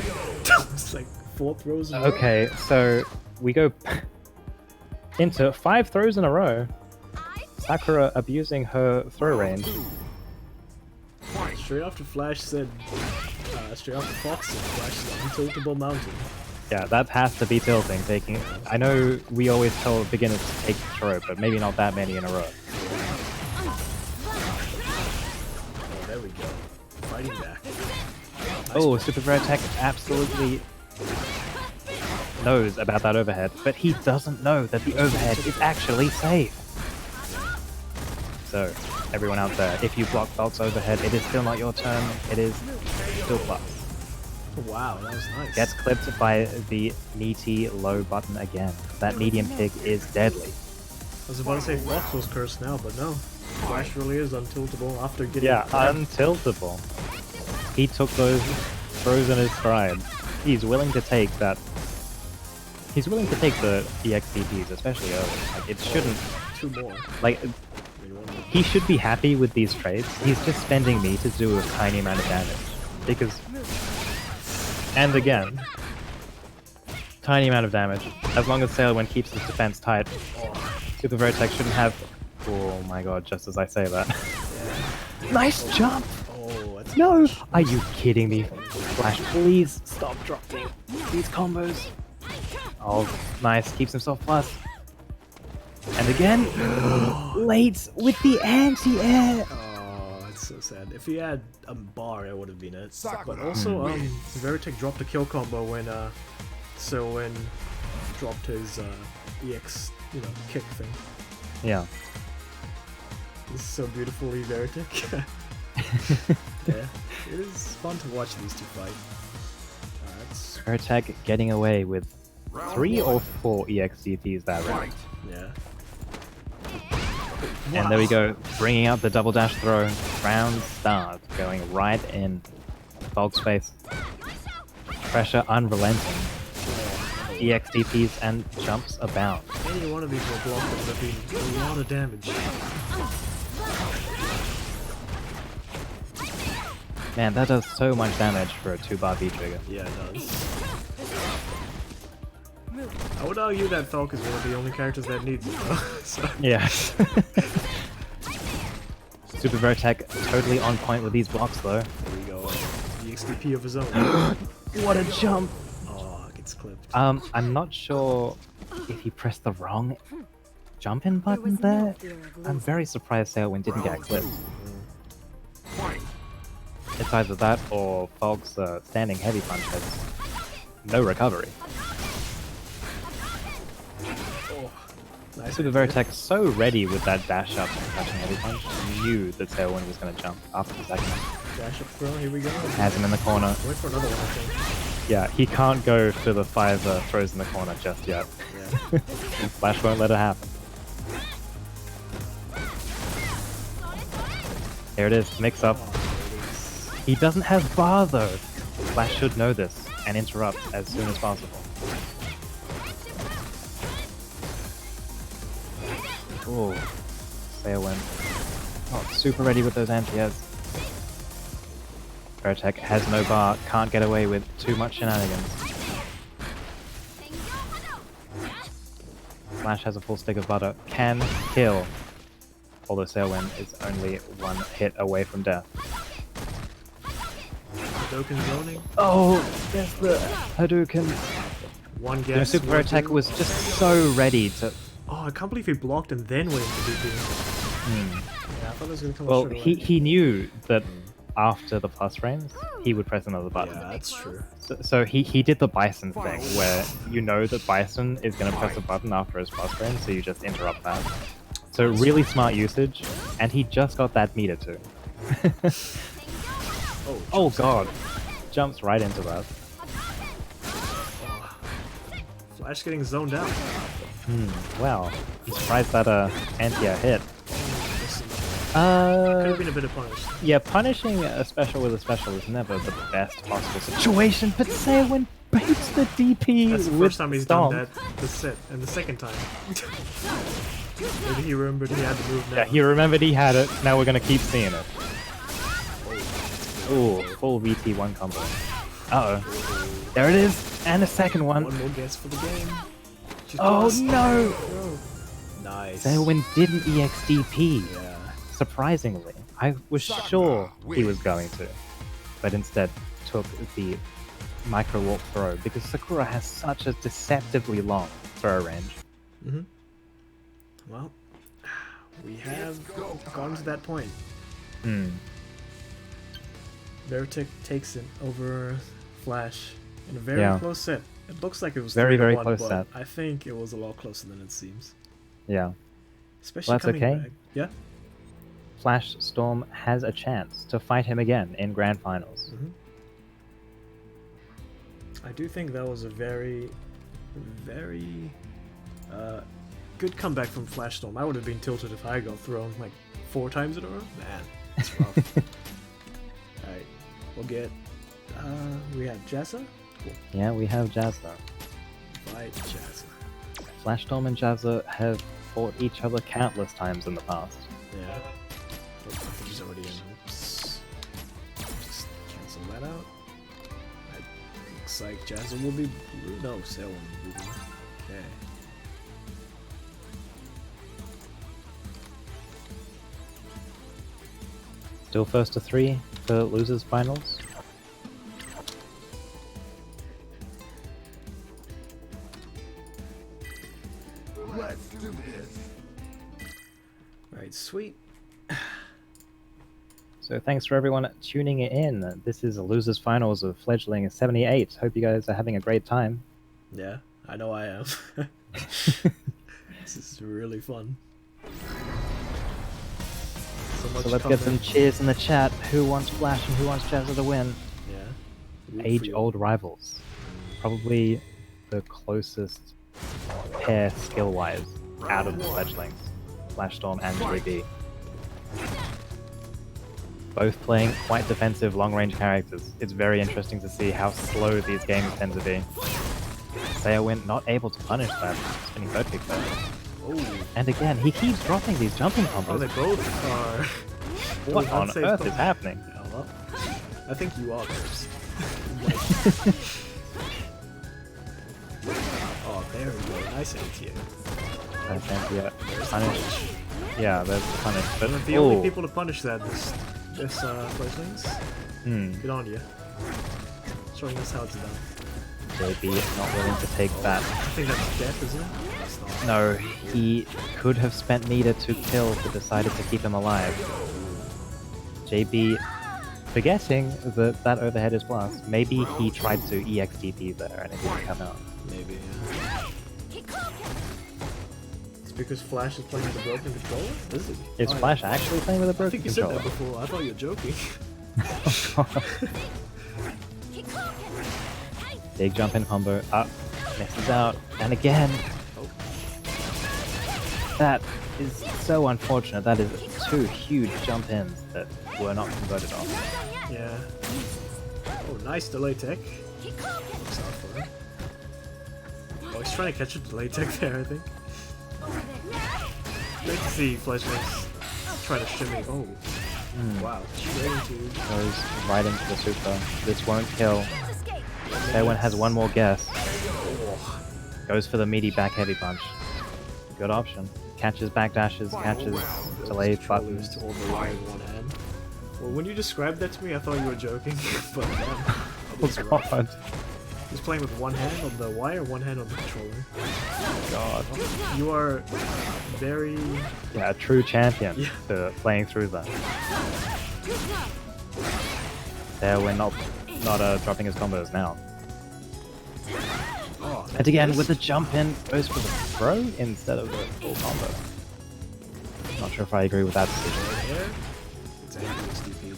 It's like 4 throws in a row. Okay, so we go into 5 throws in a row. Sakura abusing her throw range. Straight after Flash said, straight after Fox said, Flash is an untiltable mountain. Yeah, that has to be tilting. Taking. I know we always tell beginners to take the throw, but maybe not that many in a row. Oh, there we go. Fighting back. Oh, Super Veritech absolutely knows about that overhead, but he doesn't know that the overhead is actually safe. So, everyone out there, if you block Bolt's overhead, it is still not your turn. It is still plus. Wow, that was nice. Gets clipped by the meaty low button again. That medium kick is deadly. I was about to say Fox was cursed now, but no. Flash really is untiltable after getting... Yeah, untiltable. He took those throws in his stride. He's willing to take that. He's willing to take the EXDPs, especially early. Like, it shouldn't. 2 more. Like, I mean, 1 more. he should be happy with these trades. He's just spending me to do a tiny amount of damage. Because. And again. Tiny amount of damage. As long as Sailwind keeps his defense tight. Super Veritech shouldn't have. Oh my god, just as I say that. Nice jump! Oh, I No! Are you kidding me? Flash, please stop dropping these combos. Oh, nice. Keeps himself plus. And again, late with the anti-air. Oh, it's so sad. If he had a bar, it would have been it. Sakura But also, wins. Veritek dropped a kill combo when Selwyn dropped his EX, kick thing. Yeah. This is so beautifully Veritek. Yeah, it is fun to watch these two fight. That's Veritek getting away with Round 3 one. or 4 EXDPs that round. Fight. yeah. And there we go, bringing out the double dash throw. Round start, going right in. Bulk space. Pressure unrelenting. EXDPs and jumps abound. Any one of these will block would have been a lot of damage. Man, that does so much damage for a 2-bar V trigger. Yeah, it does. I would argue that Falk is one of the only characters that needs it though. So. Yeah. Super Veritek totally on point with these blocks though. There we go. The XDP of his own. What a jump! Oh, it gets clipped. I'm not sure if he pressed the wrong jump-in button was no there. fear of I'm losing. very surprised Sailwind didn't get clipped. Fight. It's either that or Falk's standing heavy punch has no recovery. Oh, nice. Super Veritek so ready with that dash up and catching heavy punch, knew that Sailwind was going to jump after the second. Dash up throw, here we go. Has him in the corner. Wait for another one, I think. Yeah, he can't go for the 5 throws in the corner just yet. Yeah. Flash won't let it happen. Here it is, mix up. He doesn't have bar though. Flash should know this and interrupt as soon as possible. Ooh, Sailwind. Oh, super ready with those anti-airs. Veritek has no bar, can't get away with too much shenanigans. Flash has a full stick of butter, can kill. Although Sailwind is only 1 hit away from death. Hadouken zoning. Oh, there's the Hadouken. One The guess. Super one, Attack two. was just so ready to... Oh, I can't believe he blocked and then went into DP. Yeah, I thought it was gonna come Well, straight away. he knew that after the plus frames, he would press another button. Yeah, that's true. So he did the Bison thing, where you know that Bison is going to press a button after his plus frame, so you just interrupt that. So really smart usage, and he just got that meter too. Oh god, jumps right into that. Flash getting zoned out. Wow, I'm surprised that anti-air hit. Could have been a bit of punish. Yeah, punishing a special with a special is never the best possible situation, but Sailwind baits the DP That's the with first time he's Stomp. done that this set, and the second time. Maybe he remembered he had to move now. Yeah, he remembered he had it, now we're gonna keep seeing it. Ooh, full VT1 combo. Uh-oh. There it is, and a second one. One more guess for the game. She's Oh lost. no! Nice. Sailwind didn't EXDP. Yeah. Surprisingly, I was sure he was going to, but instead took the micro warp throw because Sakura has such a deceptively long throw range. Mm-hmm. Well, we have gone to that point. Hmm. Veritek takes it over Flash in a very Yeah. close set. It looks like it was Very, 3-1, very close but set. I think it was a lot closer than it seems. Yeah. Especially Well, that's coming okay. back. Yeah. Flash Storm has a chance to fight him again in Grand Finals. Mm-hmm. I do think that was a very, very good comeback from Flash Storm. I would have been tilted if I got thrown like 4 times in a row. Man, that's rough. Alright, we'll get. We have Jazza? Cool. Yeah, we have Jazza. Fight Jazza. Flash Storm and Jazza have fought each other countless times in the past. Yeah. Oh, I think he's already in. Oops. Just cancel that out. Looks like Jazza will be blue. No, Sail will be blue. Okay. Still first to 3 for losers finals? Let's do this. Right, sweet. So thanks for everyone tuning in. This is the losers finals of Fledgling 78. Hope you guys are having a great time. Yeah, I know I am. This is really fun. So let's get some cheers in the chat. Who wants Flash and who wants Jazza to win? Yeah. Age-old rivals. Probably the closest pair skill-wise out of the Fledglings. Flashstorm and JB. Both playing quite defensive long-range characters. It's very interesting to see how slow these games tend to be. Seowin not able to punish that spinning bird kick though. Oh. And again, he keeps dropping these jumping combos. Oh, they both are. What on earth is happening? Yeah, well, I think you are first. Oh, there we go. Nice ATM. Yeah, punish. Yeah, there's the punish. But One of the only people to punish that this Fledglings. Good on you. Showing us how it's done. JB not willing to take that. I think that's death, isn't it? That's not. No, he could have spent meter to kill, but decided to keep him alive. JB forgetting that that overhead is blast. Maybe he tried to EXDP there and it didn't come out. Maybe, yeah. It's because Flash is playing with a broken controller? Is it? Is Flash actually playing with a I broken think you said controller? that before. I thought you were joking. Big jump in combo. Up. Misses out. And again. Oh. That is so unfortunate. That is two huge jump ins that were not converted off. Yeah. Oh, nice delay tech. Looks out for him. Oh, he's trying to catch a delay tech there, I think. Great to see Fledglings try to shimmy. Oh. Wow. Straight into... Goes right into the super. This won't kill. Seowin has one more guess. Oh. Goes for the meaty back heavy punch. Good option. Catches back dashes, catches delayed buttons. To hold the wire in one hand. Well, when you described that to me, I thought you were joking, but Oh god. He's playing with one hand on the wire, one hand on the controller. God. You are very... Yeah, a true champion Yeah. for playing through that. There we're not dropping his combos now. Oh, And again with the jump in, goes for the throw instead of the full combo. Not sure if I agree with that decision. there. It's actually stupid.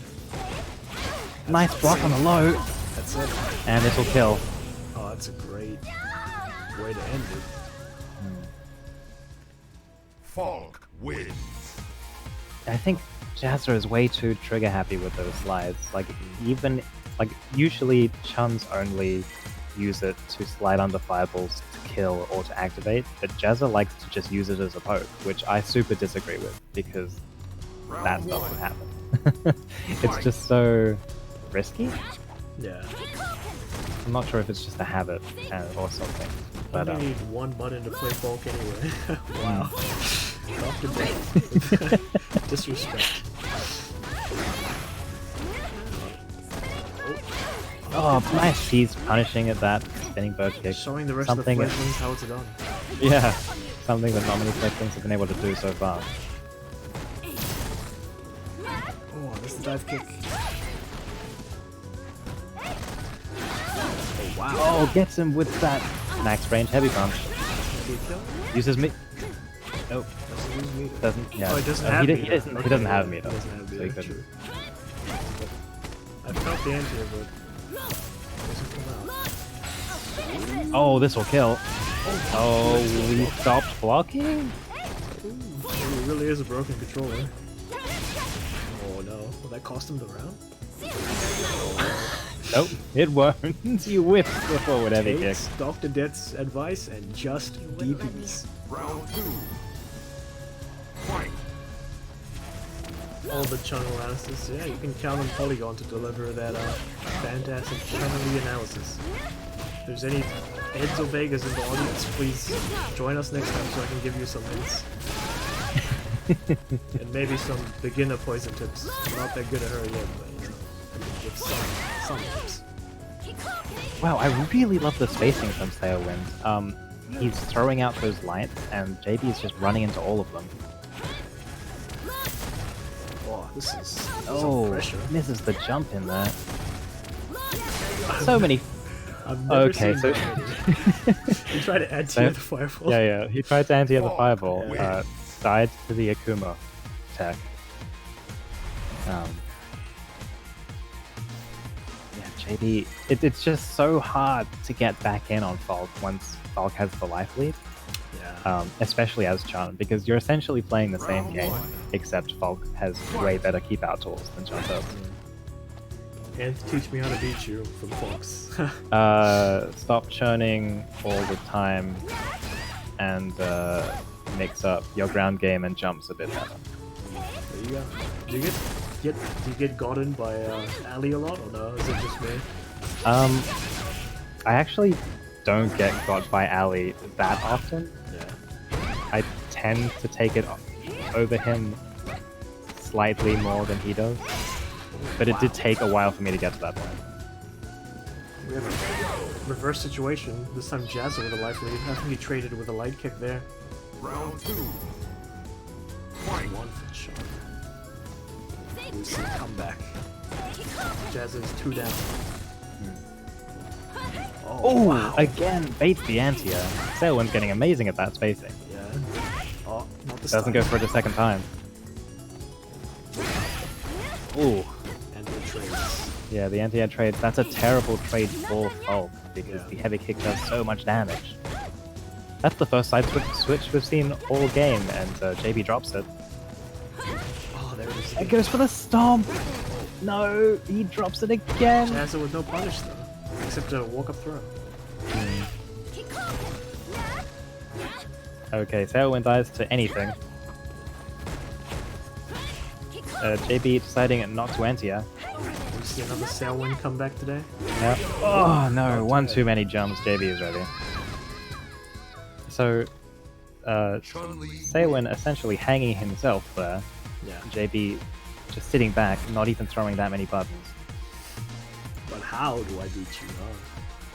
Nice block on the low, That's it. and this will kill. Oh, that's a great way to end it. Falk wins. I think Jazza is way too trigger happy with those slides. Usually Chun's only use it to slide under fireballs to kill or to activate, but Jazza likes to just use it as a poke, which I super disagree with because that doesn't happen. It's just so risky. Yeah. I'm not sure if it's just a habit or something. But You need one button to play Falk anyway. Wow. Off the deck. Disrespect. oh, nice. He's punishing at that spinning bird kick. Showing the rest Something of the Fledglings how it's done. Yeah, something that not many Fledglings have been able to do so far. Oh, that's the dive kick. Oh, wow. Oh, gets him with that max range heavy punch. Maybe a kill? Uses me. Nope, Doesn't use meter. doesn't. Yeah, Oh, it doesn't have he meter. doesn't Okay, have yeah, meter. It doesn't have So he meter, couldn't. true. I felt the end here, but it doesn't come out. Oh, this will kill. Oh, we stopped blocking? Ooh, it really is a broken controller. Oh no, will that cost him the round? Nope, it won't. You whiffed the forward heavy kick. Takes Dr. Death's advice and just DPs. Round 2. Fight. All the channel analysis, yeah, you can count on Polygon to deliver that fantastic channel analysis. If there's any Eds or Vegas in the audience, please join us next time so I can give you some hints. And maybe some beginner poison tips. Not that good at her yet, but with some moves. Wow, I really love the spacing from Tailwind. He's throwing out those lights, and JB is just running into all of them. Oh, this is some Oh, pressure. misses the jump in there. So many. I've never Okay, seen so that. You try to anti the fireball. yeah, he tried to anti the Oh, fireball, yeah. died to the Akuma tech. Yeah, JB, it's just so hard to get back in on Falk once Falk has the life lead, Yeah. especially as Chun, because you're essentially playing the same game, except Falk has way better keep out tools than Chun does. And teach me how to beat you from Fox. Stop churning all the time and mix up your ground game and jumps a bit better. There you go. Do you get gotten by Ali a lot, or no? Is it just me? I actually don't get got by Ali that often. Yeah. I tend to take it over him slightly more than he does. But it did take a while for me to get to that point. We have a reverse situation. This time Jazza with a life lead. I think he traded with a light kick there. Round 2. Fight. 1 for shot. We see a comeback. Jazza is 2 down. Oh, wow. again, baits the anti-air. Sailwind's getting amazing at that spacing. Yeah. Oh, not this Doesn't time. go for it a second time. Ooh. And the trades. Yeah, the anti-air trades. That's a terrible trade for Falk because the heavy kick does so much damage. That's the first side switch we've seen all game, and JB drops it. Oh, there it is. It goes for the stomp! No, he drops it again! Jazza with no punish though. Except a walk-up throw. Okay, Sailwind dies to anything. JB deciding not to anti-air. We see another Sailwind come back today. Yep. Oh no, one too many jumps, JB is ready. So, Chun-Li. Sailwind essentially hanging himself there. Yeah. JB just sitting back, not even throwing that many buttons. But how do I beat you? Oh,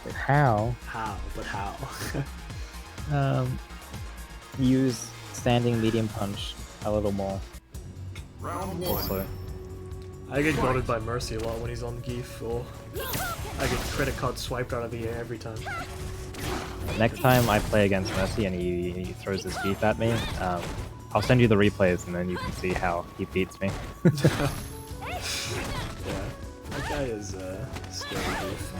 But how? how? But how? Use standing medium punch a little more. Round 1. Also, I get goaded by Mercy a lot when he's on Geef, or I get credit card swiped out of the air every time. next time I play against Mercy and he throws his beef at me, I'll send you the replays and then you can see how he beats me. Yeah. That guy is scary beef.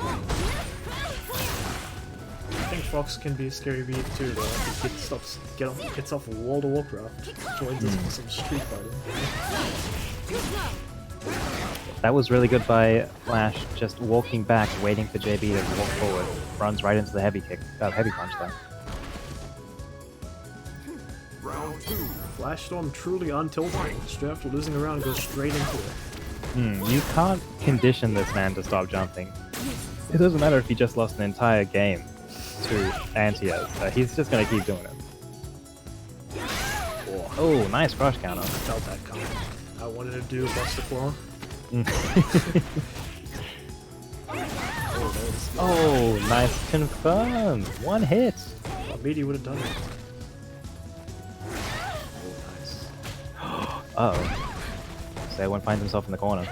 I think Fox can be a scary beef too, though. If he gets off World of Warcraft, joins us for some Street Fighting. That was really good by Flash, just walking back, waiting for JB to walk forward. Runs right into the heavy kick, heavy punch there. Round 2. Flash Storm truly untiltable. Straight after losing a round, goes straight into it. You can't condition this man to stop jumping. It doesn't matter if he just lost an entire game to anti-airs. He's just gonna keep doing it. Oh, nice crush counter. I felt that coming. I wanted to do Buster Claw. Oh, nice confirm. One hit. Well, Meaty would have done it. Oh, nice. Uh-oh. Sailwind finds himself in the corner.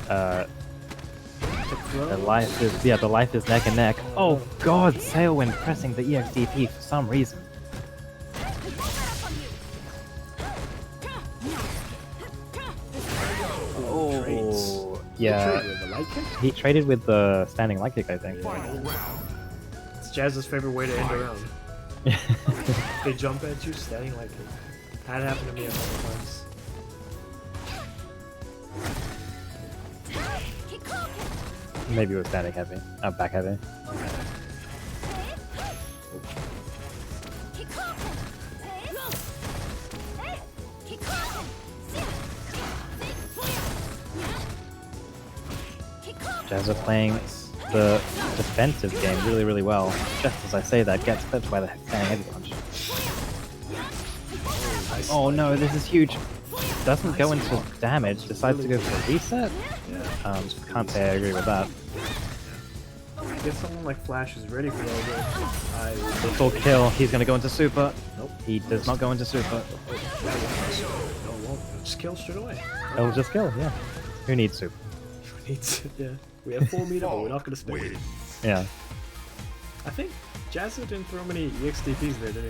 The life is neck and neck. Oh god, Sailwind pressing the EXDP for some reason. Oh, yeah. Trade with the light kick? He traded with the standing light kick, I think. Final round. It's Jazz's favorite way to end a round. They jump at you, standing light kick. That happened to me a couple times. Maybe it was standing heavy. Back heavy. Jazz are playing the defensive game really, really well. Just as I say that, gets clipped by the standing heavy punch. Oh no, this is huge. doesn't go into damage, decides to go for a reset. Yeah. Can't say I agree with that. I guess someone like Flash is ready for all this. Full kill, he's gonna go into super. Nope. He does not go into super. No, it won't. It'll just kill straight away. It'll just kill, yeah. Who needs super? Yeah. We have 4 meter, but we're not gonna spend it. Yeah. I think Jazza didn't throw many EXDPs there, did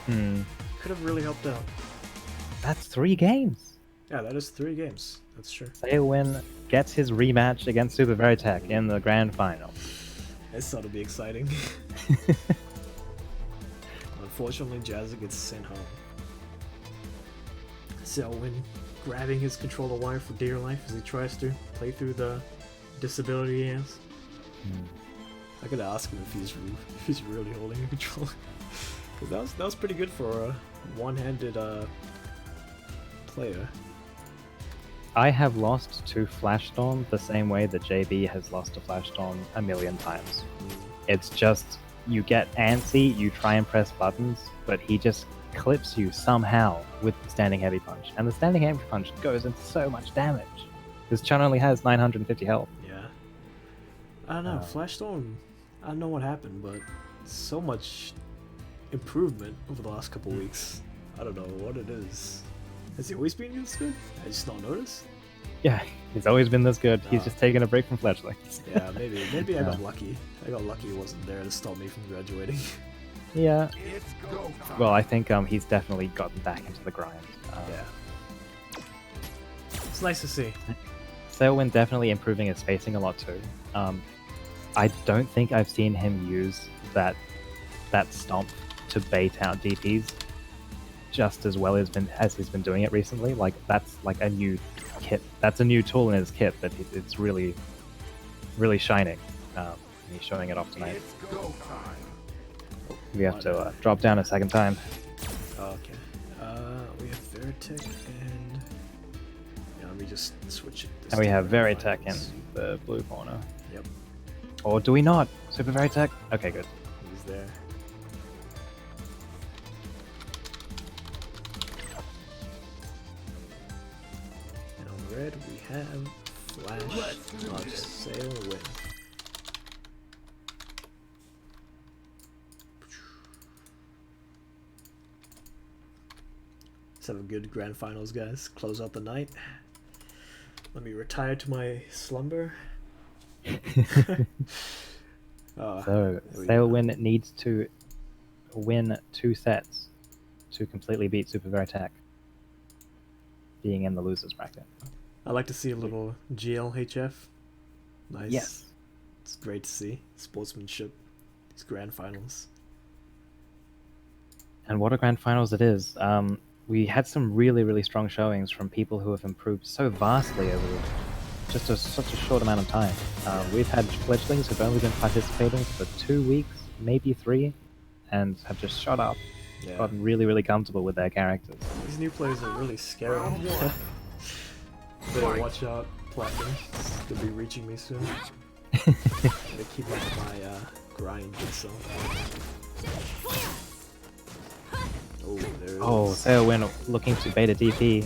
he? Could have really helped out. That's 3 games. Yeah, that is 3 games. That's true. Sailwin gets his rematch against Super Veritech in the grand final. This ought to be exciting. Unfortunately, Jazza gets sent home. Selwyn grabbing his controller wire for dear life as he tries to play through the disability he has. I gotta ask him if he's really holding a controller. Because that was pretty good for a one-handed player. I have lost to Flashstorm the same way that JB has lost to Flashstorm a million times. It's just, you get antsy, you try and press buttons, but he just clips you somehow with the standing heavy punch. And the standing heavy punch goes into so much damage. Because Chun only has 950 health. Yeah. I don't know, Flashstorm, I don't know what happened, but so much improvement over the last couple weeks. I don't know what it is. Has he always been this good? I just don't notice. Yeah, he's always been this good. He's just taking a break from Fledgling. Yeah, maybe I got lucky. I got lucky he wasn't there to stop me from graduating. Yeah. It's go time. Well, I think he's definitely gotten back into the grind. Yeah. It's nice to see. Sailwind definitely improving his spacing a lot too. I don't think I've seen him use that stomp to bait out DPs just as well as he's been doing it recently. Like, that's like a new kit. That's a new tool in his kit that it's really, really shining. And he's showing it off tonight. It's go time. We have to drop down a second time. Okay. We have Veritech and... Yeah, let me just switch it. And we have Veritech in the blue corner. Yep, Or do we not? Super Veritech? Okay, good. he's there. And on red we have Flash. I'll just sail away. Let's have a good grand finals, guys. Close out the night. Let me retire to my slumber. So, there we go. Sailwind needs to win 2 sets to completely beat Super Veritech, being in the losers bracket. I like to see a little GLHF. Nice. Yes. It's great to see. Sportsmanship. These grand finals. And what a grand finals it is. We had some really, really strong showings from people who have improved so vastly over just such a short amount of time. We've had fledglings who've only been participating for 2 weeks, maybe 3, and have just shot up, Yeah. gotten really, really comfortable with their characters. These new players are really scary. Better watch out, Platinum. They'll be reaching me soon. Gotta keep up my grind myself. Oh, there it Oh, is. Sailwind looking to bait a DP.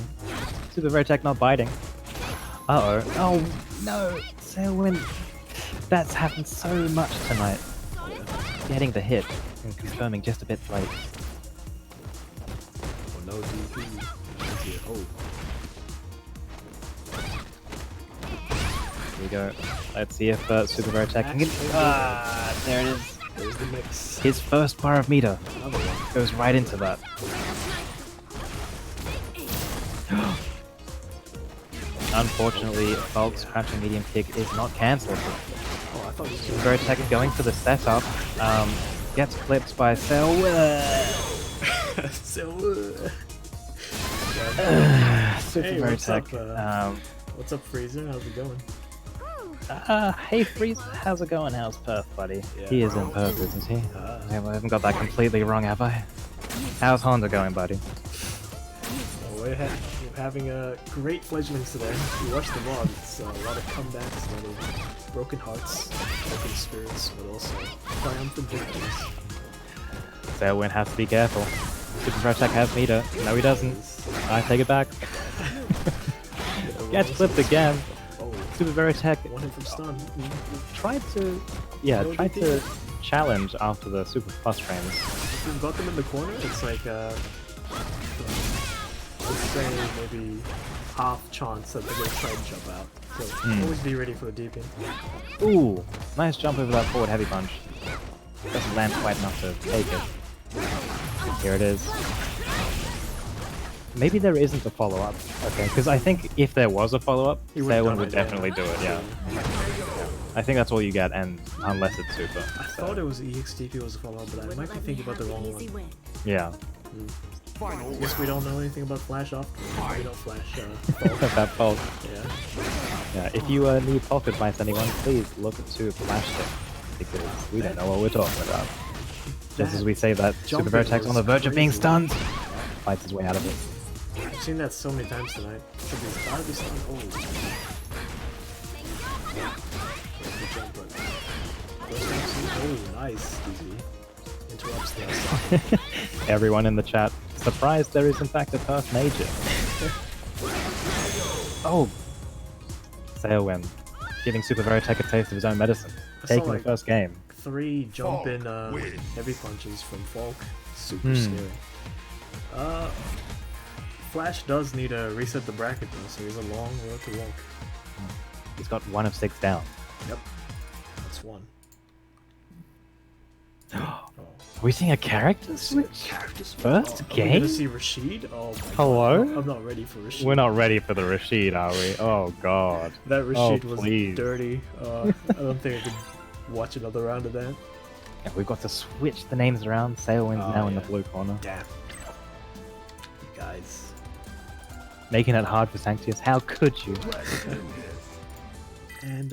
Super Veritech not biting. Uh-oh. Oh, no! Sailwind! That's happened so much tonight. Getting the hit and confirming just a bit late. Oh, no DP. Oh, Here we go. Let's see if Super Veritech can get... Ah, there it is. there's the mix. His first bar of meter Another one. goes right into that. Unfortunately, Bulk's crouching medium kick is not cancelled. Oh, I thought he was Super Veritech going for the setup. Gets clipped by Sailwind. So, Super Hey, what's up, Veritech. what's up, Freezer? How's it going? Hey Freeze, how's it going? How's Perth, buddy? Yeah. He is in Perth, isn't he? Ah. I haven't got that completely wrong, have I? How's Honda going, buddy? So we're having a great fledglings today. You watch the vlog, it's a lot of comebacks, a lot of broken hearts, broken spirits, but also triumphant victories. Sailwind has to be careful. Super Veritech has meter. No, he doesn't. I take it back. Gets clipped again. Oh, Super Veritech one hit from stun. tried to, yeah, No tried DP. to challenge after the Super Plus frames. If we've got them in the corner, it's like let's say maybe half chance that they're gonna try and jump out. So always be ready for the DP. Ooh, nice jump over that forward heavy punch. Doesn't land quite enough to take it. Here it is. Maybe there isn't a follow-up. Okay, because I think if there was a follow-up, He would've Sailwind done would it, yeah. definitely do it, yeah. I think that's all you get, and unless it's super. I thought it was EXTP was a follow-up, but I Wouldn't might be let me thinking about have the wrong easy one. win. Yeah. Final Guess we don't know anything about Flash off. We don't Flash. Fault. That fault. Yeah. Yeah, if you need Falk advice, anyone, please look to Flash Stick, because we don't know what we're talking about. Just as we say that Super jumping Veritech's on the was verge of being crazy. stunned, fights his way out of it. I've seen that so many times tonight. So he's gotta be stunned. Oh. Good jump, but... Oh, nice, DZ. Interrupts the Everyone in the chat, surprised there is in fact a Perth Major. Oh! Sailwind, giving Super Veritech a taste of his own medicine, I saw, taking the like, first game. 3 jump in win. heavy punches from Falk. Super scary. Flash does need to reset the bracket though, so he's a long road to walk. He's got 1 of 6 down. Yep. That's 1. Oh. Are we seeing a character switch? First Are we game? gonna see Rashid? Oh my Hello? God. I'm not ready for Rashid. We're not ready for the Rashid, are we? Oh god. That Rashid was please. dirty. I don't think I could watch another round of that. Yeah, we've got to switch the names around. Sailwind's Oh, now in the yeah. blue corner. Damn. You guys. Making it hard for Sanctius. How could you? And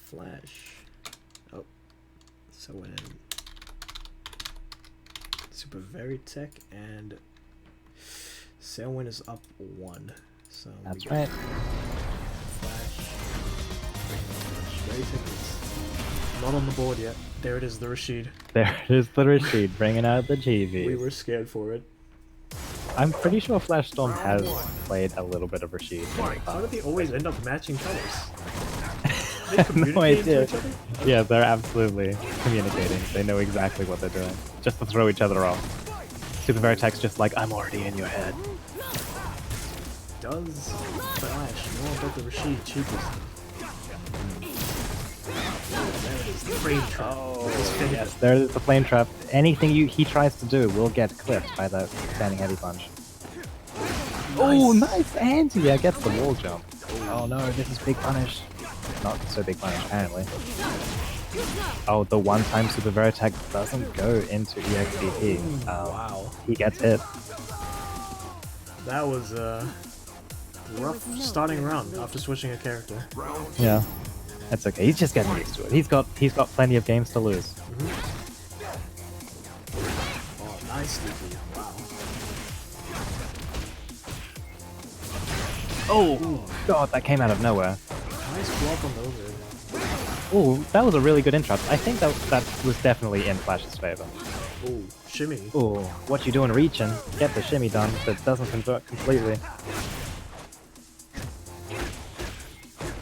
Flash. Oh. So when Super Veritech and Sailwind is up 1. So That's we got right. Flash. Veritech is not on the board yet. There it is, the Rashid. There is the Rashid bringing out the GV. We were scared for it. I'm pretty sure Flash Storm has played a little bit of Rashid. How do they always end up matching colors? I They have no communicate to idea. each other? Yeah, they're absolutely communicating. They know exactly what they're doing. Just to throw each other off. Super Veritech's just like, I'm already in your head. Does Flash know about the Rashid cheapest? There it is, the frame trap. Yes, there is the flame trap. Anything he tries to do will get clipped by that standing heavy punch. Oh, nice anti! Yeah, gets the wall jump. Oh no, this is big punish. Not so big punish, apparently. Oh, the one time Super Veritech doesn't go into EXDP. Wow. He gets hit. That was rough starting round after switching a character. Yeah. That's okay. He's just getting used to it. He's got plenty of games to lose. Oh, nice DP. Wow. Oh god, that came out of nowhere. Nice block on the overhead. Oh, that was a really good interrupt. I think that was definitely in Flash's favor. Oh, shimmy. Oh, what you doing reaching? Get the shimmy done, but doesn't convert completely.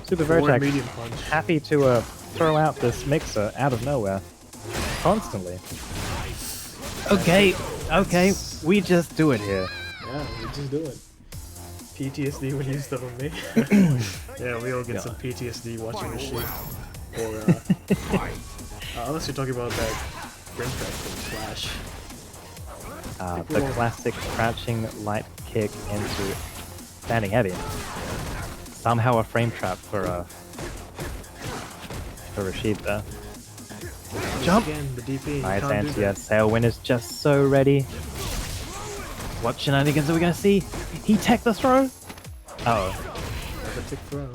Super Forward Vertex, medium punch. happy to throw out this mixer out of nowhere. Constantly. Okay, okay, we just do it here. Yeah, we just do it. PTSD when you stuff on me. Yeah, we all get some PTSD watching this shit. Or, unless you're talking about that frame trap from Flash. The classic crouching light kick into standing heavy. Somehow a frame trap for Rashid there. Jump! Again, the DP. Nice can't do anti. that. Sailwind is just so ready. What shenanigans are we gonna see? He tech the throw? Oh, Another tick throw.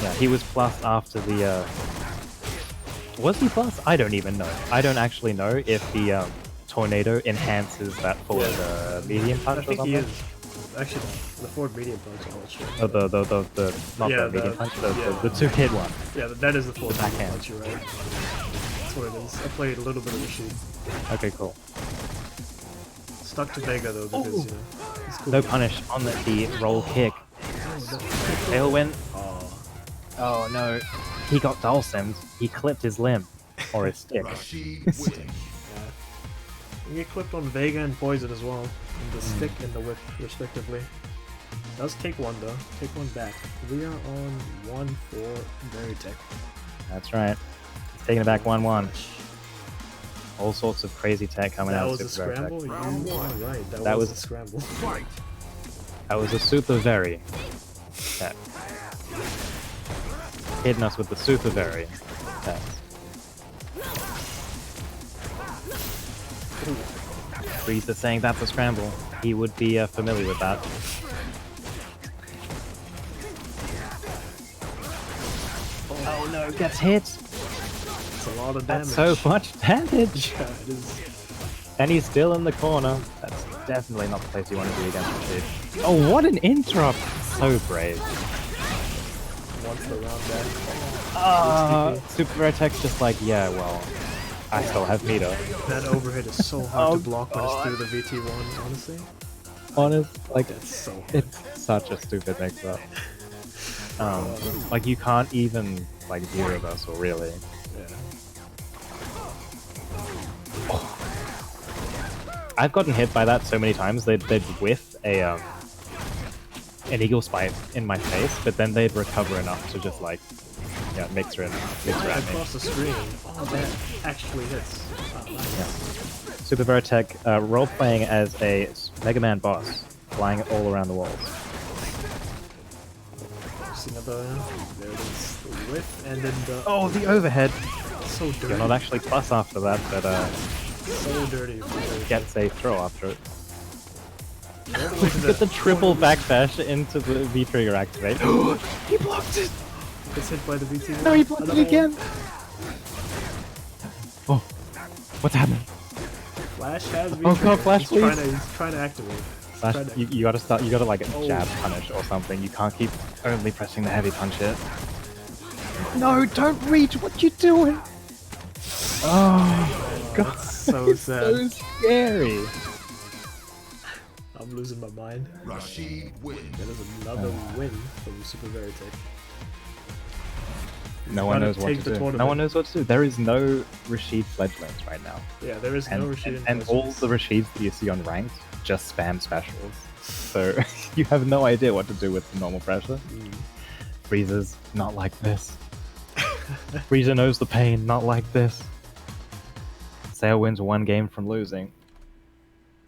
yeah, he was plus after the. Was he plus? I don't even know. I don't actually know if the tornado enhances that forward medium I punch or think something. he is. Actually, the forward medium punch, I'm not sure. Oh, the not Yeah, the medium the- punch, yeah. the two-hit one. Yeah, that is the forward medium backhand. punch, you're right. That's what it is. I played a little bit of Rashid. Okay, cool. Stuck to Vega though, because, you know, it's cool. No punish on the roll kick. Tailwind. Oh, Oh no, he got dulcimed. He clipped his limb. Or his stick. Rashid wins. yeah. You get clipped on Vega and Poison as well. And the stick and the whip, respectively. Does take one though. Take one back. We are on 1 for Veritech. That's right. He's taking it back 1-1. All sorts of crazy tech coming That out. was a of Super Veritech. scramble? Round You are one. right. That, That was was- a scramble. Fight. That was a super very tech. Hitting us with the super very tech. Frieza saying that's a scramble. He would be familiar with that. Oh no, gets hit! It's a lot of damage. That's so much damage! Yeah, it is. And he's still in the corner. That's definitely not the place you want to be against Rashid. Oh, what an interrupt! So brave. Once the round back. Super Veritech's just like, yeah, well, I still have meter. That overhead is so hard Oh, to block when it's God. through the VT1, honestly. Like, That's so hard. it's such a stupid mix-up. Like, you can't even, like, do reversal, really. Yeah. I've gotten hit by that so many times, they'd whiff an eagle spike in my face, but then they'd recover enough to just, like, yeah, mix her at me. Across the screen. Oh, that actually hits. Yeah. Super Veritech role-playing as a Mega Man boss, flying all around the walls. Just another. There it is. The whiff, and then the. Oh, the overhead! So dirty. You're not actually plus after that, but So dirty. gets a throw after it. All the way to Get the triple backdash into the V-trigger activate. He blocked it! Gets hit by the VT1. No, he blocked it Another again! one. Oh, what's happening? Flash has Oh god, Flash, he's trying, please. he's trying to activate. He's Flash, trying to- you gotta start, you gotta like Oh. jab punish or something. You can't keep only pressing the heavy punch hit. No, don't reach, what you doing? Oh, god, That's so it's sad. so scary. I'm losing my mind. Rashid wins. That is another win from Super Veritech. No one gotta knows what take to the do. No tournament. one knows what to do. There is no Rashid Fledglings right now. Yeah, there is no Rashid in and all Fledglings. the Rashids that you see on ranked just spam specials. So you have no idea what to do with the normal pressure. Frieza's not like this. Frieza knows the pain, not like this. Sail wins one game from losing.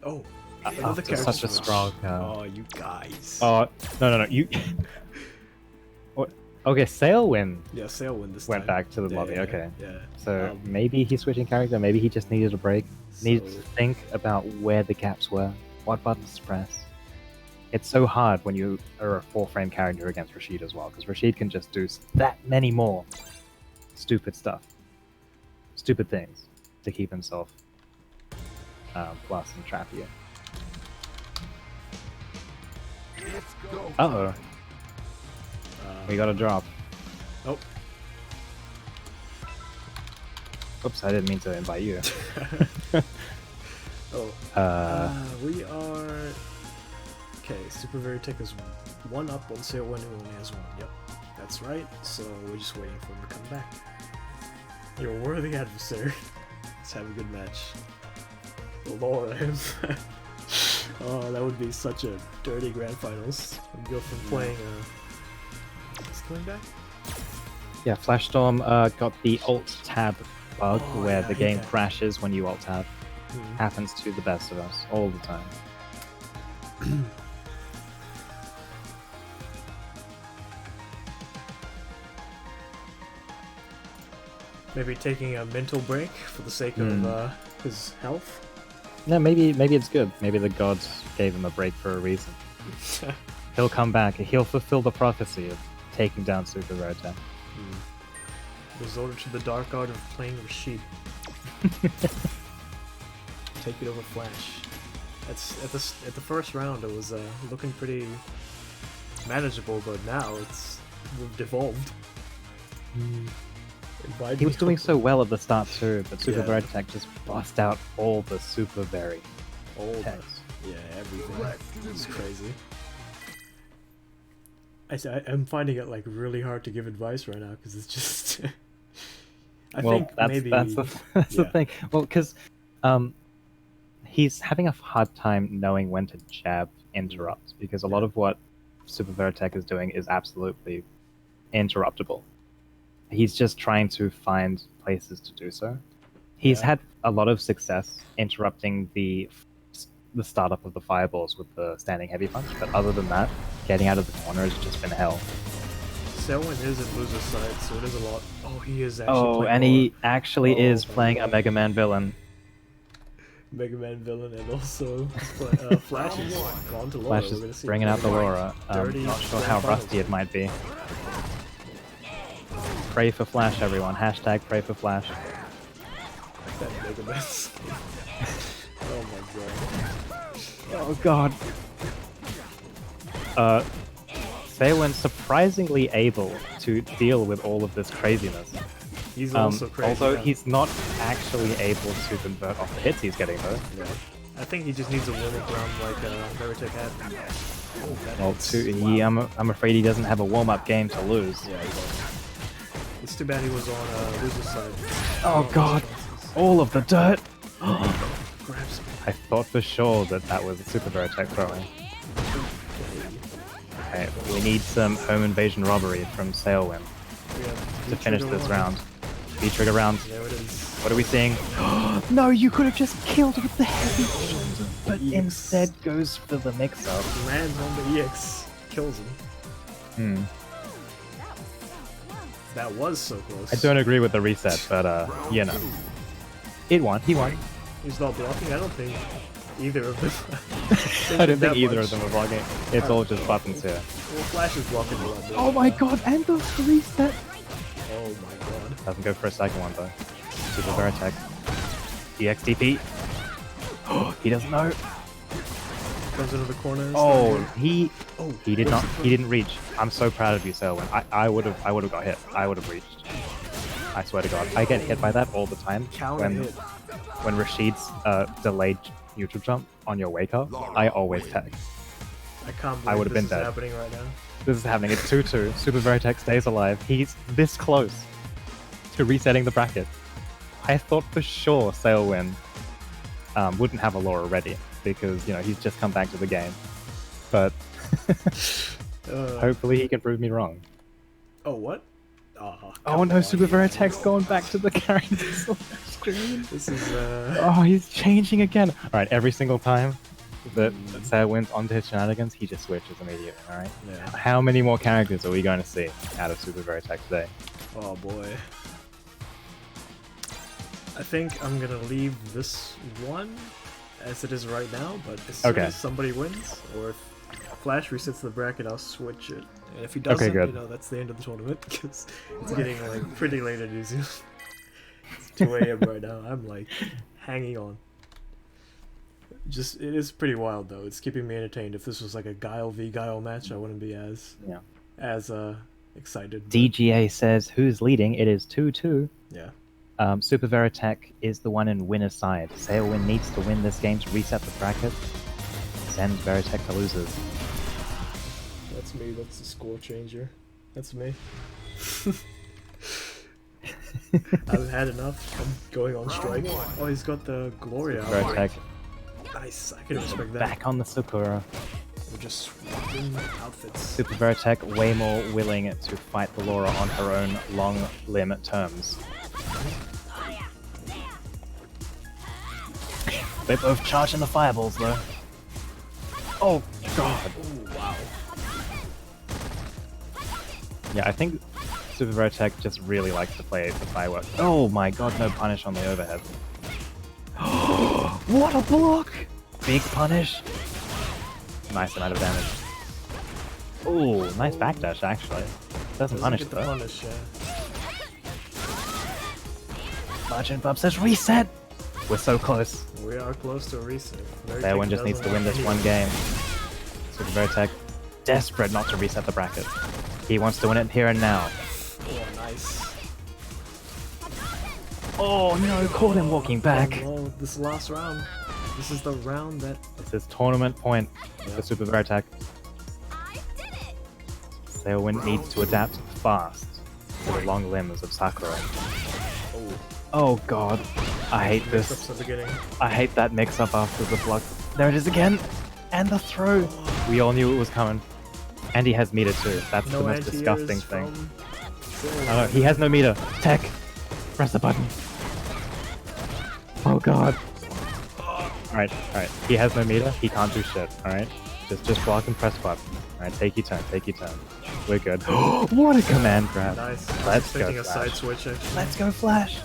Oh, After another character such a switch. strong. Oh, you guys. Oh no! You. What? Okay, Sailwind Yeah, Sailwind this went time. back to the Yeah, lobby. yeah, Okay, Yeah. so maybe he's switching character. Maybe he just needed a break. Needed So- to think about where the gaps were, what buttons to press. It's so hard when you are a 4-frame character against Rashid as well, because Rashid can just do that many more stupid stuff, stupid things to keep himself plus and trap you. It's go. Uh-oh, we got a drop. Oh. Oops, I didn't mean to invite you. Oh. We are. Okay, Super Veritech is 1 up on Sailwind, who only has 1. Yep, that's right. So we're just waiting for him to come back. You're a worthy adversary. Let's have a good match. Lord, oh, that would be such a dirty grand finals. We'd go from playing. Is he coming back? Yeah, Flashstorm got the alt tab bug Oh, where yeah, the I hate game that. crashes when you alt tab. Hmm. Happens to the best of us all the time. Maybe taking a mental break for the sake of his health. No, maybe it's good. Maybe the gods gave him a break for a reason. He'll come back. He'll fulfill the prophecy of taking down Super Veritech. Resorted to the dark art of playing Rashid. Take it over Flash. That's at the first round. It was looking pretty manageable, but now it's devolved. Invite He was me doing up. so well at the start too, but Super Yeah. Veritech just bust out all the Super Very. Old. Text. Yeah, everything. Let's do It's this. crazy. I'm finding it like really hard to give advice right now because it's just. I well, think that's maybe that's the that's the yeah. thing. Well, because he's having a hard time knowing when to jab interrupt because a lot Yeah. of what Super Veritech is doing is absolutely interruptible. He's just trying to find places to do so. He's Yeah. had a lot of success interrupting the startup of the fireballs with the standing heavy punch, but other than that, getting out of the corner has just been hell. Selwyn is at loser's side, so it is a lot. Oh, he is actually Oh, playing and he actually Oh is my playing a God. Mega Man villain. Mega Man villain, and also Flash is gone to Laura. Flash We're is gonna see bringing out the Laura. dirty Not sure grand how finals. rusty it might be. Pray for Flash, everyone. Hashtag pray for Flash. That Mega Man. Oh my God. Oh god. Seowyn surprisingly able to deal with all of this craziness. He's also crazy. Although yeah. he's not actually able to convert off the hits he's getting though. Yeah. I think he just needs a warm-up round like Veritech had. Oh, that Well, hits. Wow. I'm afraid he doesn't have a warm-up game to lose. Yeah, he does. It's too bad he was on loser's side. Oh god, all of the dirt! Grabs him. I thought for sure that that was a Super Veritech throwing. Okay, we need some home invasion robbery from Seowyn to finish this round. V-trigger round. There it is. What are we seeing? No, you could have just killed with the heavy shoulder, but EX. instead goes for the mix-up. Lands on the EX. Kills him. Hmm. That was so close. I don't agree with the reset, but you know. It won, he won. He's not blocking. I don't think either of them. I don't that think either much. of them are blocking. It's all just buttons here. Well, Flash is blocking a lot more. Oh my god, and the reset! Oh my god. Doesn't go for a second one though. Super Veritech. EXTP. He doesn't know. Comes into the corner. Oh, he he did not. He didn't reach. I'm so proud of you, Selwyn. I would have got hit. I would have reached. I swear to God, I get hit by that all the time. Counter hit. When Rashid's delayed neutral jump on your wake up, I always tag. I can't believe I would have been this is dead. happening right now. This is happening. It's 2-2. Super Veritech stays alive. He's this close to resetting the bracket. I thought for sure Sailwind wouldn't have a Laura ready because, you know, he's just come back to the game. But hopefully he can prove me wrong. Oh, what? Oh no, Super Veritech's going back to the character screen. This is, Oh, he's changing again. Alright, every single time that Sailwind's onto his shenanigans, he just switches immediately, alright? Yeah. How many more characters are we going to see out of Super Veritech today? Oh boy. I think I'm gonna leave this one as it is right now, but as soon as somebody wins, or if Flash resets the bracket, I'll switch it. And if he doesn't, good. you know, that's the end of the tournament, because it's getting like pretty late in New Zealand. It's 2 AM right now. I'm like hanging on. Just, it is pretty wild though. It's keeping me entertained. If this was like a Guile v Guile match, I wouldn't be as excited. But DGA says, who's leading? It is 2-2. yeah. Super Veritech is the one in winner's side. Sailwind needs to win this game to reset the bracket. Send Veritech to losers. That's me. That's the score changer. That's me. I've had enough. I'm going on strike. Oh, he's got the Gloria. Veritech Nice. I can respect that. back on the Sakura. We're just swapping outfits. Super Veritech way more willing to fight the Laura on her own long limb terms. They both charging the fireballs though. Oh god. Oh, wow. Yeah, I think Super Veritech just really likes to play the fireworks. Oh my god, no punish on the overhead. What a block! Big punish. Nice amount of damage. Oh, nice backdash actually. Doesn't punish get the though. punish, yeah. Margin Bub says reset! We're so close. We are close to a reset. Sailwind just needs to win this one game. Super Veritech, desperate not to reset the bracket. He wants to win it here and now. Oh, nice. Oh no, caught him walking back. Oh, this last round. This is the round that... This is tournament point for Super Veritech. Sailwind needs to adapt fast to the long limbs of Sakura. Oh, Oh god, I hate mix-ups this. at the beginning. I hate that mix-up after the block. There it is again! And the throw! We all knew it was coming. And he has meter too. That's No the most anti-airs disgusting thing. from Oh no, he has no meter. Tech! Press the button. Oh god. Alright, alright. He has no meter, he can't do shit, alright? Just block and press button. Alright, take your turn, take your turn. We're good. What a command grab. Nice. I was Let's go, expecting a Flash. side switch actually. Let's go, Flash!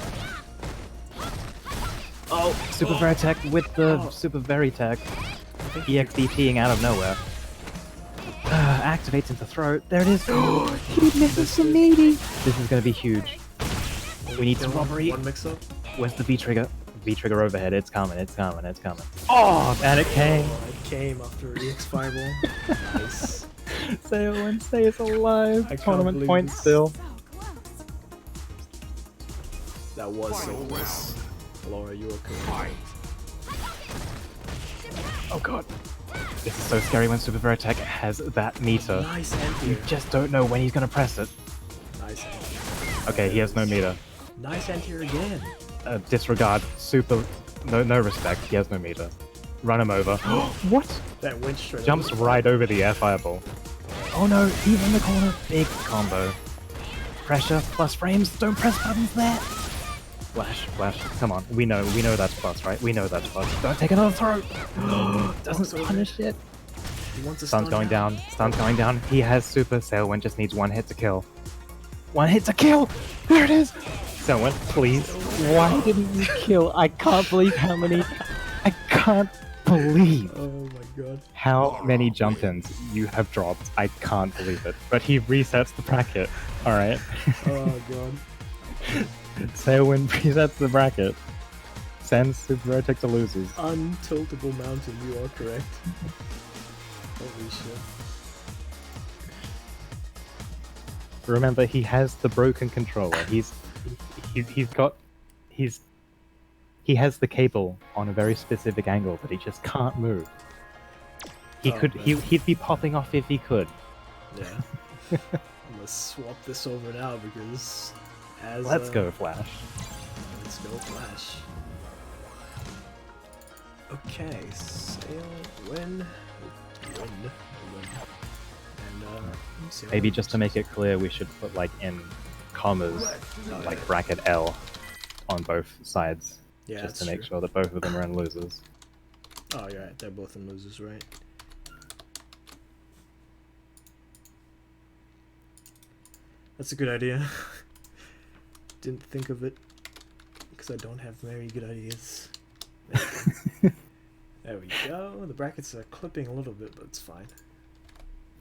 Oh, Super Veritech with the Super Veritech. EXDTing out of nowhere. Activates into throw. There it is. He misses the meaty. This is going to be huge. We need some robbery. One mix-up. Where's the V trigger? V trigger overhead. It's coming. It's coming. It's coming. Oh, and it came. Oh, it came after EX Fireball. Nice. Sailwind stays alive. I can't Tournament believe points this. still. That was so close. Laura, you were correct. Oh god. This is so scary when Super Veritech has that meter. Nice You anti-air. just don't know when he's going to press it. Nice anti-air. Okay, he has no meter. Nice anti-air again. Disregard. Super. No respect. He has no meter. Run him over. What? That went straight Jumps over. right over the air fireball. Oh no, he's in the corner. Big combo. Pressure plus frames. Don't press buttons there. Flash. Come on. We know that's plus, right? We know that's plus. Don't take another throw. Doesn't punish it. He wants a Stun's stun going now. down. Stun's going down. He has Super Sailwind. Just needs one hit to kill. One hit to kill. There it is. Sailwind, please. Why didn't you kill? I can't believe how many. I can't believe Oh my god. how many jump-ins you have dropped. I can't believe it. But he resets the bracket. All right. Oh god. Sailwind resets the bracket. Sends Super Veritech to losers. Untiltable mountain, you are correct. Holy shit. Remember, he has the broken controller. He has the cable on a very specific angle that he just can't move. He Oh, could man. he'd be popping off if he could. Yeah. I'm gonna swap this over now because as Let's go, Flash. Let's go Flash. Okay, sail, win. And sail Maybe win. just to make it clear, we should put like in commas, like bracket L, on both sides, yeah, just to that's make true. sure that both of them are in losers. Oh, you're right. They're both in losers, right? That's a good idea. Didn't think of it because I don't have very good ideas. There we go. The brackets are clipping a little bit, but it's fine.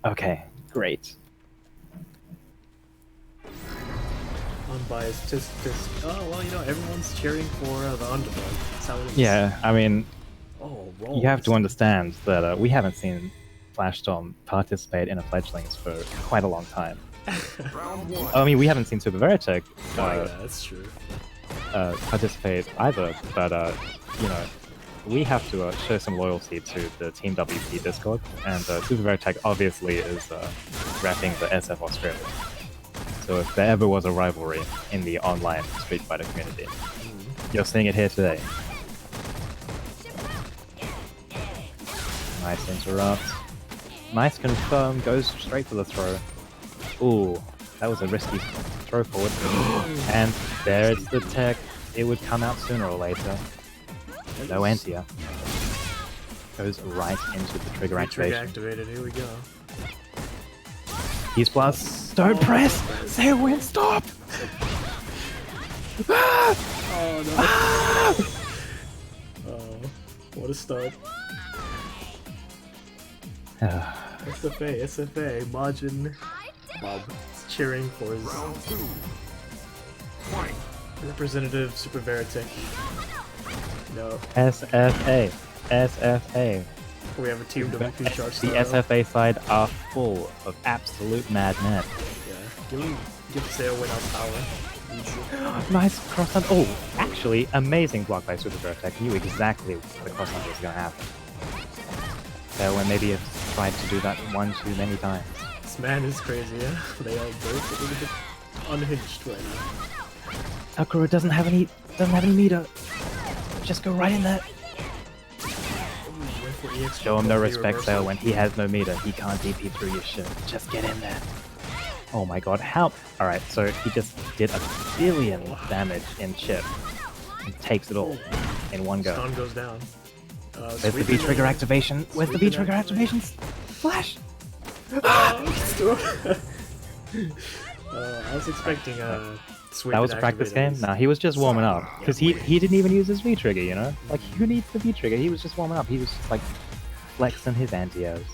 Okay, great. Unbiased tisk tisk. Oh well, you know everyone's cheering for the underdog. That's how it is. Yeah, I mean, Oh, roll. you have to understand that we haven't seen Flash Storm participate in a Fledglings for quite a long time. Round one. I mean, we haven't seen Super Veritech Yeah, that's true. participate either, but you know, we have to show some loyalty to the Team WP Discord, and Super Veritech obviously is repping the SF Australia. So if there ever was a rivalry in the online Street Fighter community, you're seeing it here today. Nice interrupt. Nice confirm, goes straight for the throw. Ooh, that was a risky throw forward. And there's the tech. It would come out sooner or later. No anti-air. Goes right into the trigger Trigger activation. activated. Here we go. He's plus. Don't press! Sailwind, stop! Ah! Oh no. Ah! Oh, what a start. SFA, SFA, Majin Bob is cheering for his Round two. Fight. representative Super Veritech. No, SFA. SFA. we have a Team WP charge. The SFA side are full of absolute madmen. Yeah, give Sailwind our power. Needs it. Nice cross hunt. Oh, actually, amazing block by Super Veritech. Knew exactly the cross hunt was going to happen. So when maybe have tried to do that one too many times. man is crazy, yeah? They are both a little bit unhinged right now. Akura doesn't have any meter. Just go right in there. Went for EX Show him no combo, respect, reversal. Sale, when he has no meter. He can't DP through your shit. Just get in there. Oh my god, how? Alright, so he just did 1 billion damage in chip. And takes it all in one go. Stun goes down. Where's the Sweep V in trigger there. activation? Where's the Sweep V in trigger there. activation? Flash! I was expecting sweep. That was a practice game? Nah, he was just warming up. Because he didn't even use his V trigger, you know? Like, who needs the V trigger? He was just warming up. He was just like flexing his anti-airs.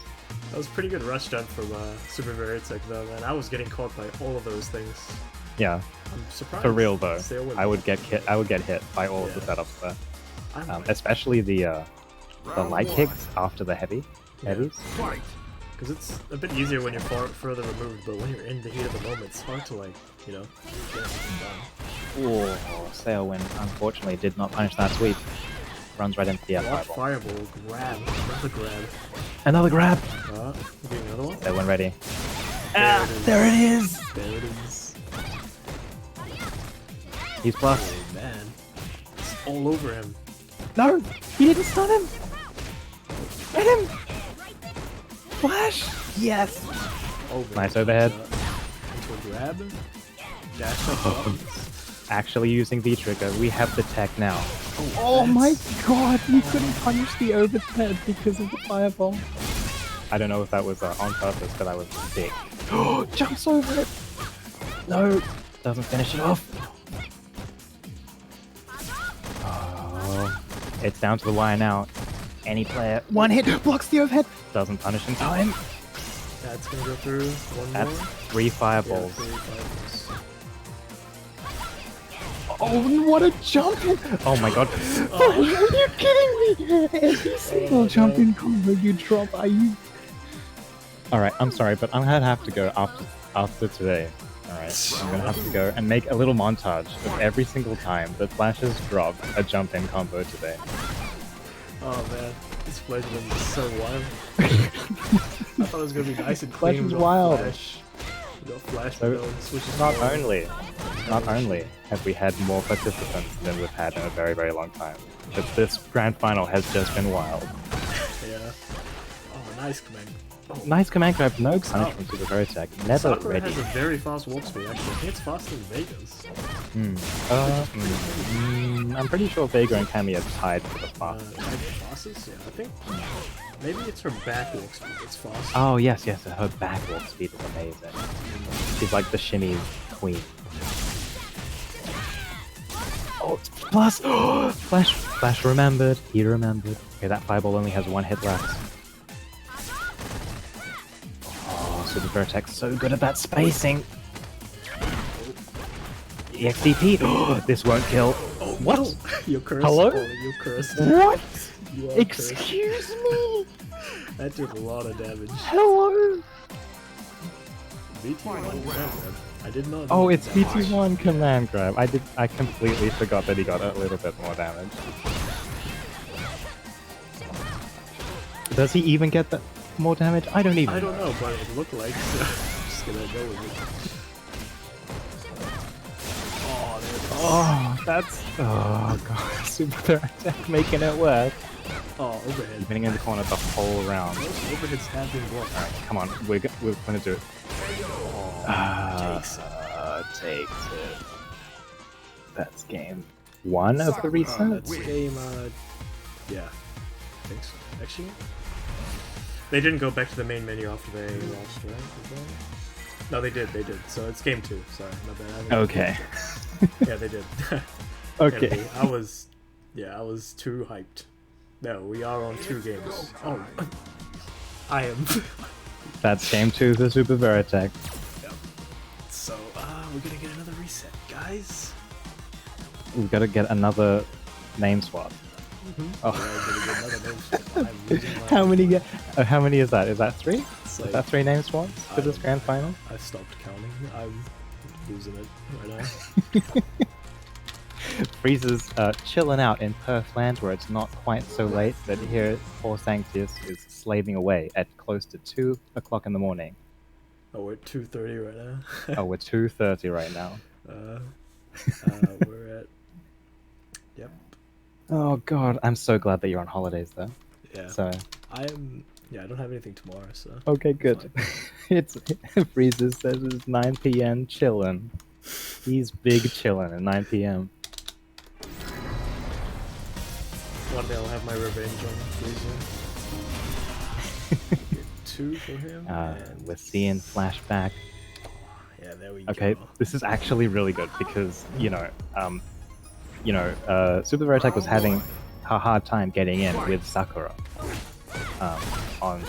That was pretty good rush done from Super Veritech though, man. I was getting caught by all of those things. Yeah, I'm surprised. for real though. Sail went I would get hit by all of the Yeah. setups there. I'm Especially the Round light one. kicks after the heavies. Fight. because it's a bit easier when you're further removed, but when you're in the heat of the moment, it's hard to like, you know, get everything done. Oh, Sailwind unfortunately did not punish that sweep. Runs right into the Block F5. fireball, grab, another grab. Another grab! Getting another one? Sailwind ready. There it is. There it is! There it is. He's plus. Oh man, it's all over him. No! He didn't stun him! Hit him! Flash! Yes! Over. Nice overhead. Into a grab. Dash up. Actually using V-Trigger, we have the tech now. Oh my god, you couldn't punish the overhead because of the fireball. I don't know if that was on purpose, but I was sick. Jumps over it! No! Doesn't finish it off. Oh, it's down to the wire now. Any player, one hit, blocks the overhead, doesn't punish in time. That's gonna go through. One That's more. 3 fireballs. Yeah, 3 fireballs. Oh, what a jump in! Oh my god. Are you kidding me? Every single jump in combo you drop, are you... Alright, I'm sorry, but I'm gonna have to go after today. Alright, I'm gonna have to go and make a little montage of every single time that Flash has dropped a jump in combo today. Oh man, this Fledgling is so wild. I thought it was gonna be nice and Flash clean. is we got wild. Flash. We got Flash, So, but no switches. Not forward. only have we had more participants than we've had in a very, very long time, but this grand final has just been wild. Yeah. Oh, nice command. Oh, Nice command grab, no punish from Super Veritech, never Sakura ready. has a very fast walk speed, actually. I think it's faster than Vega's. I'm pretty sure Vega and Cammy are tied for the fastest. Fastest? Yeah, I think. Maybe it's her back walk speed that's fast. Oh yes, her back walk speed is amazing. She's like the shimmy queen. Oh, it's plus! Flash remembered, he remembered. Okay, that fireball only has 1 hit left. Oh, Super Veritech's so good at that spacing. EXDP! Oh, this won't kill. What? No. You're cursed. Hello? Oh, you're cursed. What? You are cursed. Excuse me? That did a lot of damage. Hello? BT1 I did not. Oh, know it's that. BT1 command grab. I completely forgot that he got a little bit more damage. Does he even get that more damage? I don't even I don't know, but it looked like. So I'm just gonna go with it. Oh, there it is. Oh, that's... Oh, God. Super attack making it work. Oh, overhead. Keeping in the corner the whole round. Most overheads have been blocked. Alright, come on. We're gonna do it. Takes Takes it. That's game 1 of the reset. That's game, yeah. I think so. Actually, they didn't go back to the main menu after they lost, right? Did they? No, they did. So it's game 2. Sorry, my bad. Okay. Yeah, they did. Okay. Anyway, I was too hyped. No, we are on 2 games. Oh, I am. That's game 2 of the Super Veritech. So, we're gonna get another reset, guys. We've got to get another name swap. Oh. Yeah, we're gonna get another name swap. I'm losing my- How many is that? Is that 3? It's Is like- that 3 name swaps for this I- grand final? I stopped counting. I'm losing it right now. Freeze's chilling out in Perthland where it's not quite so late, but here poor Sanctius is slaving away at close to 2 o'clock in the morning. Oh, we're at 2:30 right now. Oh, we're 2:30 right now. We're at. Yep. Oh god, I'm so glad that you're on holidays though. Yeah. So I am. Yeah, I don't have anything tomorrow, so. okay, good. It's Freezer says it's 9 p.m. chillin'. He's big chillin' at 9 p.m. One day I'll have my revenge on Freezer. Get 2 for him. And We're seeing flashback. yeah, there we Okay, go. this is actually really good because Super Verotech was having a hard time getting in with Sakura on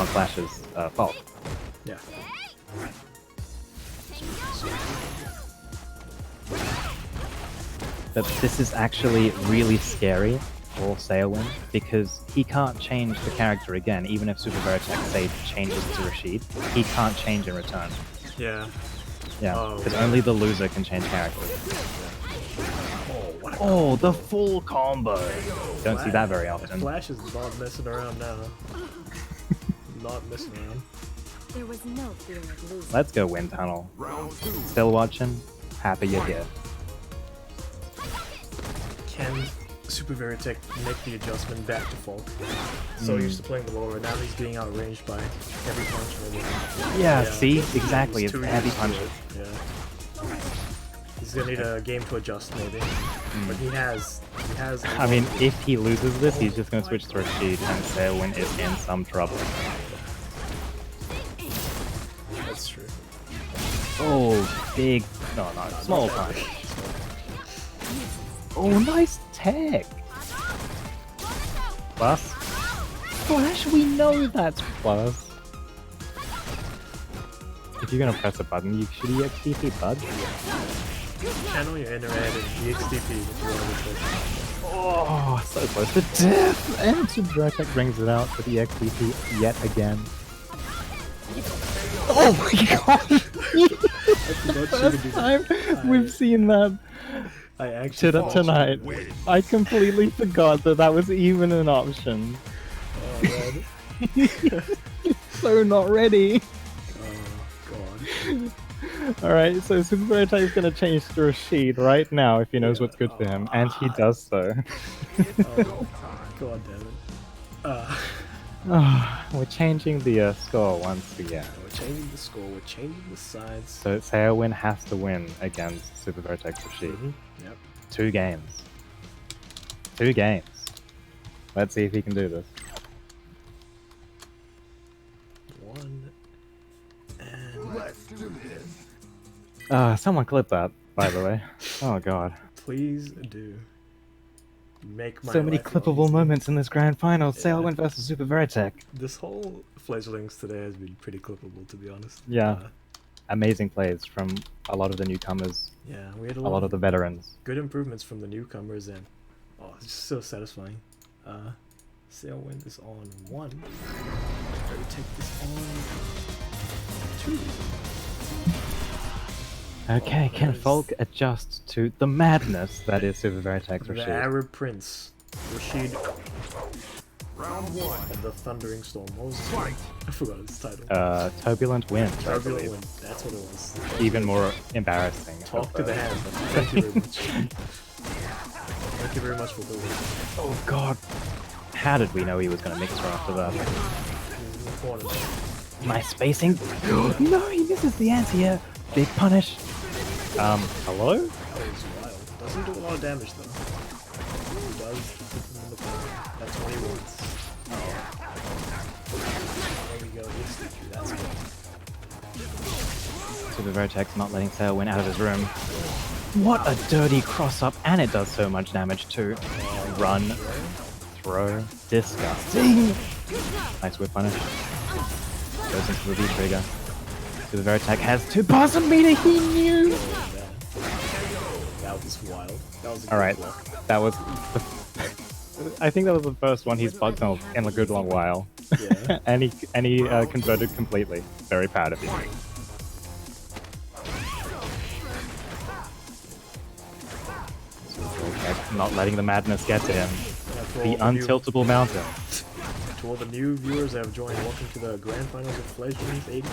Flash's fault. Yeah. But this is actually really scary for Seowin because he can't change the character again, even if Super Verotech say changes to Rashid. He can't change in return. Yeah. Yeah, Oh, because yeah. only the loser can change characters. Oh, what a Oh, the full combo! Don't see that very often. Flash is not messing around now. Not messing around. There was no fear of losing. Let's go Wind Tunnel. Still watching? Happy you're here. Can Super Veritech make the adjustment back to Folk? So used to playing the lower, now he's being outranged by heavy punch and everything. Yeah, see? Exactly, He's it's too heavy used to punches. it, yeah. He's gonna need a game to adjust maybe. But he has I mean, if he loses this, he's just gonna switch to Rashid and Seowin is in some trouble. that's true. Oh, big... No, no, small punch. Oh, nice tech! Plus? Flash, we know that's plus. If you're gonna press a button, you should EXDP, bud. Channel your inner ed and EXDP if you want to. Oh, so close to death! And Super Verotech brings it out with EXDP yet again. Oh my god! First time we've seen that I actually tonight. I completely forgot that that was even an option. Oh, man. So not ready. Oh, God. Alright, so Super Verotech is gonna change to Rashid right now if he knows what's good for him, and he does so. Oh, God damn it. We're changing the score once again. We're changing the score, we're changing the sides. So Seowin has to win against Super Verotech Rashid. Yep. 2 games. 2 games. Let's see if he can do this. 1 and Someone clip that, by the way. Oh god. please do. Make my So many life clippable easy. moments in this grand final. Seowin versus Super Verotech. This whole Fledglings today has been pretty clippable, to be honest. Yeah. Amazing plays from a lot of the newcomers, Yeah, we had a lot of the veterans. good improvements from the newcomers, and it's just so satisfying. Sailwind is on 1. Better take this on 2. Okay, can there's- Folk adjust to the madness that is Super Verotech's The Rashid? Arab Prince, Rashid. Round 1. And the Thundering Storm. What was his name? I forgot his title. Turbulent Wind, I Turbulent believe. Wind. That's what it was. Even more embarrassing. Talk to the hand. Thank you very much. Thank you very much for building. Oh god. How did we know he was going to mix her after that? Nice spacing. No, he misses the anti-air. Big punish. Hello? That was wild. Doesn't do a lot of damage though. He does put them in the corner. That's what he wants. There we go. That's good. Super Verotech's not letting Seowin out of his room. What a dirty cross-up, and it does so much damage too. Run. Throw. Disgusting. Nice whip punish. Goes into the V-trigger. Super Verotech has 2 bars a meter, he knew! That was wild. That was a good Alright, block. that was the... I think that was the first one he's bugged on in a good long while. Yeah. and he converted completely. Very proud of you. Super Verotech not letting the madness get to him. The untiltable mountain. To all the new viewers that have joined, welcome to the grand finals of Fledgling 78.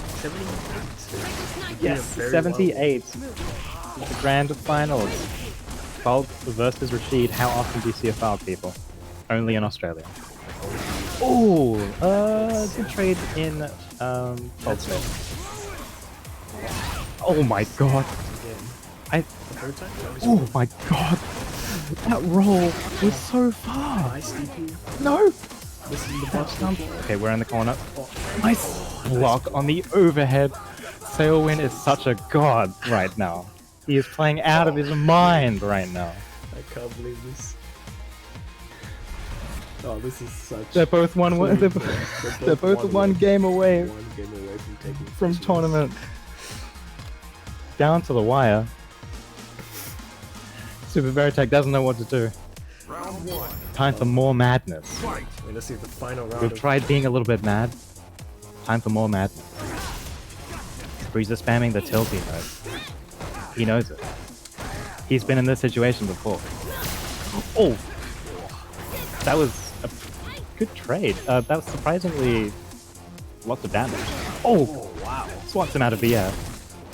Yes, 78. The grand finals. Falk versus Rashid. How often do you see a Falk, people? Only in Australia. Oh, good trade in Falk Smith. Oh my god. Again. The third time? Oh my god. That roll was so far. Nice DP. No. This is the box number. Okay, we're in the corner. Nice block on the overhead. Sailwind is such a god right now. He is playing out of his mind right now. I can't believe this. Oh, this is such. They're both they're both one game away One game away from taking from first tournament. Down to the wire. Super Veritech doesn't know what to do. Round one. Time for more madness. Fight. Wait, let's see the final round. We've tried being a little bit mad. Time for more madness. Breezer spamming the tilty mode. He knows it. He's been in this situation before. Oh! That was a good trade. That was surprisingly lots of damage. Oh! Wow. Swats him out of the air.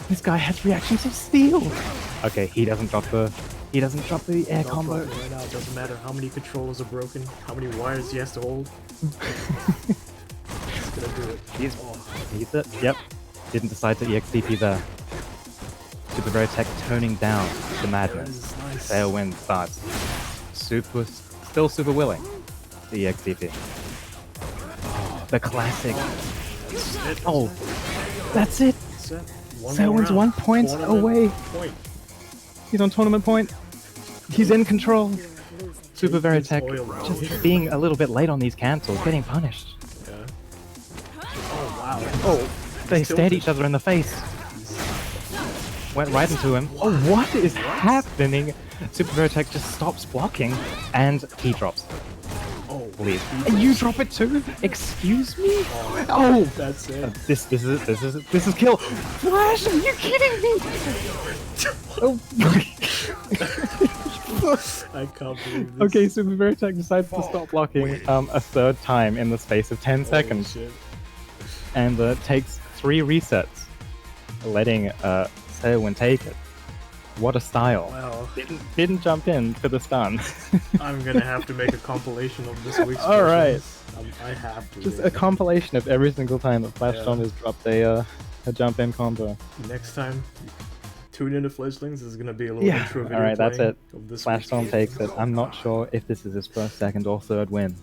This guy has reactions of steel! Okay, he doesn't drop the air combo. Right now, it doesn't matter how many controllers are broken, how many wires he has to hold. He's gonna do it. He's it. Yep. Didn't decide to EXDP there. Super Veritech toning down the madness. Nice. Sailwind starts. Still super willing. The EXDP. Oh, the classic. Oh, that's it. Sailwind's 1 point away. He's on tournament point. He's in control. Super Veritech just being a little bit late on these cancels, getting punished. Yeah. Oh wow. Oh, they stared each other in the face. Went right into him. Oh, what is happening? Super Veritech just stops blocking, and he drops. Oh, Leave. And you drop it too? Excuse me? Oh, that's it. this is kill. Flash, are you kidding me? Oh my. I can't believe this. Okay, Super Veritech decides to stop blocking a third time in the space of 10 seconds. Shit. And takes 3 resets, letting Sailwind take it. What a style. Wow. Didn't jump in for the stun. I'm gonna have to make a compilation of this week's All right. specials. I have to. Just really. a compilation of every single time that Flash Storm has dropped a jump in combo. Next time, tune into Fledglings. This is gonna be a little intro video. Alright, that's it. Of this Flash week's Storm game. takes it. I'm not sure if this is his first, second, or third win.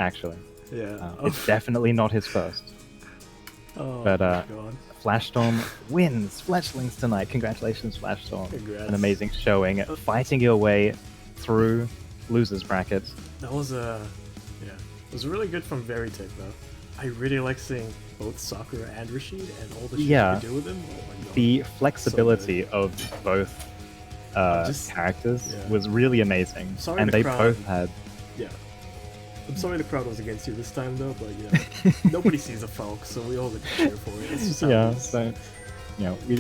Actually. Yeah. It's definitely not his first. Oh but, my god. Flash Storm wins Fletchlings tonight. Congratulations, Flash Storm. Congrats. An amazing showing. Fighting your way through losers brackets. That was it was really good from Veritech though. I really like seeing both Sakura and Rashid and all the shit you can do with them. Oh my god. The flexibility of both characters was really amazing. Sorry and the they crowd. both had. Yeah. I'm sorry the crowd was against you this time though, but nobody sees a Falk, so we all get to cheer for it. It's just how it is. So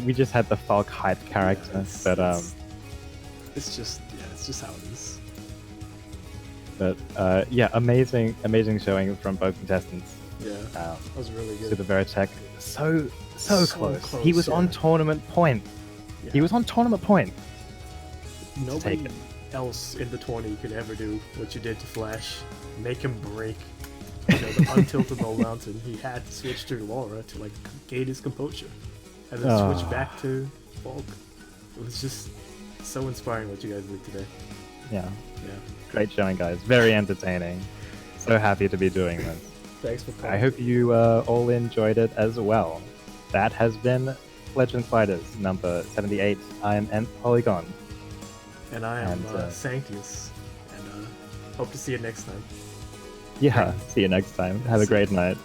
we just had the Falk hype character, it's just how it is. But amazing showing from both contestants. Yeah, that was really good. Super Veritech, so close. He was on tournament point. Yeah. He was on tournament point. Nobody else in the tourney could ever do what you did to Flash. Make him break the untiltable mountain. He had to switch to Laura to gain his composure, and then switch back to Falk. It was just so inspiring what you guys did today. Yeah. Great showing, guys. Very entertaining. So happy to be doing this. Thanks for coming. I hope you all enjoyed it as well. That has been Fledgling Fighters number 78. I am Nth Polygon. And I am Sanctius. And hope to see you next time. Yeah, see you next time. Have a great night.